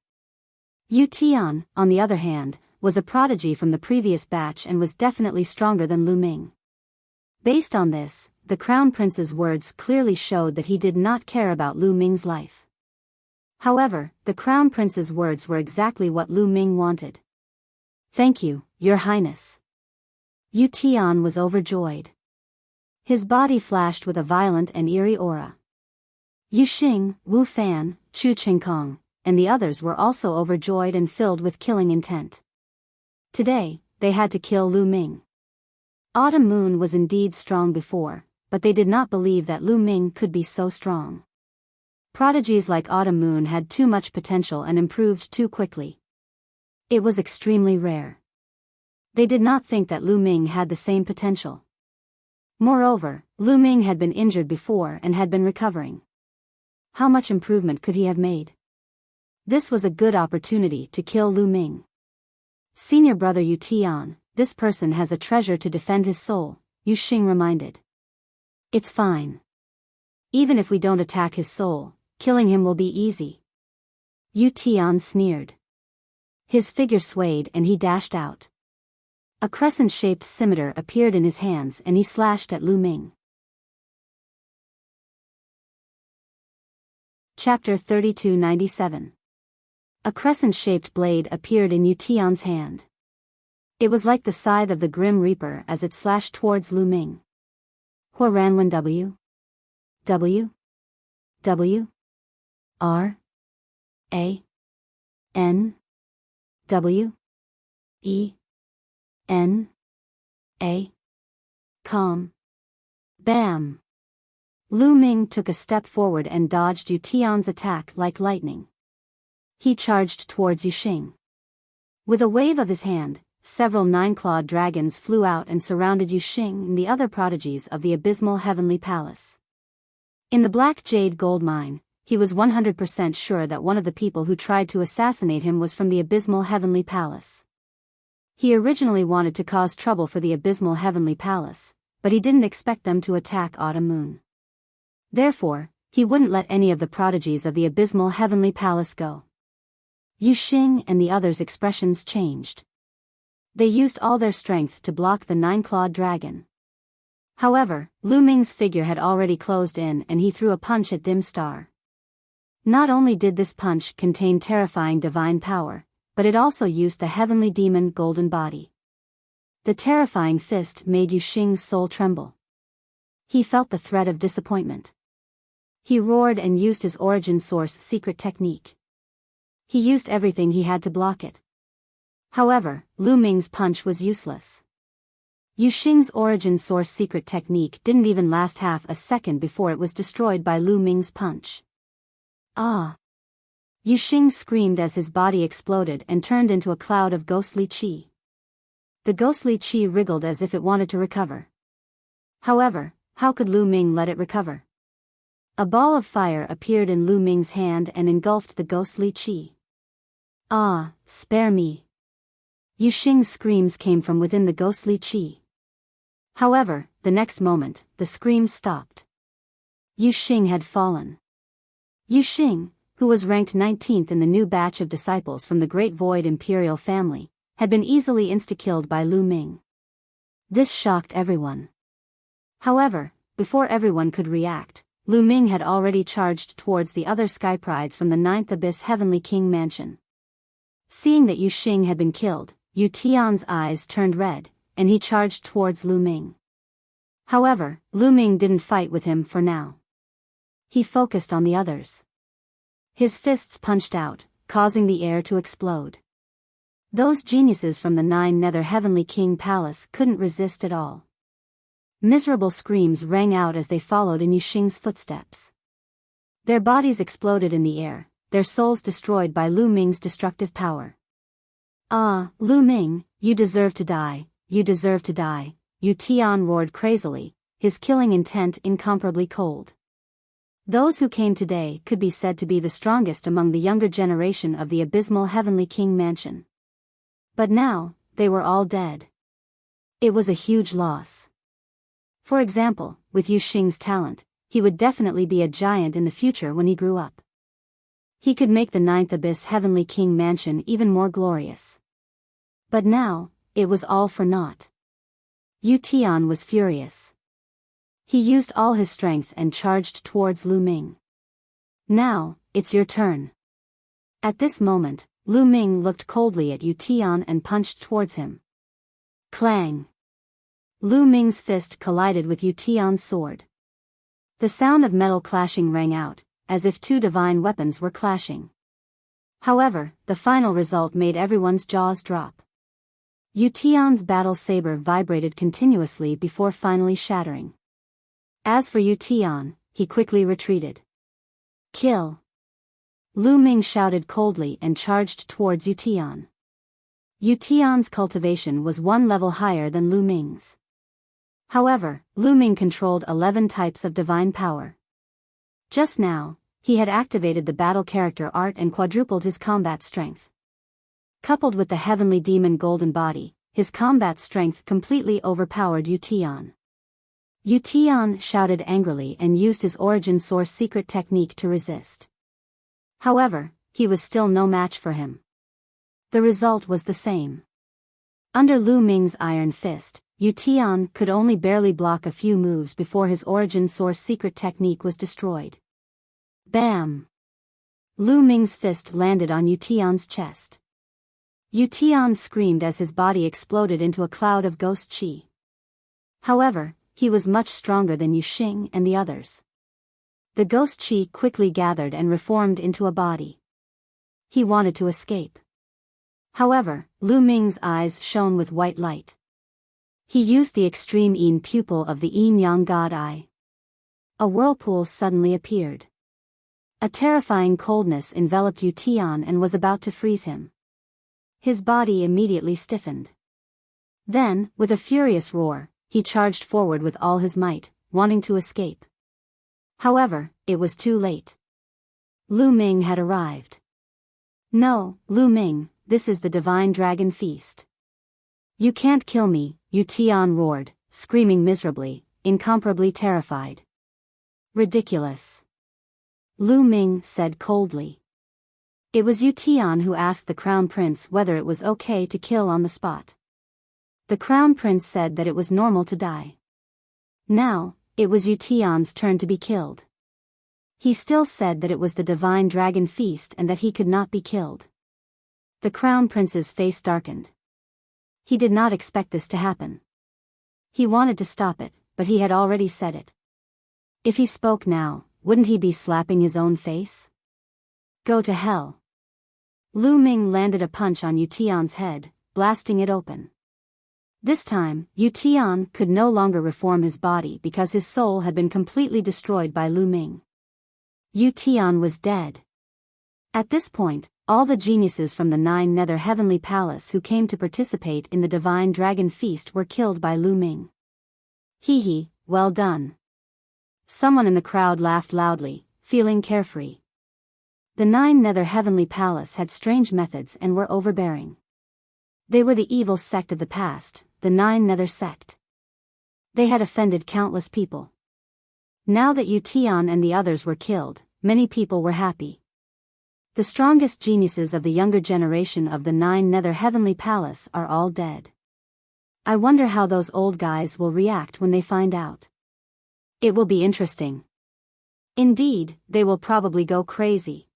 Yu Tian, on the other hand, was a prodigy from the previous batch and was definitely stronger than Lu Ming. Based on this, the Crown Prince's words clearly showed that he did not care about Lu Ming's life. However, the Crown Prince's words were exactly what Lu Ming wanted. Thank you, Your Highness. Yu Tian was overjoyed. His body flashed with a violent and eerie aura. Yu Xing, Wu Fan, Chu Qingkong, and the others were also overjoyed and filled with killing intent. Today, they had to kill Lu Ming. Autumn Moon was indeed strong before, but they did not believe that Lu Ming could be so strong. Prodigies like Autumn Moon had too much potential and improved too quickly. It was extremely rare. They did not think that Lu Ming had the same potential. Moreover, Lu Ming had been injured before and had been recovering. How much improvement could he have made? This was a good opportunity to kill Lu Ming. Senior brother Yu Tian, this person has a treasure to defend his soul, Yu Xing reminded. It's fine. Even if we don't attack his soul, killing him will be easy. Yu Tian sneered. His figure swayed and he dashed out. A crescent-shaped scimitar appeared in his hands and he slashed at Lu Ming. Chapter 3297. A crescent-shaped blade appeared in Yu Tian's hand. It was like the scythe of the Grim Reaper as it slashed towards Lu Ming. Huaranwen W. W. W. R. A. N. W. E. N. A. Calm. Bam! Lu Ming took a step forward and dodged Yu Tian's attack like lightning. He charged towards Yu Xing. With a wave of his hand, several nine-clawed dragons flew out and surrounded Yu Xing and the other prodigies of the abysmal heavenly palace. In the Black Jade gold mine, he was 100% sure that one of the people who tried to assassinate him was from the abysmal heavenly palace. He originally wanted to cause trouble for the abysmal heavenly palace, but he didn't expect them to attack Autumn Moon. Therefore, he wouldn't let any of the prodigies of the abysmal heavenly palace go. Yu Xing and the others' expressions changed. They used all their strength to block the nine-clawed dragon. However, Lu Ming's figure had already closed in and he threw a punch at Dim Star. Not only did this punch contain terrifying divine power, but it also used the heavenly demon golden body. The terrifying fist made Yu Xing's soul tremble. He felt the threat of disappointment. He roared and used his origin source secret technique. He used everything he had to block it. However, Lu Ming's punch was useless. Yu Xing's origin source secret technique didn't even last half a second before it was destroyed by Lu Ming's punch. Ah! Yu Xing screamed as his body exploded and turned into a cloud of ghostly qi. The ghostly qi wriggled as if it wanted to recover. However, how could Lu Ming let it recover? A ball of fire appeared in Lu Ming's hand and engulfed the ghostly qi. Ah, spare me! Yu Xing's screams came from within the ghostly qi. However, the next moment, the screams stopped. Yu Xing had fallen. Yu Xing, who was ranked 19th in the new batch of disciples from the Great Void Imperial family, had been easily insta-killed by Lu Ming. This shocked everyone. However, before everyone could react, Lu Ming had already charged towards the other sky prides from the 9th Abyss Heavenly King Mansion. Seeing that Yu Xing had been killed, Yu Tian's eyes turned red, and he charged towards Lu Ming. However, Lu Ming didn't fight with him for now. He focused on the others. His fists punched out, causing the air to explode. Those geniuses from the 9 Nether Heavenly King Palace couldn't resist at all. Miserable screams rang out as they followed in Yu Xing's footsteps. Their bodies exploded in the air, their souls destroyed by Lu Ming's destructive power. Ah, Lu Ming, you deserve to die, you deserve to die, Yu Tian roared crazily, his killing intent incomparably cold. Those who came today could be said to be the strongest among the younger generation of the abysmal Heavenly King Mansion. But now, they were all dead. It was a huge loss. For example, with Yu Xing's talent, he would definitely be a giant in the future when he grew up. He could make the 9th Abyss Heavenly King Mansion even more glorious. But now, it was all for naught. Yu Tian was furious. He used all his strength and charged towards Lu Ming. Now, it's your turn. At this moment, Lu Ming looked coldly at Yu Tian and punched towards him. Clang! Lu Ming's fist collided with Yu Tian's sword. The sound of metal clashing rang out, as if two divine weapons were clashing. However, the final result made everyone's jaws drop. Yu Tian's battle saber vibrated continuously before finally shattering. As for Yu Tian, he quickly retreated. Kill! Lu Ming shouted coldly and charged towards Yu Tian. Yu Tian's cultivation was 1 level higher than Lu Ming's. However, Lu Ming controlled 11 types of divine power. Just now, he had activated the battle character art and quadrupled his combat strength. Coupled with the heavenly demon golden body, his combat strength completely overpowered Yu Tian. Yu Tian shouted angrily and used his origin source secret technique to resist. However, he was still no match for him. The result was the same. Under Lu Ming's iron fist, Yu Tian could only barely block a few moves before his origin source secret technique was destroyed. Bam! Lu Ming's fist landed on Yu Tian's chest. Yu Tian screamed as his body exploded into a cloud of ghost qi. However, he was much stronger than Yu Xing and the others. The ghost qi quickly gathered and reformed into a body. He wanted to escape. However, Lu Ming's eyes shone with white light. He used the extreme yin pupil of the yin-yang god eye. A whirlpool suddenly appeared. A terrifying coldness enveloped Yu Tian and was about to freeze him. His body immediately stiffened. Then, with a furious roar, he charged forward with all his might, wanting to escape. However, it was too late. Lu Ming had arrived. "No, Lu Ming, this is the divine dragon feast. You can't kill me," Yu Tian roared, screaming miserably, incomparably terrified. "Ridiculous," Lu Ming said coldly. It was Yu Tian who asked the crown prince whether it was okay to kill on the spot. The crown prince said that it was normal to die. Now, it was Yu Tian's turn to be killed. He still said that it was the divine dragon feast and that he could not be killed. The crown prince's face darkened. He did not expect this to happen. He wanted to stop it, but he had already said it. If he spoke now, wouldn't he be slapping his own face? Go to hell. Lu Ming landed a punch on Yu Tian's head, blasting it open. This time, Yu Tian could no longer reform his body because his soul had been completely destroyed by Lu Ming. Yu Tian was dead. At this point, all the geniuses from the 9 Nether Heavenly Palace who came to participate in the Divine Dragon Feast were killed by Lu Ming. Hee, well done. Someone in the crowd laughed loudly, feeling carefree. The 9 Nether Heavenly Palace had strange methods and were overbearing. They were the evil sect of the past, the 9 Nether sect. They had offended countless people. Now that Yu Tian and the others were killed, many people were happy. The strongest geniuses of the younger generation of the 9 Nether Heavenly Palace are all dead. I wonder how those old guys will react when they find out. It will be interesting. Indeed, they will probably go crazy.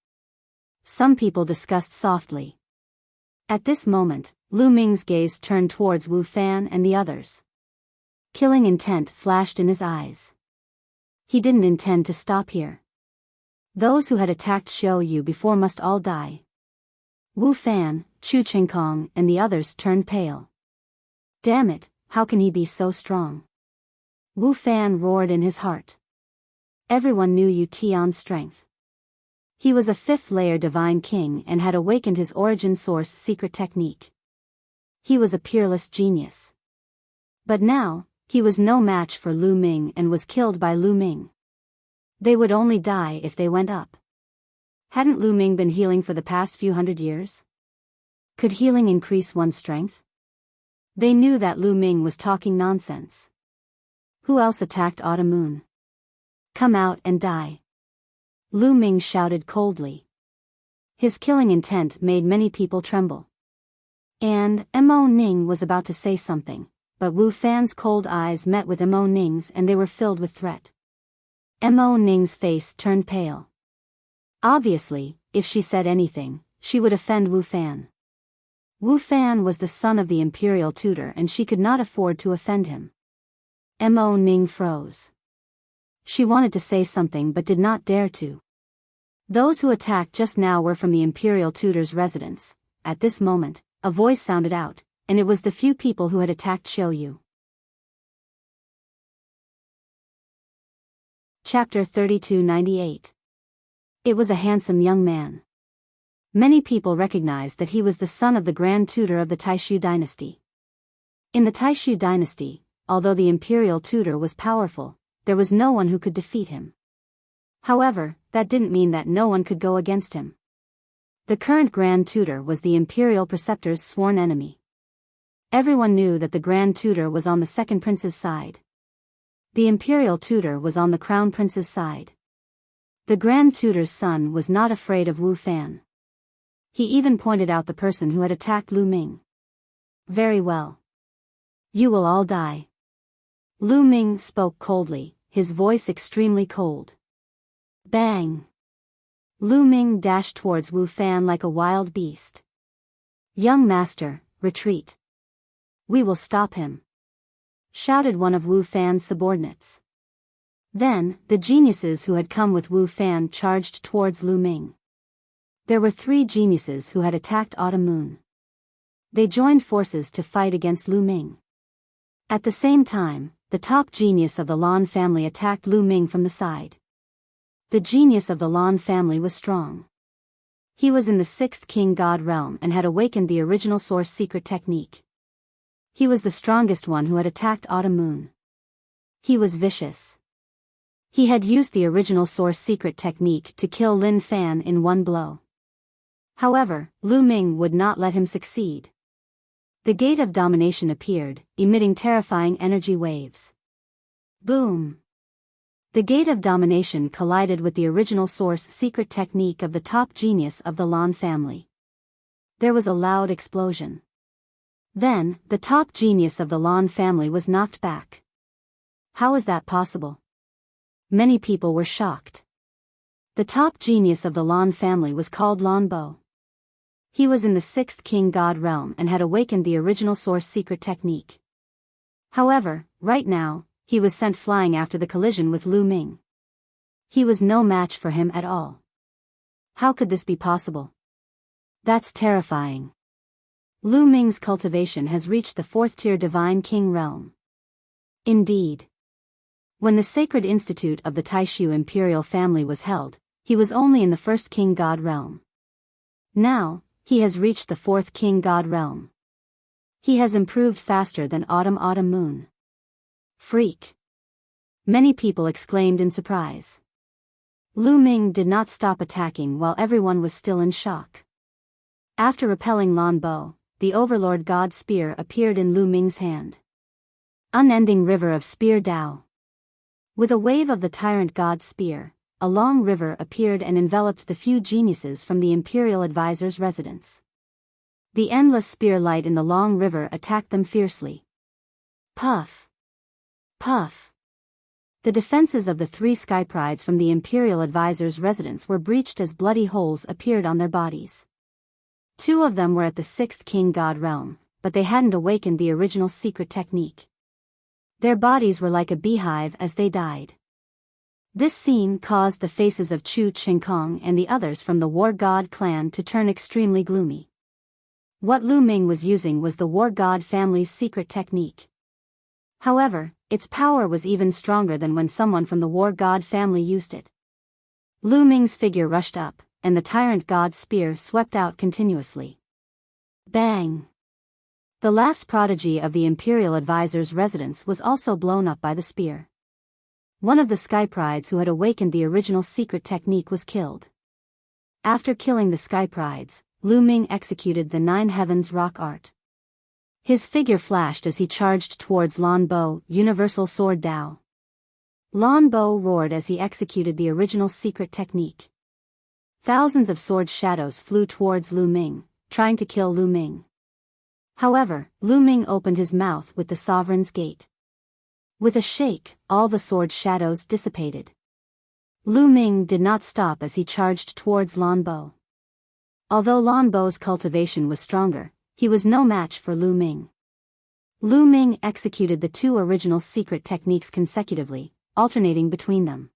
Some people discussed softly. At this moment, Lu Ming's gaze turned towards Wu Fan and the others. Killing intent flashed in his eyes. He didn't intend to stop here. Those who had attacked Xiao Yu before must all die. Wu Fan, Chu Qingkong and the others turned pale. Damn it, how can he be so strong? Wu Fan roared in his heart. Everyone knew Yu Tian's strength. He was a 5th-layer divine king and had awakened his origin source secret technique. He was a peerless genius. But now, he was no match for Lu Ming and was killed by Lu Ming. They would only die if they went up. Hadn't Lu Ming been healing for the past few hundred years? Could healing increase one's strength? They knew that Lu Ming was talking nonsense. Who else attacked Autumn Moon? Come out and die. Lu Ming shouted coldly. His killing intent made many people tremble. And Mo Ning was about to say something, but Wu Fan's cold eyes met with Mo Ning's and they were filled with threat. Mo Ning's face turned pale. Obviously, if she said anything, she would offend Wu Fan. Wu Fan was the son of the imperial tutor and she could not afford to offend him. Mo Ning froze. She wanted to say something but did not dare to. Those who attacked just now were from the imperial tutor's residence. At this moment, a voice sounded out, and it was the few people who had attacked Xiao Yu. Chapter 3298. It was a handsome young man. Many people recognized that he was the son of the Grand Tutor of the Taishu dynasty. In the Taishu dynasty, although the imperial tutor was powerful, there was no one who could defeat him. However, that didn't mean that no one could go against him. The current Grand Tutor was the imperial preceptor's sworn enemy. Everyone knew that the Grand Tutor was on the second prince's side. The imperial tutor was on the crown prince's side. The Grand Tutor's son was not afraid of Wu Fan. He even pointed out the person who had attacked Lu Ming. Very well. You will all die. Lu Ming spoke coldly, his voice extremely cold. Bang! Lu Ming dashed towards Wu Fan like a wild beast. Young master, retreat. We will stop him, shouted one of Wu Fan's subordinates. Then, the geniuses who had come with Wu Fan charged towards Lu Ming. There were 3 geniuses who had attacked Autumn Moon. They joined forces to fight against Lu Ming. At the same time, the top genius of the Lan family attacked Lu Ming from the side. The genius of the Lan family was strong. He was in the sixth king god realm and had awakened the original source secret technique. He was the strongest one who had attacked Autumn Moon. He was vicious. He had used the original source secret technique to kill Lin Fan in one blow. However, Lu Ming would not let him succeed. The gate of domination appeared, emitting terrifying energy waves. Boom! The gate of domination collided with the original source secret technique of the top genius of the Lan family. There was a loud explosion. Then, the top genius of the Lan family was knocked back. How is that possible? Many people were shocked. The top genius of the Lan family was called Lan Bo. He was in the sixth king god realm and had awakened the original source secret technique. However, right now, he was sent flying after the collision with Lu Ming. He was no match for him at all. How could this be possible? That's terrifying. Lu Ming's cultivation has reached the fourth-tier divine king realm. Indeed. When the sacred institute of the Taishu imperial family was held, he was only in the first king god realm. Now, he has reached the fourth king god realm. He has improved faster than Autumn Moon. Freak! Many people exclaimed in surprise. Lu Ming did not stop attacking while everyone was still in shock. After repelling Lan Bo, the Overlord God Spear appeared in Lu Ming's hand. Unending river of Spear Dao. With a wave of the Tyrant God Spear, a long river appeared and enveloped the few geniuses from the Imperial Advisor's residence. The endless spear light in the long river attacked them fiercely. Puff! Puff! The defenses of the three sky prides from the Imperial Advisor's residence were breached as bloody holes appeared on their bodies. Two of them were at the sixth king god realm, but they hadn't awakened the original secret technique. Their bodies were like a beehive as they died. This scene caused the faces of Chu Qingkong and the others from the War God clan to turn extremely gloomy. What Lu Ming was using was the War God family's secret technique. However, its power was even stronger than when someone from the War God family used it. Lu Ming's figure rushed up, and the Tyrant God Spear swept out continuously. Bang! The last prodigy of the Imperial Advisor's residence was also blown up by the spear. One of the Sky Prides who had awakened the original secret technique was killed. After killing the Sky Prides, Lu Ming executed the Nine Heavens rock art. His figure flashed as he charged towards Lan Bo, Universal Sword Dao. Lan Bo roared as he executed the original secret technique. Thousands of sword shadows flew towards Lu Ming, trying to kill Lu Ming. However, Lu Ming opened his mouth with the Sovereign's Gate. With a shake, all the sword shadows dissipated. Lu Ming did not stop as he charged towards Lan Bo. Although Lan Bo's cultivation was stronger, he was no match for Lu Ming. Lu Ming executed the two original secret techniques consecutively, alternating between them.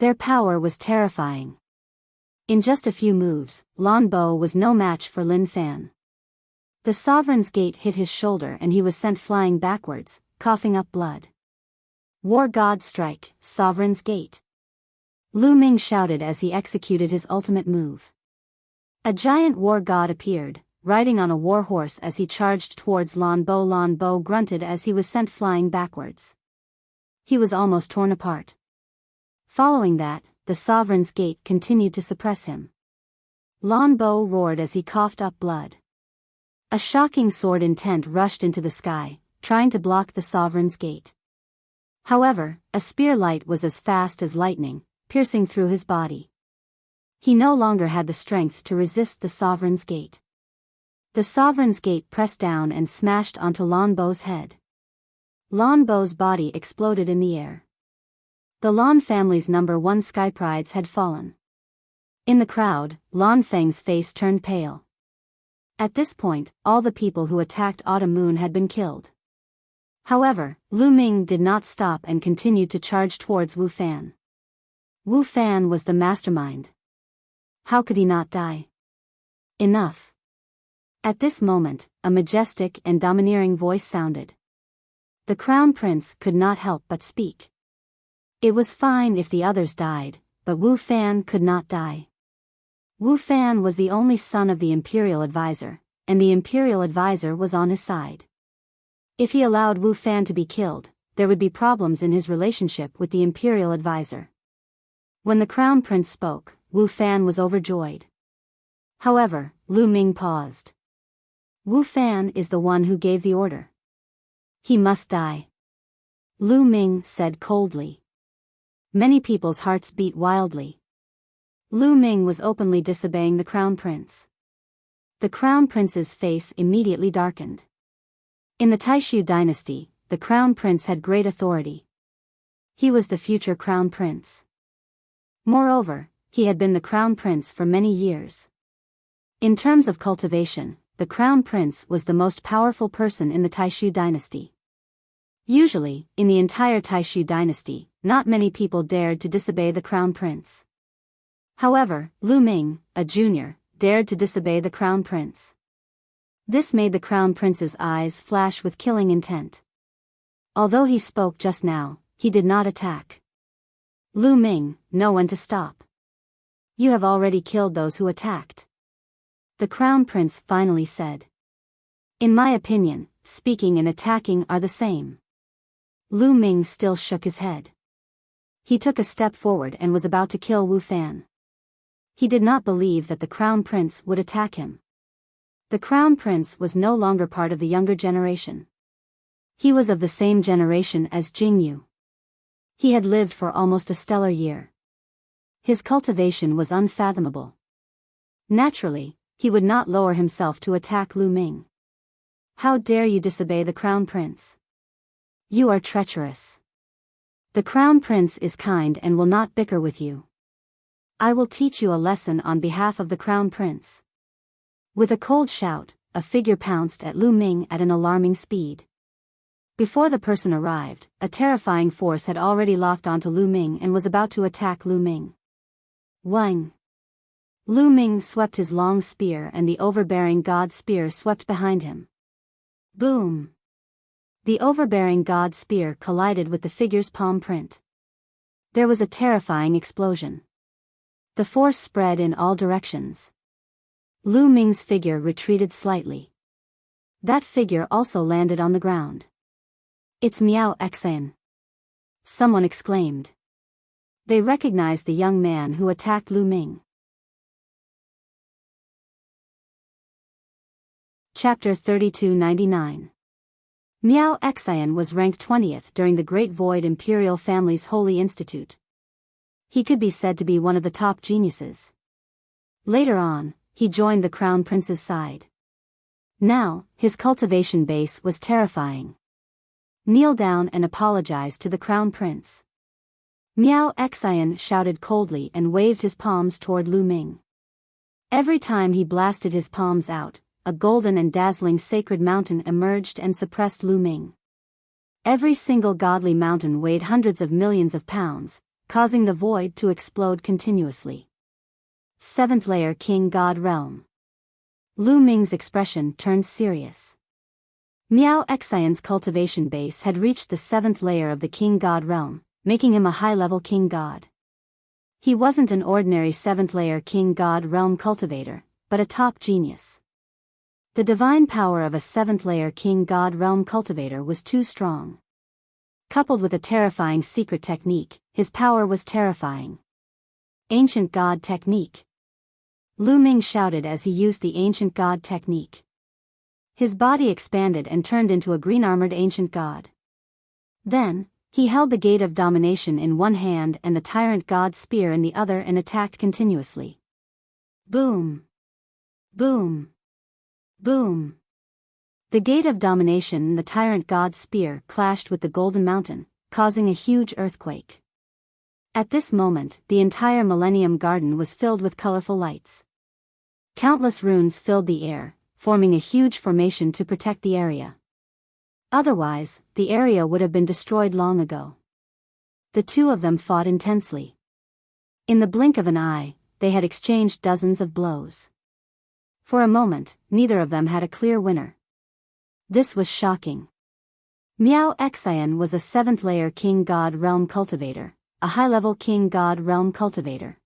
Their power was terrifying. In just a few moves, Lan Bo was no match for Lin Fan. The Sovereign's Gate hit his shoulder and he was sent flying backwards, coughing up blood. War God Strike, Sovereign's Gate. Lu Ming shouted as he executed his ultimate move. A giant war god appeared, riding on a war horse as he charged towards Lan Bo. Lan Bo grunted as he was sent flying backwards. He was almost torn apart. Following that, the Sovereign's Gate continued to suppress him. Lan Bo roared as he coughed up blood. A shocking sword intent rushed into the sky, trying to block the Sovereign's Gate. However, a spear light was as fast as lightning, piercing through his body. He no longer had the strength to resist the Sovereign's Gate. The Sovereign's Gate pressed down and smashed onto Lan Bo's head. Lan Bo's body exploded in the air. The Lan family's number one Sky Prides had fallen. In the crowd, Lan Feng's face turned pale. At this point, all the people who attacked Autumn Moon had been killed. However, Lu Ming did not stop and continued to charge towards Wu Fan. Wu Fan was the mastermind. How could he not die? Enough. At this moment, a majestic and domineering voice sounded. The crown prince could not help but speak. It was fine if the others died, but Wu Fan could not die. Wu Fan was the only son of the imperial advisor, and the imperial advisor was on his side. If he allowed Wu Fan to be killed, there would be problems in his relationship with the imperial advisor. When the crown prince spoke, Wu Fan was overjoyed. However, Lu Ming paused. Wu Fan is the one who gave the order. He must die. Lu Ming said coldly. Many people's hearts beat wildly. Lu Ming was openly disobeying the crown prince. The crown prince's face immediately darkened. In the Taishu dynasty, the crown prince had great authority. He was the future crown prince. Moreover, he had been the crown prince for many years. In terms of cultivation, the crown prince was the most powerful person in the Taishu dynasty. Usually, in the entire Taishu dynasty, not many people dared to disobey the crown prince. However, Lu Ming, a junior, dared to disobey the crown prince. This made the crown prince's eyes flash with killing intent. Although he spoke just now, he did not attack. Lu Ming, know when to stop. You have already killed those who attacked. The crown prince finally said. In my opinion, speaking and attacking are the same. Lu Ming still shook his head. He took a step forward and was about to kill Wu Fan. He did not believe that the crown prince would attack him. The crown prince was no longer part of the younger generation. He was of the same generation as Jingyu. He had lived for almost a stellar year. His cultivation was unfathomable. Naturally, he would not lower himself to attack Lu Ming. How dare you disobey the crown prince? You are treacherous. The crown prince is kind and will not bicker with you. I will teach you a lesson on behalf of the crown prince. With a cold shout, a figure pounced at Lu Ming at an alarming speed. Before the person arrived, a terrifying force had already locked onto Lu Ming and was about to attack Lu Ming. Wang! Lu Ming swept his long spear and the overbearing god spear swept behind him. Boom! The overbearing god spear collided with the figure's palm print. There was a terrifying explosion. The force spread in all directions. Lu Ming's figure retreated slightly. That figure also landed on the ground. It's Miao Xan. Someone exclaimed. They recognized the young man who attacked Lu Ming. Chapter 3299. Miao Xan was ranked 20th during the Great Void Imperial Family's Holy Institute. He could be said to be one of the top geniuses. Later on, he joined the crown prince's side. Now, his cultivation base was terrifying. Kneel down and apologize to the crown prince. Miao Xan shouted coldly and waved his palms toward Lu Ming. Every time he blasted his palms out, a golden and dazzling sacred mountain emerged and suppressed Lu Ming. Every single godly mountain weighed hundreds of millions of pounds, causing the void to explode continuously. 7th layer King God Realm. Lu Ming's expression turned serious. Miao Xan's cultivation base had reached the 7th layer of the King God Realm, making him a high-level King God. He wasn't an ordinary 7th layer King God Realm cultivator, but a top genius. The divine power of a 7th layer King God Realm cultivator was too strong. Coupled with a terrifying secret technique, his power was terrifying. Ancient God Technique. Lu Ming shouted as he used the Ancient God Technique. His body expanded and turned into a green-armored ancient god. Then, he held the Gate of Domination in one hand and the Tyrant God's spear in the other and attacked continuously. Boom! Boom! Boom! The Gate of Domination and the Tyrant God's spear clashed with the Golden Mountain, causing a huge earthquake. At this moment, the entire Millennium Garden was filled with colorful lights. Countless runes filled the air, forming a huge formation to protect the area. Otherwise, the area would have been destroyed long ago. The two of them fought intensely. In the blink of an eye, they had exchanged dozens of blows. For a moment, neither of them had a clear winner. This was shocking. Miao Xian was a 7th-layer King God Realm cultivator, a high-level King God Realm cultivator.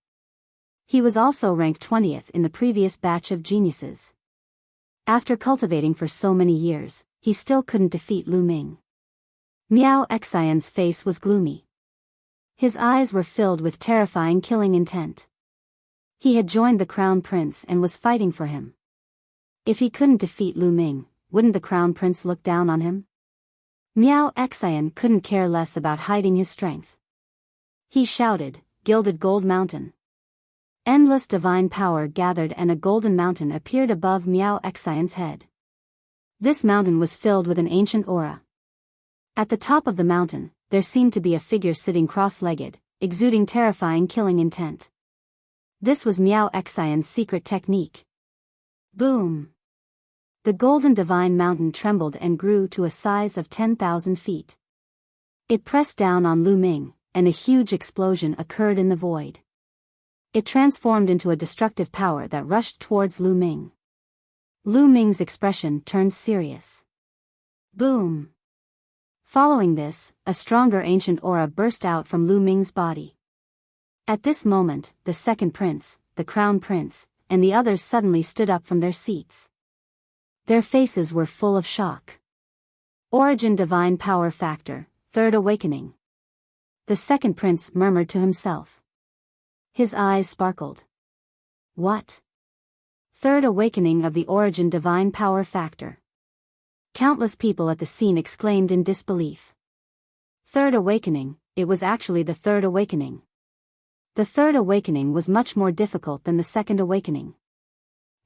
He was also ranked 20th in the previous batch of geniuses. After cultivating for so many years, he still couldn't defeat Lu Ming. Miao Xian's face was gloomy. His eyes were filled with terrifying killing intent. He had joined the Crown Prince and was fighting for him. If he couldn't defeat Lu Ming, wouldn't the Crown Prince look down on him? Miao Xian couldn't care less about hiding his strength. He shouted, "Gilded Gold Mountain." Endless divine power gathered and a golden mountain appeared above Miao Xian's head. This mountain was filled with an ancient aura. At the top of the mountain, there seemed to be a figure sitting cross-legged, exuding terrifying killing intent. This was Miao Xian's secret technique. Boom! The golden divine mountain trembled and grew to a size of 10,000 feet. It pressed down on Lu Ming, and a huge explosion occurred in the void. It transformed into a destructive power that rushed towards Lu Ming. Lu Ming's expression turned serious. Boom! Following this, a stronger ancient aura burst out from Lu Ming's body. At this moment, the second prince, the Crown Prince, and the others suddenly stood up from their seats. Their faces were full of shock. Origin Divine Power Factor, Third Awakening. The second prince murmured to himself. His eyes sparkled. What? Third awakening of the Origin Divine Power Factor. Countless people at the scene exclaimed in disbelief. Third awakening, it was actually the third awakening. The third awakening was much more difficult than the second awakening.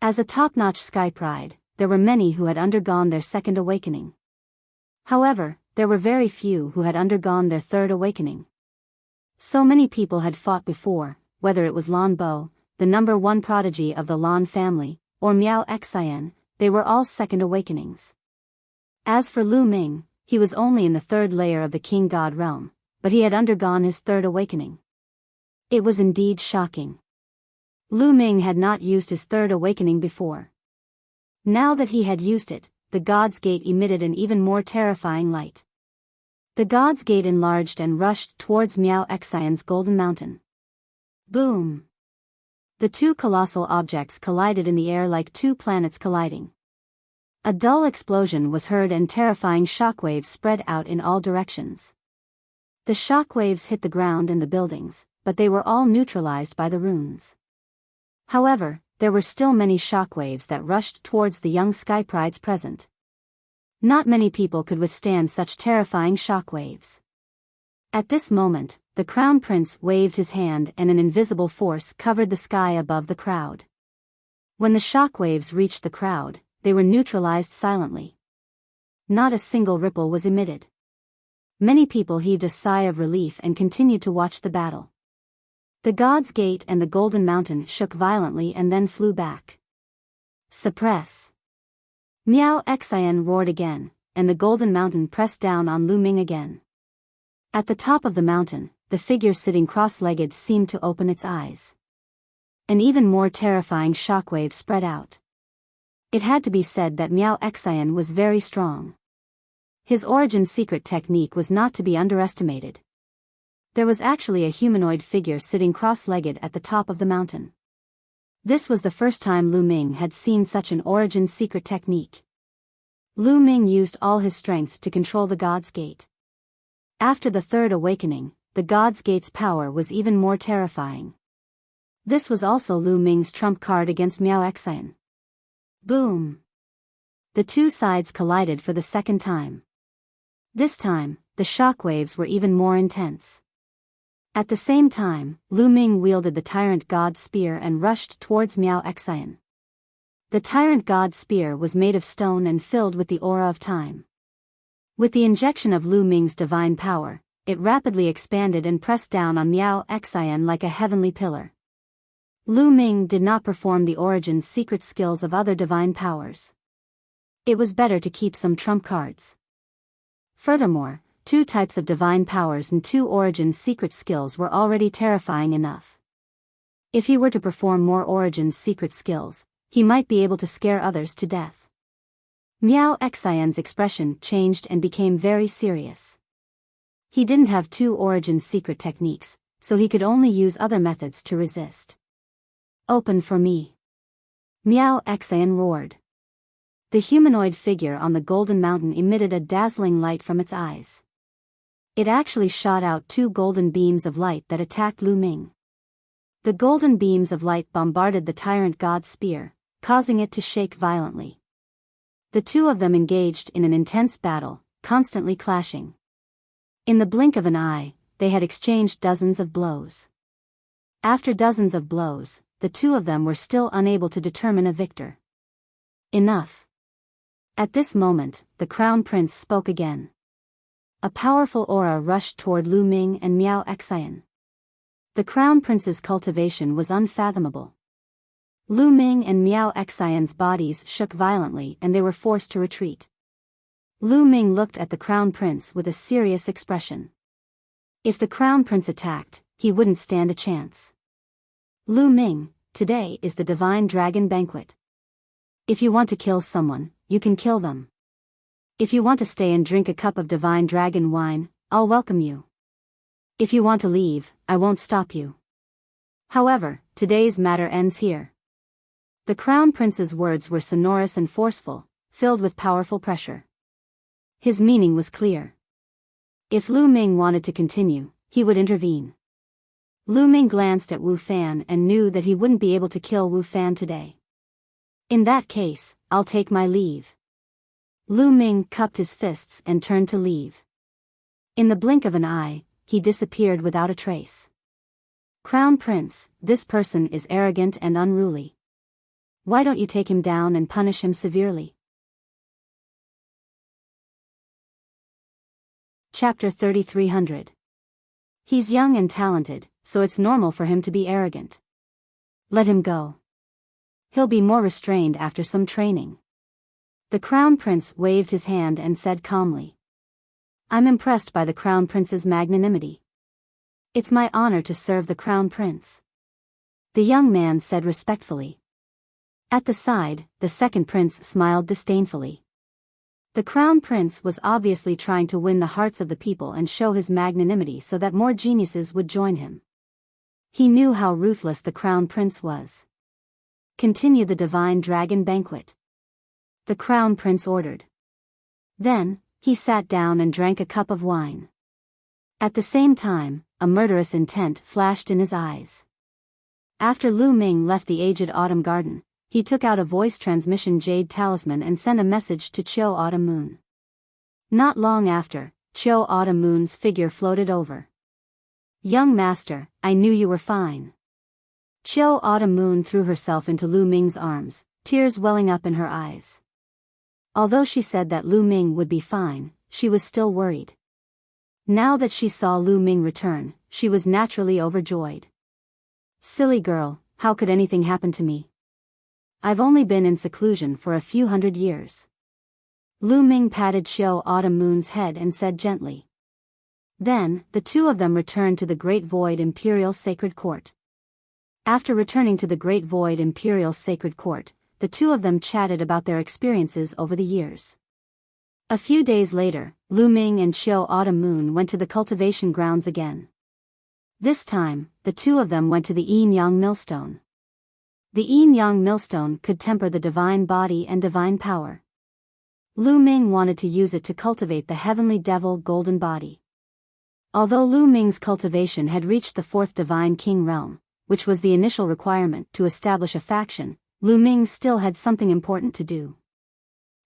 As a top-notch sky pride, there were many who had undergone their second awakening. However, there were very few who had undergone their third awakening. So many people had fought before, whether it was Lan Bo, the number 1 prodigy of the Lan family, or Miao Xian, they were all second awakenings. As for Lu Ming, he was only in the 3rd layer of the King God realm, but he had undergone his third awakening. It was indeed shocking. Lu Ming had not used his third awakening before. Now that he had used it, the God's Gate emitted an even more terrifying light. The God's Gate enlarged and rushed towards Miao Xian's golden mountain. Boom! The 2 colossal objects collided in the air like 2 planets colliding. A dull explosion was heard and terrifying shockwaves spread out in all directions. The shockwaves hit the ground and the buildings, but they were all neutralized by the runes. However, there were still many shockwaves that rushed towards the young sky prides present. Not many people could withstand such terrifying shockwaves. At this moment, the Crown Prince waved his hand and an invisible force covered the sky above the crowd. When the shockwaves reached the crowd, they were neutralized silently. Not a single ripple was emitted. Many people heaved a sigh of relief and continued to watch the battle. The God's Gate and the Golden Mountain shook violently and then flew back. Suppress! Miao Xian roared again, and the Golden Mountain pressed down on Lu Ming again. At the top of the mountain, the figure sitting cross-legged seemed to open its eyes. An even more terrifying shockwave spread out. It had to be said that Miao Xian was very strong. His origin secret technique was not to be underestimated. There was actually a humanoid figure sitting cross-legged at the top of the mountain. This was the first time Lu Ming had seen such an origin secret technique. Lu Ming used all his strength to control the God's Gate. After the third awakening, the God's Gate's power was even more terrifying. This was also Lu Ming's trump card against Miao Xian. Boom! The 2 sides collided for the second time. This time, the shockwaves were even more intense. At the same time, Lu Ming wielded the Tyrant God Spear and rushed towards Miao Xian. The Tyrant God Spear was made of stone and filled with the aura of time. With the injection of Lu Ming's divine power, it rapidly expanded and pressed down on Miao Xian like a heavenly pillar. Lu Ming did not perform the origin secret skills of other divine powers. It was better to keep some trump cards. Furthermore, 2 types of divine powers and 2 origin secret skills were already terrifying enough. If he were to perform more origin secret skills, he might be able to scare others to death. Miao Xian's expression changed and became very serious. He didn't have two origin secret techniques, so he could only use other methods to resist. Open for me. Miao Xian roared. The humanoid figure on the golden mountain emitted a dazzling light from its eyes. It actually shot out two golden beams of light that attacked Lu Ming. The golden beams of light bombarded the tyrant god's spear, causing it to shake violently. The two of them engaged in an intense battle, constantly clashing. In the blink of an eye, they had exchanged dozens of blows. After dozens of blows, the two of them were still unable to determine a victor. Enough. At this moment, the Crown Prince spoke again. A powerful aura rushed toward Lu Ming and Miao Xian. The Crown Prince's cultivation was unfathomable. Lu Ming and Miao Xian's bodies shook violently and they were forced to retreat. Lu Ming looked at the Crown Prince with a serious expression. If the Crown Prince attacked, he wouldn't stand a chance. Lu Ming, today is the Divine Dragon Banquet. If you want to kill someone, you can kill them. If you want to stay and drink a cup of Divine Dragon wine, I'll welcome you. If you want to leave, I won't stop you. However, today's matter ends here. The Crown Prince's words were sonorous and forceful, filled with powerful pressure. His meaning was clear. If Lu Ming wanted to continue, he would intervene. Lu Ming glanced at Wu Fan and knew that he wouldn't be able to kill Wu Fan today. In that case, I'll take my leave. Lu Ming cupped his fists and turned to leave. In the blink of an eye, he disappeared without a trace. Crown Prince, this person is arrogant and unruly. Why don't you take him down and punish him severely? Chapter 3300. He's young and talented, so it's normal for him to be arrogant. Let him go. He'll be more restrained after some training. The Crown Prince waved his hand and said calmly. I'm impressed by the Crown Prince's magnanimity. It's my honor to serve the Crown Prince. The young man said respectfully. At the side, the second prince smiled disdainfully. The Crown Prince was obviously trying to win the hearts of the people and show his magnanimity so that more geniuses would join him. He knew how ruthless the Crown Prince was. Continue the Divine Dragon Banquet. The Crown Prince ordered. Then, he sat down and drank a cup of wine. At the same time, a murderous intent flashed in his eyes. After Lu Ming left the aged Autumn Garden, he took out a voice transmission jade talisman and sent a message to Chiu Autumn Moon. Not long after, Chiu Autumn Moon's figure floated over. Young master, I knew you were fine. Chiu Autumn Moon threw herself into Lu Ming's arms, tears welling up in her eyes. Although she said that Lu Ming would be fine, she was still worried. Now that she saw Lu Ming return, she was naturally overjoyed. Silly girl, how could anything happen to me? I've only been in seclusion for a few hundred years. Lu Ming patted Chiu Autumn Moon's head and said gently. Then, the two of them returned to the Great Void Imperial Sacred Court. After returning to the Great Void Imperial Sacred Court, the two of them chatted about their experiences over the years. A few days later, Lu Ming and Chiu Autumn Moon went to the cultivation grounds again. This time, the two of them went to the Yin-Yang Millstone. The Yin-Yang Millstone could temper the divine body and divine power. Lu Ming wanted to use it to cultivate the heavenly devil golden body. Although Lu Ming's cultivation had reached the fourth divine king realm, which was the initial requirement to establish a faction, Lu Ming still had something important to do.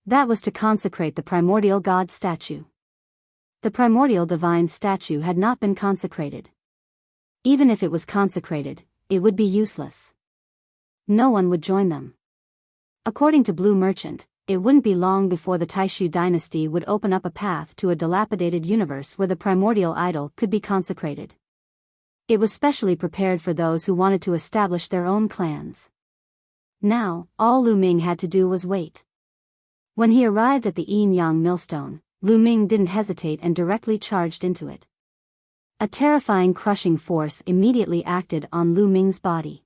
That was to consecrate the primordial god statue. The primordial divine statue had not been consecrated. Even if it was consecrated, it would be useless. No one would join them. According to Blue Merchant, it wouldn't be long before the Taishu dynasty would open up a path to a dilapidated universe where the primordial idol could be consecrated. It was specially prepared for those who wanted to establish their own clans. Now, all Lu Ming had to do was wait. When he arrived at the Yin-Yang Millstone, Lu Ming didn't hesitate and directly charged into it. A terrifying crushing force immediately acted on Lu Ming's body.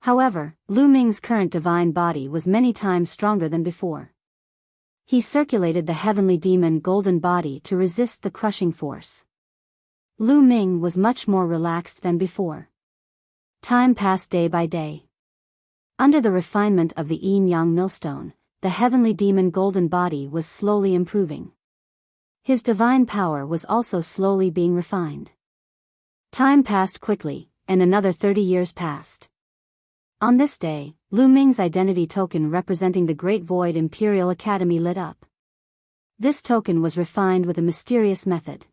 However, Lu Ming's current divine body was many times stronger than before. He circulated the heavenly demon golden body to resist the crushing force. Lu Ming was much more relaxed than before. Time passed day by day. Under the refinement of the yin-yang millstone, the heavenly demon golden body was slowly improving. His divine power was also slowly being refined. Time passed quickly, and another 30 years passed. On this day, Lu Ming's identity token representing the Great Void Imperial Academy lit up. This token was refined with a mysterious method.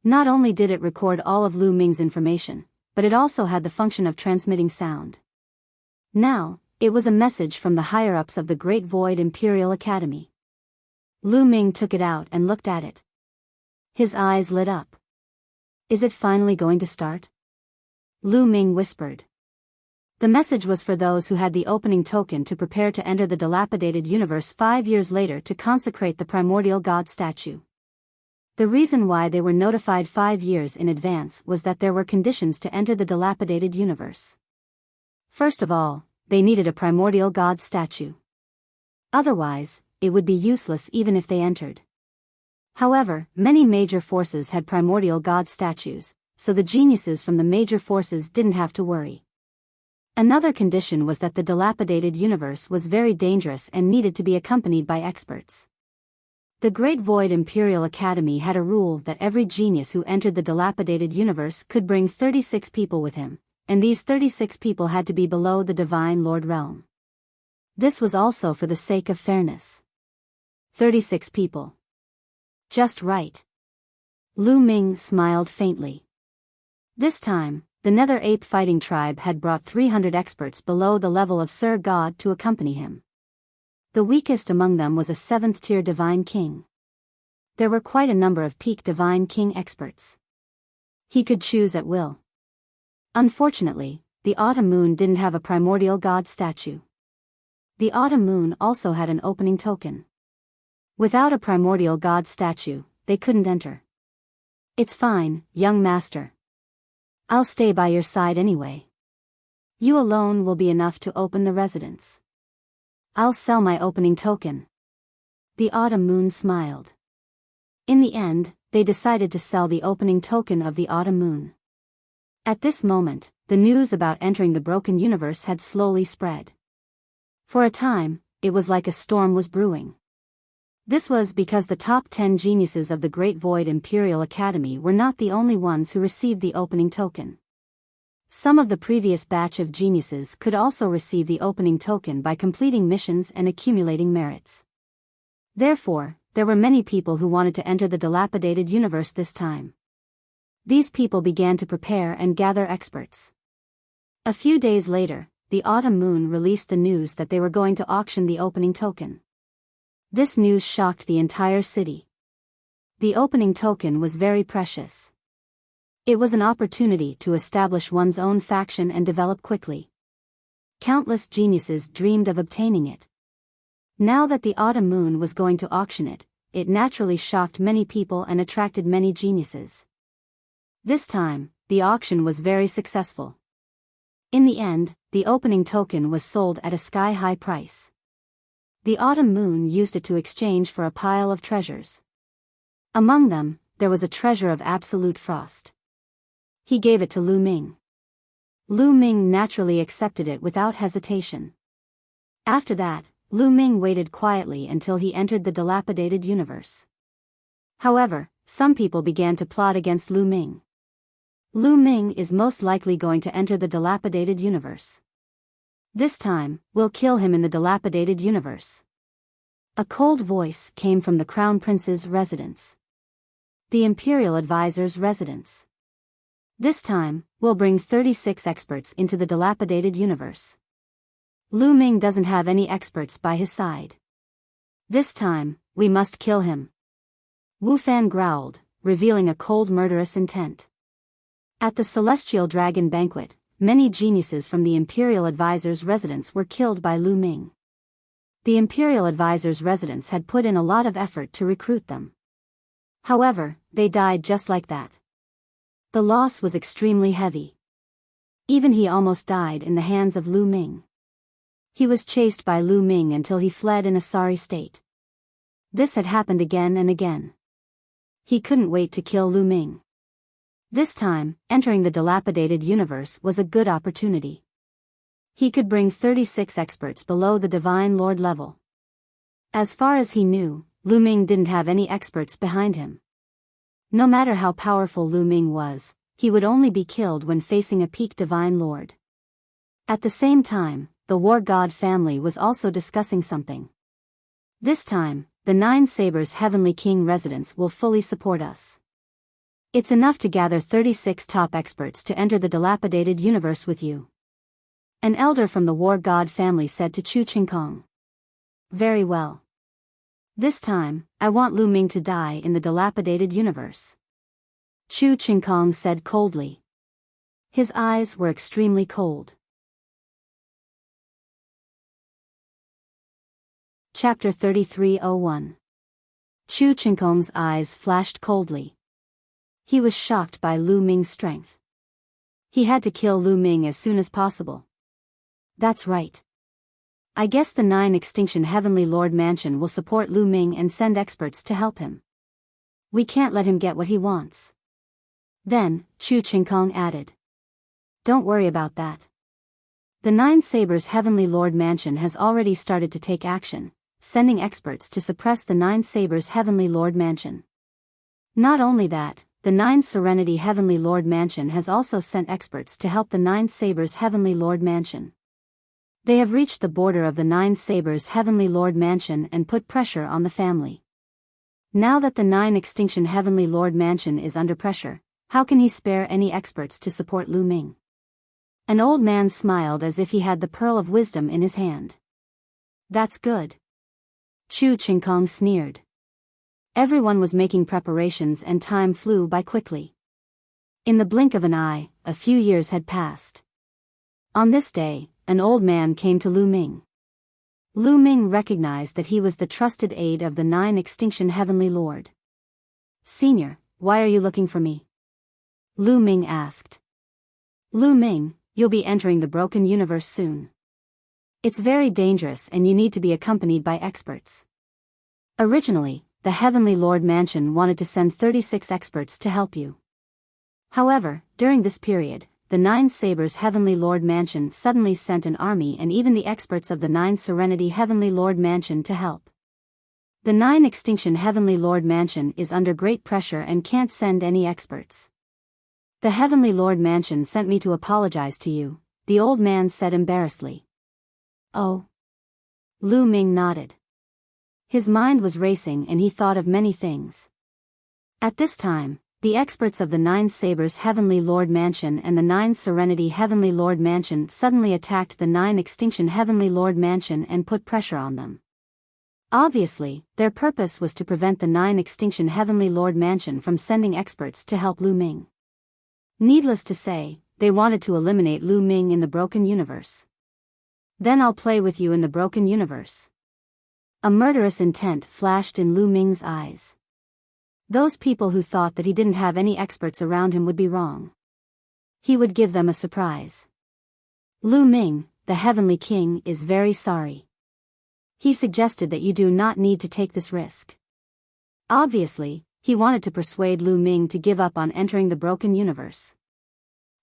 Not only did it record all of Lu Ming's information, but it also had the function of transmitting sound. Now, it was a message from the higher-ups of the Great Void Imperial Academy. Lu Ming took it out and looked at it. His eyes lit up. Is it finally going to start? Lu Ming whispered. The message was for those who had the opening token to prepare to enter the dilapidated universe 5 years later to consecrate the primordial god statue. The reason why they were notified 5 years in advance was that there were conditions to enter the dilapidated universe. First of all, they needed a primordial god statue. Otherwise, it would be useless even if they entered. However, many major forces had primordial god statues, so the geniuses from the major forces didn't have to worry. Another condition was that the dilapidated universe was very dangerous and needed to be accompanied by experts. The Great Void Imperial Academy had a rule that every genius who entered the dilapidated universe could bring 36 people with him, and these 36 people had to be below the Divine Lord realm. This was also for the sake of fairness. 36 people. Just right. Lu Ming smiled faintly. This time, the Nether Ape Fighting Tribe had brought 300 experts below the level of Sir God to accompany him. The weakest among them was a 7th-tier Divine King. There were quite a number of peak Divine King experts. He could choose at will. Unfortunately, the Autumn Moon didn't have a primordial god statue. The Autumn Moon also had an opening token. Without a primordial god statue, they couldn't enter. It's fine, young master. I'll stay by your side anyway. You alone will be enough to open the residence. I'll sell my opening token. The Autumn Moon smiled. In the end, they decided to sell the opening token of the Autumn Moon. At this moment, the news about entering the broken universe had slowly spread. For a time, it was like a storm was brewing. This was because the top 10 geniuses of the Great Void Imperial Academy were not the only ones who received the opening token. Some of the previous batch of geniuses could also receive the opening token by completing missions and accumulating merits. Therefore, there were many people who wanted to enter the dilapidated universe this time. These people began to prepare and gather experts. A few days later, the Autumn Moon released the news that they were going to auction the opening token. This news shocked the entire city. The opening token was very precious. It was an opportunity to establish one's own faction and develop quickly. Countless geniuses dreamed of obtaining it. Now that the Autumn Moon was going to auction it, it naturally shocked many people and attracted many geniuses. This time, the auction was very successful. In the end, the opening token was sold at a sky-high price. The Autumn Moon used it to exchange for a pile of treasures. Among them, there was a treasure of absolute frost. He gave it to Lu Ming. Lu Ming naturally accepted it without hesitation. After that, Lu Ming waited quietly until he entered the dilapidated universe. However, some people began to plot against Lu Ming. Lu Ming is most likely going to enter the dilapidated universe. This time, we'll kill him in the dilapidated universe. A cold voice came from the Crown Prince's residence. The Imperial Advisor's residence. This time, we'll bring 36 experts into the dilapidated universe. Lu Ming doesn't have any experts by his side. This time, we must kill him. Wu Fan growled, revealing a cold murderous intent. At the Celestial Dragon Banquet, many geniuses from the Imperial Advisor's residence were killed by Lu Ming. The Imperial Advisor's residence had put in a lot of effort to recruit them. However, they died just like that. The loss was extremely heavy. Even he almost died in the hands of Lu Ming. He was chased by Lu Ming until he fled in a sorry state. This had happened again and again. He couldn't wait to kill Lu Ming. This time, entering the dilapidated universe was a good opportunity. He could bring 36 experts below the Divine Lord level. As far as he knew, Lu Ming didn't have any experts behind him. No matter how powerful Lu Ming was, he would only be killed when facing a peak Divine Lord. At the same time, the War God family was also discussing something. This time, the Nine Sabers Heavenly King residence will fully support us. It's enough to gather 36 top experts to enter the dilapidated universe with you. An elder from the War God family said to Chu Qingkong. Very well. This time, I want Lu Ming to die in the dilapidated universe. Chu Qingkong said coldly. His eyes were extremely cold. Chapter 3301. Chu Qingkong's eyes flashed coldly. He was shocked by Lu Ming's strength. He had to kill Lu Ming as soon as possible. That's right. I guess the Nine Extinction Heavenly Lord Mansion will support Lu Ming and send experts to help him. We can't let him get what he wants. Then, Chu Qingkong added. Don't worry about that. The Nine Sabers Heavenly Lord Mansion has already started to take action, sending experts to suppress the Nine Sabers Heavenly Lord Mansion. Not only that, the Nine Serenity Heavenly Lord Mansion has also sent experts to help the Nine Sabers Heavenly Lord Mansion. They have reached the border of the Nine Sabers Heavenly Lord Mansion and put pressure on the family. Now that the Nine Extinction Heavenly Lord Mansion is under pressure, how can he spare any experts to support Lu Ming? An old man smiled as if he had the pearl of wisdom in his hand. That's good. Chu Qingkong sneered. Everyone was making preparations and time flew by quickly. In the blink of an eye, a few years had passed. On this day, an old man came to Lu Ming. Lu Ming recognized that he was the trusted aide of the Nine Extinction Heavenly Lord. Senior, why are you looking for me? Lu Ming asked. Lu Ming, you'll be entering the broken universe soon. It's very dangerous and you need to be accompanied by experts. Originally, the Heavenly Lord Mansion wanted to send 36 experts to help you. However, during this period, the Nine Sabers Heavenly Lord Mansion suddenly sent an army and even the experts of the Nine Serenity Heavenly Lord Mansion to help. The Nine Extinction Heavenly Lord Mansion is under great pressure and can't send any experts. The Heavenly Lord Mansion sent me to apologize to you, the old man said embarrassedly. Oh. Lu Ming nodded. His mind was racing and he thought of many things. At this time, the experts of the Nine Sabers Heavenly Lord Mansion and the Nine Serenity Heavenly Lord Mansion suddenly attacked the Nine Extinction Heavenly Lord Mansion and put pressure on them. Obviously, their purpose was to prevent the Nine Extinction Heavenly Lord Mansion from sending experts to help Lu Ming. Needless to say, they wanted to eliminate Lu Ming in the broken universe. Then I'll play with you in the broken universe. A murderous intent flashed in Lu Ming's eyes. Those people who thought that he didn't have any experts around him would be wrong. He would give them a surprise. Lu Ming, the Heavenly King, is very sorry. He suggested that you do not need to take this risk. Obviously, he wanted to persuade Lu Ming to give up on entering the broken universe.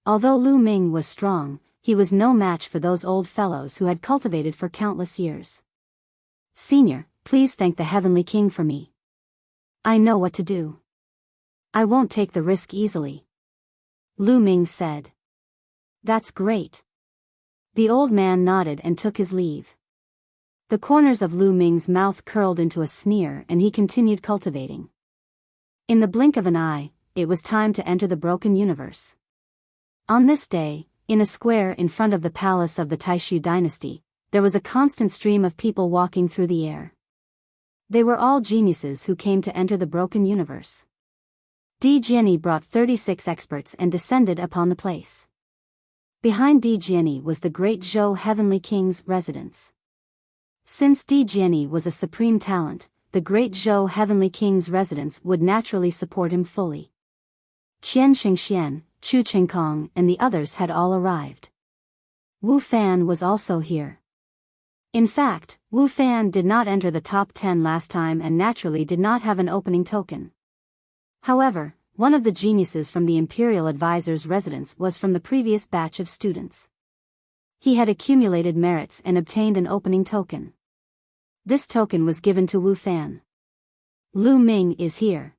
Although Lu Ming was strong, he was no match for those old fellows who had cultivated for countless years. Senior, please thank the Heavenly King for me. I know what to do. I won't take the risk easily. Lu Ming said. That's great. The old man nodded and took his leave. The corners of Lu Ming's mouth curled into a sneer and he continued cultivating. In the blink of an eye, it was time to enter the broken universe. On this day, in a square in front of the palace of the Taishu dynasty, there was a constant stream of people walking through the air. They were all geniuses who came to enter the broken universe. Di Jiani brought 36 experts and descended upon the place. Behind Di Jiani was the great Zhou Heavenly King's residence. Since Di Jiani was a supreme talent, the great Zhou Heavenly King's residence would naturally support him fully. Qian Xingxian, Chu Qingkong and the others had all arrived. Wu Fan was also here. In fact, Wu Fan did not enter the top 10 last time and naturally did not have an opening token. However, one of the geniuses from the Imperial Advisor's residence was from the previous batch of students. He had accumulated merits and obtained an opening token. This token was given to Wu Fan. Lu Ming is here.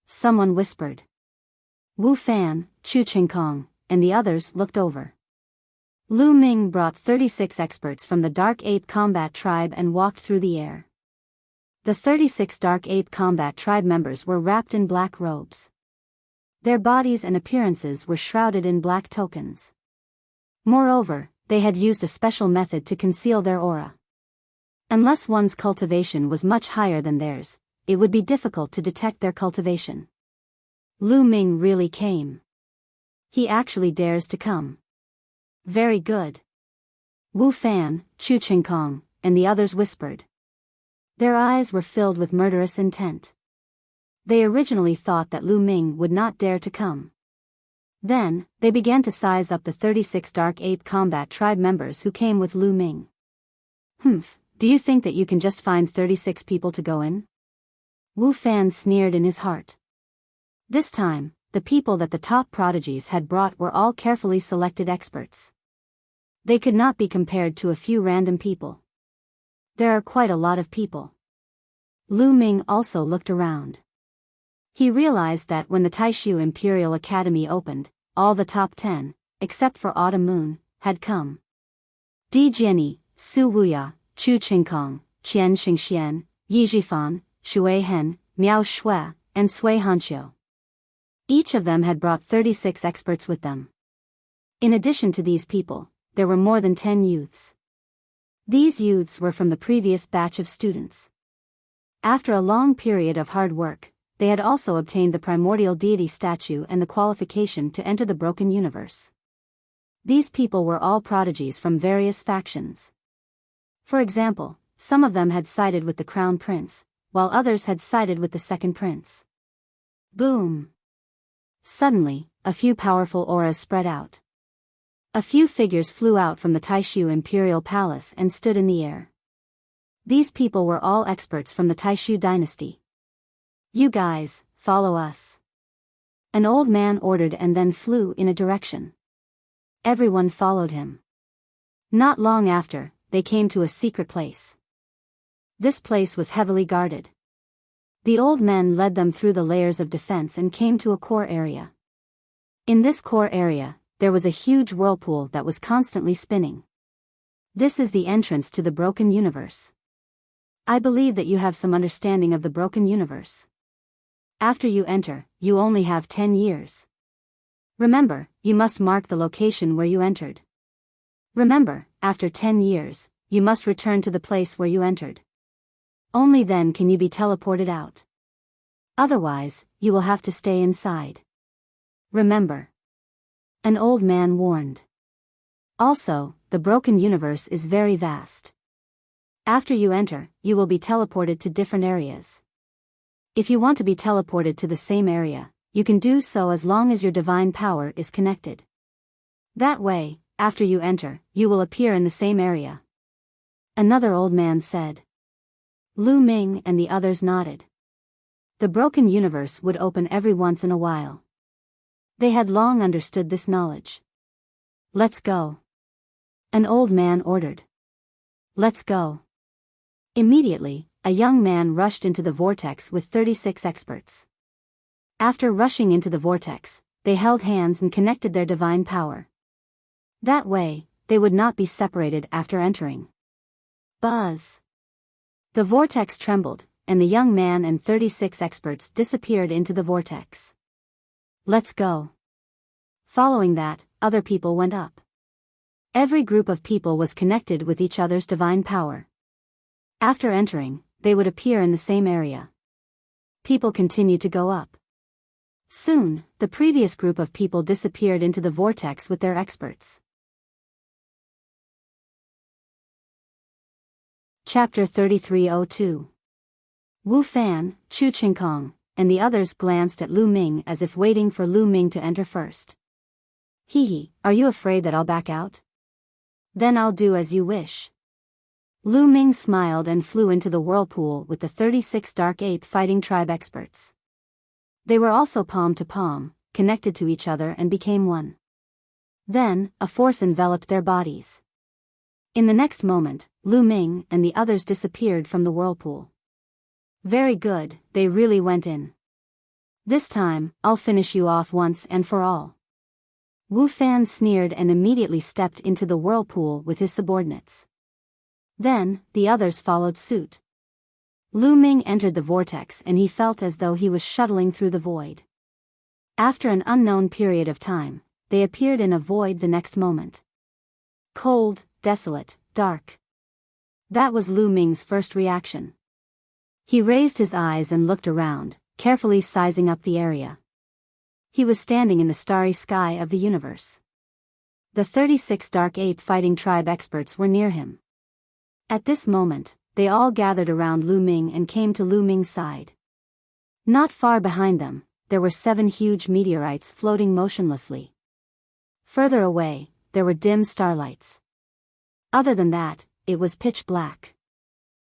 Someone whispered. Wu Fan, Chu Qingkong, and the others looked over. Lu Ming brought 36 experts from the Dark Ape Combat Tribe and walked through the air. The 36 Dark Ape Combat Tribe members were wrapped in black robes. Their bodies and appearances were shrouded in black tokens. Moreover, they had used a special method to conceal their aura. Unless one's cultivation was much higher than theirs, it would be difficult to detect their cultivation. Lu Ming really came. He actually dares to come. Very good. Wu Fan, Chu Qingkong, and the others whispered. Their eyes were filled with murderous intent. They originally thought that Lu Ming would not dare to come. Then, they began to size up the 36 Dark Ape Combat Tribe members who came with Lu Ming. Do you think that you can just find 36 people to go in? Wu Fan sneered in his heart. This time, the people that the top prodigies had brought were all carefully selected experts. They could not be compared to a few random people. There are quite a lot of people. Lu Ming also looked around. He realized that when the Taishu Imperial Academy opened, all the top 10, except for Autumn Moon, had come. Di Jianyi, Su Wuya, Chu Qingkong, Qian Xingxian, Yi Zhifan, Shui Hen, Miao Shui, and Sui Hanqiu. Each of them had brought 36 experts with them. In addition to these people, there were more than 10 youths. These youths were from the previous batch of students. After a long period of hard work, they had also obtained the primordial deity statue and the qualification to enter the broken universe. These people were all prodigies from various factions. For example, some of them had sided with the Crown Prince, while others had sided with the Second Prince. Boom! Suddenly, a few powerful auras spread out. A few figures flew out from the Taishu Imperial Palace and stood in the air. These people were all experts from the Taishu dynasty. You guys, follow us. An old man ordered and then flew in a direction. Everyone followed him. Not long after, they came to a secret place. This place was heavily guarded. The old men led them through the layers of defense and came to a core area. In this core area, there was a huge whirlpool that was constantly spinning. This is the entrance to the broken universe. I believe that you have some understanding of the broken universe. After you enter, you only have 10 years. Remember, you must mark the location where you entered. Remember, after 10 years, you must return to the place where you entered. Only then can you be teleported out. Otherwise, you will have to stay inside. Remember. An old man warned. Also, the broken universe is very vast. After you enter, you will be teleported to different areas. If you want to be teleported to the same area, you can do so as long as your divine power is connected. That way, after you enter, you will appear in the same area. Another old man said. Lu Ming and the others nodded. The broken universe would open every once in a while. They had long understood this knowledge. Let's go. An old man ordered. Let's go. Immediately, a young man rushed into the vortex with 36 experts. After rushing into the vortex, they held hands and connected their divine power. That way, they would not be separated after entering. Buzz! The vortex trembled, and the young man and 36 experts disappeared into the vortex. Let's go. Following that, other people went up. Every group of people was connected with each other's divine power. After entering, they would appear in the same area. People continued to go up. Soon, the previous group of people disappeared into the vortex with their experts. Chapter 3302. Wu Fan, Chu Qingkong, and the others glanced at Lu Ming as if waiting for Lu Ming to enter first. Hee, are you afraid that I'll back out? Then I'll do as you wish. Lu Ming smiled and flew into the whirlpool with the 36 Dark Ape Fighting Tribe experts. They were also palm to palm, connected to each other and became one. Then, a force enveloped their bodies. In the next moment, Lu Ming and the others disappeared from the whirlpool. Very good, they really went in. This time, I'll finish you off once and for all. Wu Fan sneered and immediately stepped into the whirlpool with his subordinates. Then, the others followed suit. Lu Ming entered the vortex and he felt as though he was shuttling through the void. After an unknown period of time, they appeared in a void the next moment. Cold, desolate, dark. That was Lu Ming's first reaction. He raised his eyes and looked around, carefully sizing up the area. He was standing in the starry sky of the universe. The 36 Dark Ape Fighting Tribe experts were near him. At this moment, they all gathered around Lu Ming and came to Lu Ming's side. Not far behind them, there were 7 huge meteorites floating motionlessly. Further away, there were dim starlights. Other than that, it was pitch black.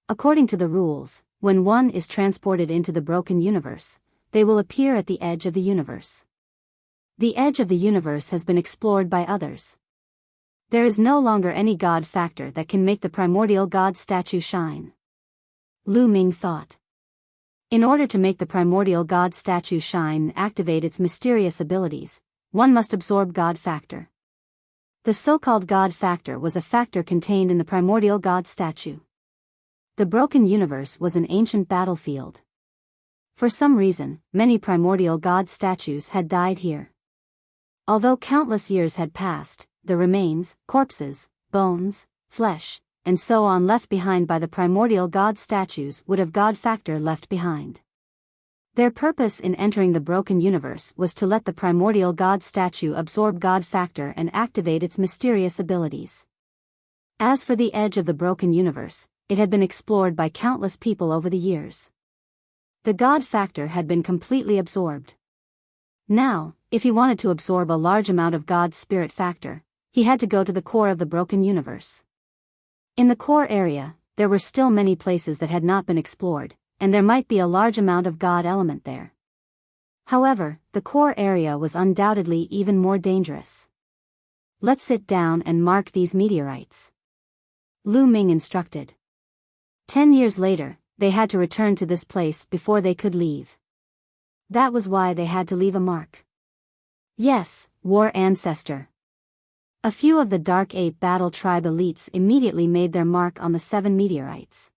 According to the rules, when one is transported into the broken universe, they will appear at the edge of the universe. The edge of the universe has been explored by others. There is no longer any God factor that can make the primordial God statue shine. Lu Ming thought. In order to make the primordial God statue shine and activate its mysterious abilities, one must absorb God factor. The so-called God factor was a factor contained in the primordial God statue. The broken universe was an ancient battlefield. For some reason, many primordial God statues had died here. Although countless years had passed, the remains, corpses, bones, flesh, and so on left behind by the primordial God statues would have God factor left behind. Their purpose in entering the broken universe was to let the primordial God statue absorb God factor and activate its mysterious abilities. As for the edge of the broken universe, it had been explored by countless people over the years. The God factor had been completely absorbed. Now, if he wanted to absorb a large amount of God's spirit factor, he had to go to the core of the broken universe. In the core area, there were still many places that had not been explored, and there might be a large amount of God element there. However, the core area was undoubtedly even more dangerous. Let's sit down and mark these meteorites. Lu Ming instructed. 10 years later, they had to return to this place before they could leave. That was why they had to leave a mark. Yes, War Ancestor. A few of the Dark Ape Battle Tribe elites immediately made their mark on the 7 meteorites.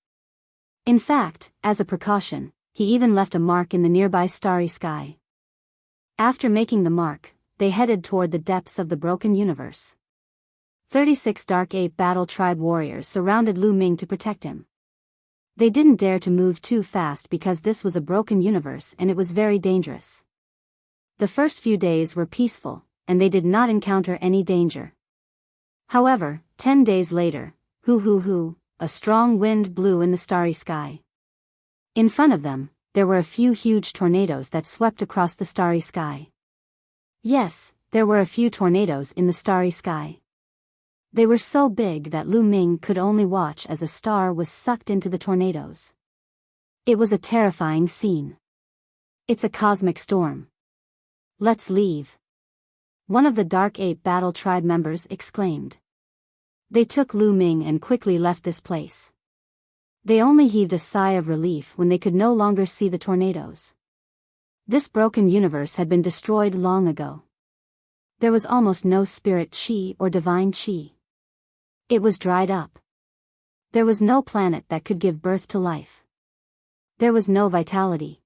In fact, as a precaution, he even left a mark in the nearby starry sky. After making the mark, they headed toward the depths of the broken universe. 36 Dark Ape Battle Tribe warriors surrounded Lu Ming to protect him. They didn't dare to move too fast because this was a broken universe and it was very dangerous. The first few days were peaceful, and they did not encounter any danger. However, 10 days later, a strong wind blew in the starry sky. In front of them, there were a few huge tornadoes that swept across the starry sky. Yes, there were a few tornadoes in the starry sky. They were so big that Lu Ming could only watch as a star was sucked into the tornadoes. It was a terrifying scene. It's a cosmic storm. Let's leave. One of the Dark Ape Battle Tribe members exclaimed. They took Lu Ming and quickly left this place. They only heaved a sigh of relief when they could no longer see the tornadoes. This broken universe had been destroyed long ago. There was almost no spirit chi or divine chi. It was dried up. There was no planet that could give birth to life. There was no vitality.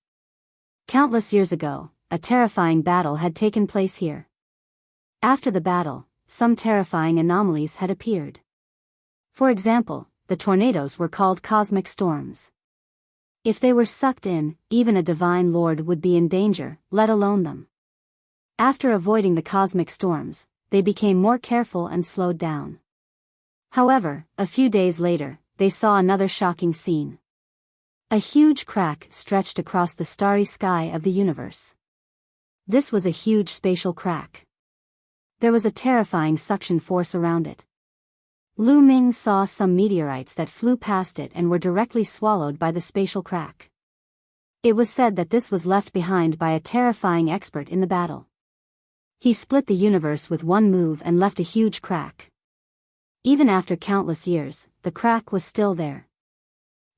Countless years ago, a terrifying battle had taken place here. After the battle, some terrifying anomalies had appeared. For example, the tornadoes were called cosmic storms. If they were sucked in, even a divine lord would be in danger, let alone them. After avoiding the cosmic storms, they became more careful and slowed down. However, a few days later, they saw another shocking scene. A huge crack stretched across the starry sky of the universe. This was a huge spatial crack. There was a terrifying suction force around it. Lu Ming saw some meteorites that flew past it and were directly swallowed by the spatial crack. It was said that this was left behind by a terrifying expert in the battle. He split the universe with one move and left a huge crack. Even after countless years, the crack was still there.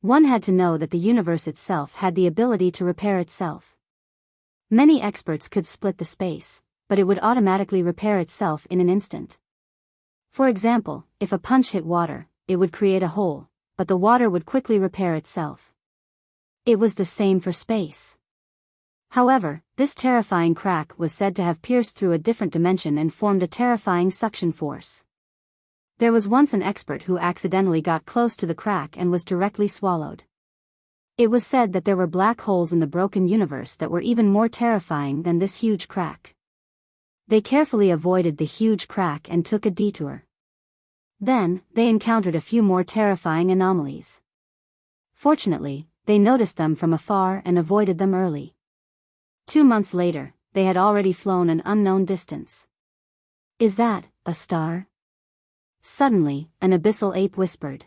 One had to know that the universe itself had the ability to repair itself. Many experts could split the space, but it would automatically repair itself in an instant. For example, if a punch hit water, it would create a hole, but the water would quickly repair itself. It was the same for space. However, this terrifying crack was said to have pierced through a different dimension and formed a terrifying suction force. There was once an expert who accidentally got close to the crack and was directly swallowed. It was said that there were black holes in the broken universe that were even more terrifying than this huge crack. They carefully avoided the huge crack and took a detour. Then, they encountered a few more terrifying anomalies. Fortunately, they noticed them from afar and avoided them early. 2 months later, they had already flown an unknown distance. "Is that a star?" Suddenly, an abyssal ape whispered.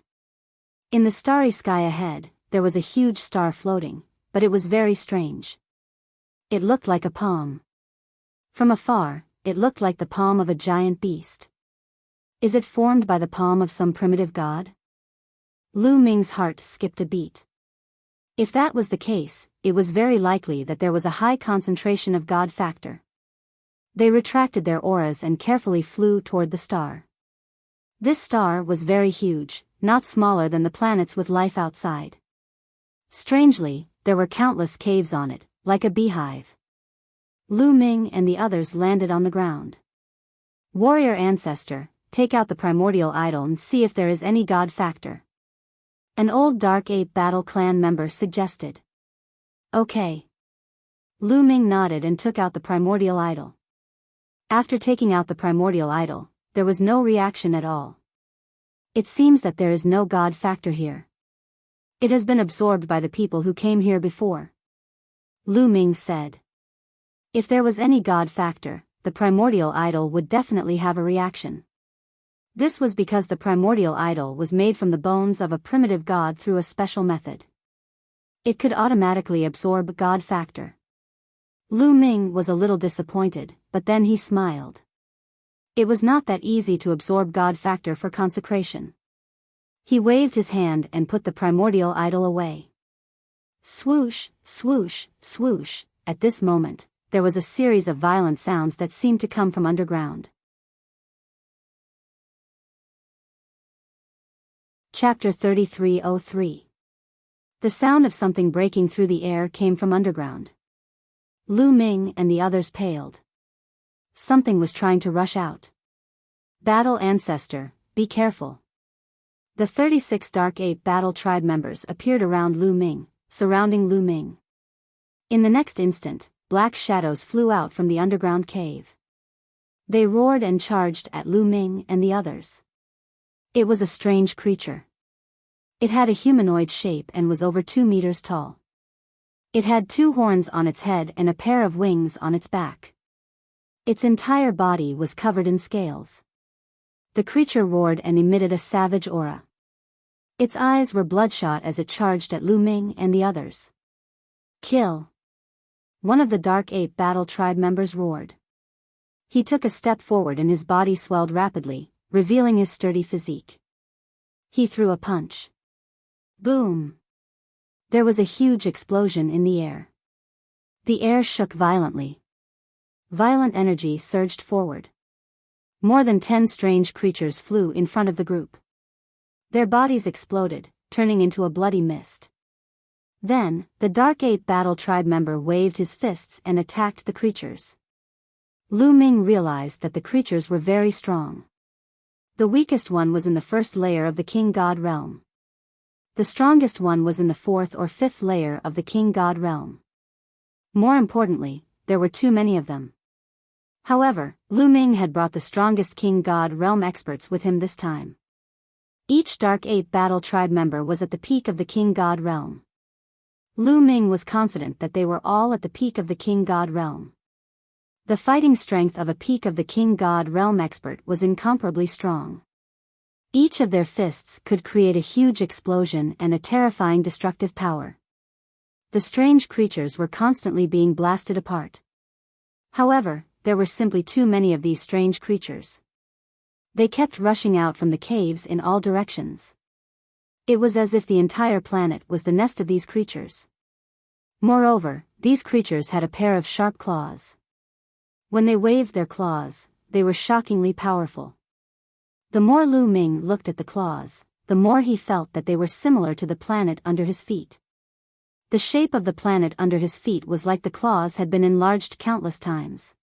In the starry sky ahead, there was a huge star floating, but it was very strange. It looked like a palm. From afar, it looked like the palm of a giant beast. Is it formed by the palm of some primitive god? Lu Ming's heart skipped a beat. If that was the case, it was very likely that there was a high concentration of God factor. They retracted their auras and carefully flew toward the star. This star was very huge, not smaller than the planets with life outside. Strangely, there were countless caves on it, like a beehive. Lu Ming and the others landed on the ground. "Warrior ancestor, take out the primordial idol and see if there is any God factor," an old Dark Ape Battle Clan member suggested. "Okay." Lu Ming nodded and took out the primordial idol. After taking out the primordial idol, there was no reaction at all. It seems that there is no God factor here. It has been absorbed by the people who came here before, Lu Ming said. If there was any God factor, the primordial idol would definitely have a reaction. This was because the primordial idol was made from the bones of a primitive god through a special method. It could automatically absorb God factor. Lu Ming was a little disappointed, but then he smiled. It was not that easy to absorb God factor for consecration. He waved his hand and put the primordial idol away. Swoosh, swoosh, swoosh. At this moment, there was a series of violent sounds that seemed to come from underground. Chapter 3303. The sound of something breaking through the air came from underground. Lu Ming and the others paled. Something was trying to rush out. Battle ancestor, be careful. The 36 Dark Ape Battle Tribe members appeared around Lu Ming, surrounding Lu Ming. In the next instant, black shadows flew out from the underground cave. They roared and charged at Lu Ming and the others. It was a strange creature. It had a humanoid shape and was over 2 meters tall. It had 2 horns on its head and a pair of wings on its back. Its entire body was covered in scales. The creature roared and emitted a savage aura. Its eyes were bloodshot as it charged at Lu Ming and the others. Kill! One of the Dark Ape Battle Tribe members roared. He took a step forward and his body swelled rapidly, revealing his sturdy physique. He threw a punch. Boom! There was a huge explosion in the air. The air shook violently. Violent energy surged forward. More than 10 strange creatures flew in front of the group. Their bodies exploded, turning into a bloody mist. Then, the Dark Ape Battle Tribe member waved his fists and attacked the creatures. Lu Ming realized that the creatures were very strong. The weakest one was in the 1st layer of the King God realm. The strongest one was in the 4th or 5th layer of the King God realm. More importantly, there were too many of them. However, Lu Ming had brought the strongest King God realm experts with him this time. Each Dark Ape Battle Tribe member was at the peak of the King God realm. Lu Ming was confident that they were all at the peak of the King God realm. The fighting strength of a peak of the King God realm expert was incomparably strong. Each of their fists could create a huge explosion and a terrifying destructive power. The strange creatures were constantly being blasted apart. However, there were simply too many of these strange creatures. They kept rushing out from the caves in all directions. It was as if the entire planet was the nest of these creatures. Moreover, these creatures had a pair of sharp claws. When they waved their claws, they were shockingly powerful. The more Lu Ming looked at the claws, the more he felt that they were similar to the planet under his feet. The shape of the planet under his feet was like the claws had been enlarged countless times.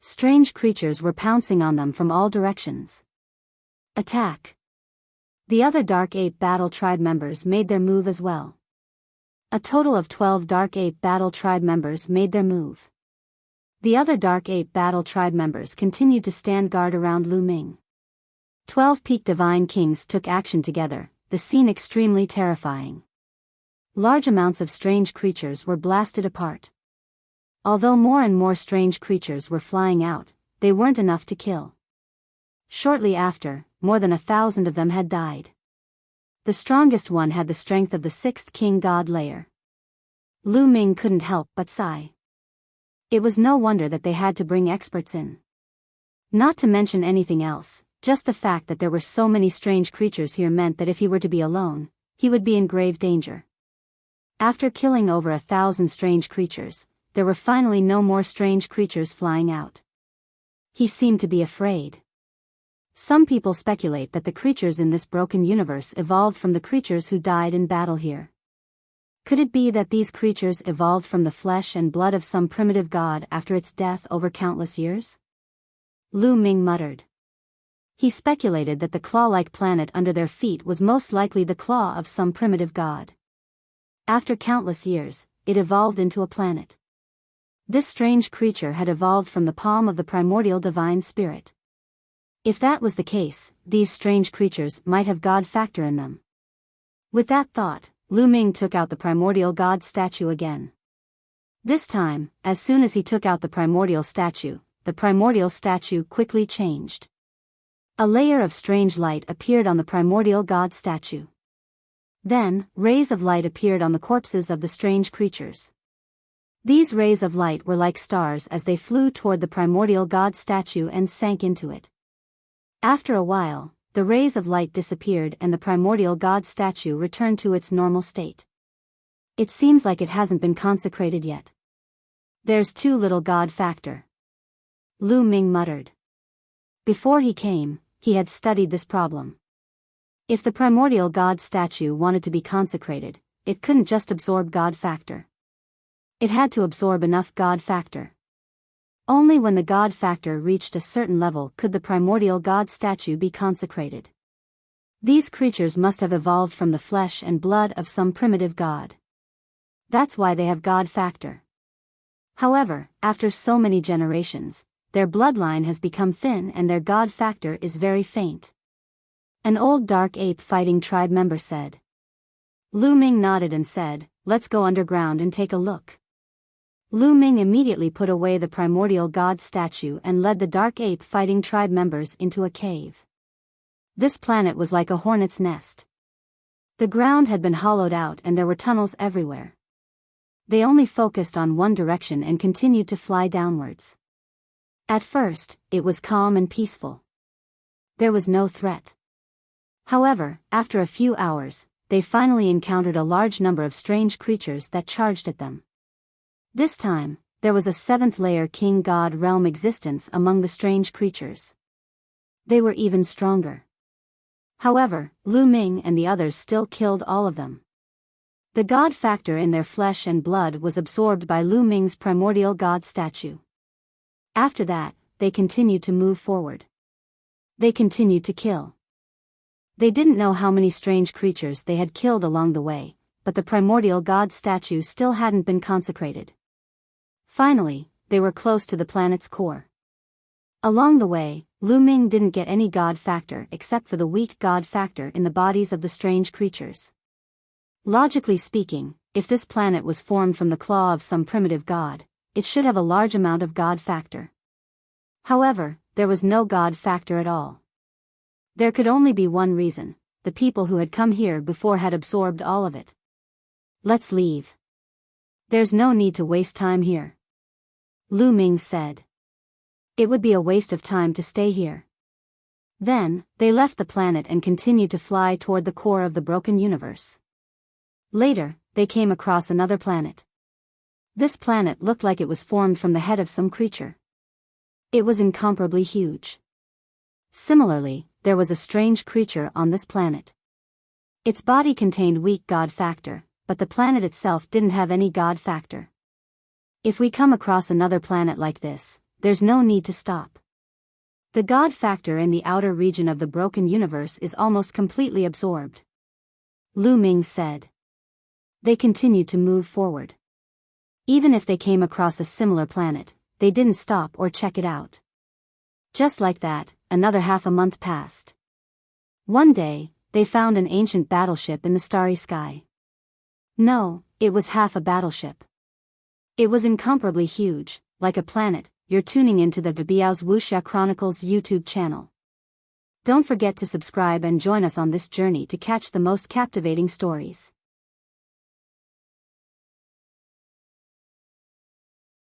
Strange creatures were pouncing on them from all directions. Attack! The other Dark Ape Battle Tribe members made their move as well. A total of 12 Dark Ape Battle Tribe members made their move. The other Dark Ape Battle Tribe members continued to stand guard around Lu Ming. 12 Peak Divine Kings took action together, the scene extremely terrifying. Large amounts of strange creatures were blasted apart. Although more and more strange creatures were flying out, they weren't enough to kill. Shortly after, more than 1,000 of them had died. The strongest one had the strength of the 6th King God layer. Lu Ming couldn't help but sigh. It was no wonder that they had to bring experts in. Not to mention anything else, just the fact that there were so many strange creatures here meant that if he were to be alone, he would be in grave danger. After killing over 1,000 strange creatures, there were finally no more strange creatures flying out. He seemed to be afraid. Some people speculate that the creatures in this broken universe evolved from the creatures who died in battle here. Could it be that these creatures evolved from the flesh and blood of some primitive god after its death over countless years? Lu Ming muttered. He speculated that the claw-like planet under their feet was most likely the claw of some primitive god. After countless years, it evolved into a planet. This strange creature had evolved from the palm of the primordial divine spirit. If that was the case, these strange creatures might have god factor in them. With that thought, Lu Ming took out the primordial god statue again. This time, as soon as he took out the primordial statue quickly changed. A layer of strange light appeared on the primordial god statue. Then, rays of light appeared on the corpses of the strange creatures. These rays of light were like stars as they flew toward the primordial god statue and sank into it. After a while, the rays of light disappeared and the primordial god statue returned to its normal state. It seems like it hasn't been consecrated yet. There's too little god factor. Lu Ming muttered. Before he came, he had studied this problem. If the primordial god statue wanted to be consecrated, it couldn't just absorb god factor. It had to absorb enough god factor. Only when the god factor reached a certain level could the primordial god statue be consecrated. These creatures must have evolved from the flesh and blood of some primitive god. That's why they have god factor. However, after so many generations, their bloodline has become thin and their god factor is very faint. An old dark ape fighting tribe member said. Lu Ming nodded and said, "Let's go underground and take a look." Lu Ming immediately put away the primordial god statue and led the dark ape fighting tribe members into a cave. This planet was like a hornet's nest. The ground had been hollowed out and there were tunnels everywhere. They only focused on one direction and continued to fly downwards. At first, it was calm and peaceful. There was no threat. However, after a few hours, they finally encountered a large number of strange creatures that charged at them. This time, there was a 7th-layer king god realm existence among the strange creatures. They were even stronger. However, Lu Ming and the others still killed all of them. The god factor in their flesh and blood was absorbed by Lu Ming's primordial god statue. After that, they continued to move forward. They continued to kill. They didn't know how many strange creatures they had killed along the way, but the primordial god statue still hadn't been consecrated. Finally, they were close to the planet's core. Along the way, Lu Ming didn't get any god factor except for the weak god factor in the bodies of the strange creatures. Logically speaking, if this planet was formed from the claw of some primitive god, it should have a large amount of god factor. However, there was no god factor at all. There could only be one reason: the people who had come here before had absorbed all of it. Let's leave. There's no need to waste time here, Lu Ming said. It would be a waste of time to stay here. Then, they left the planet and continued to fly toward the core of the broken universe. Later, they came across another planet. This planet looked like it was formed from the head of some creature. It was incomparably huge. Similarly, there was a strange creature on this planet. Its body contained weak God factor, but the planet itself didn't have any God factor. If we come across another planet like this, there's no need to stop. The God factor in the outer region of the broken universe is almost completely absorbed, Lu Ming said. They continued to move forward. Even if they came across a similar planet, they didn't stop or check it out. Just like that, another half a month passed. One day, they found an ancient battleship in the starry sky. No, it was half a battleship. It was incomparably huge, like a planet. You're tuning into the Biyao's Wuxia Chronicles YouTube channel. Don't forget to subscribe and join us on this journey to catch the most captivating stories.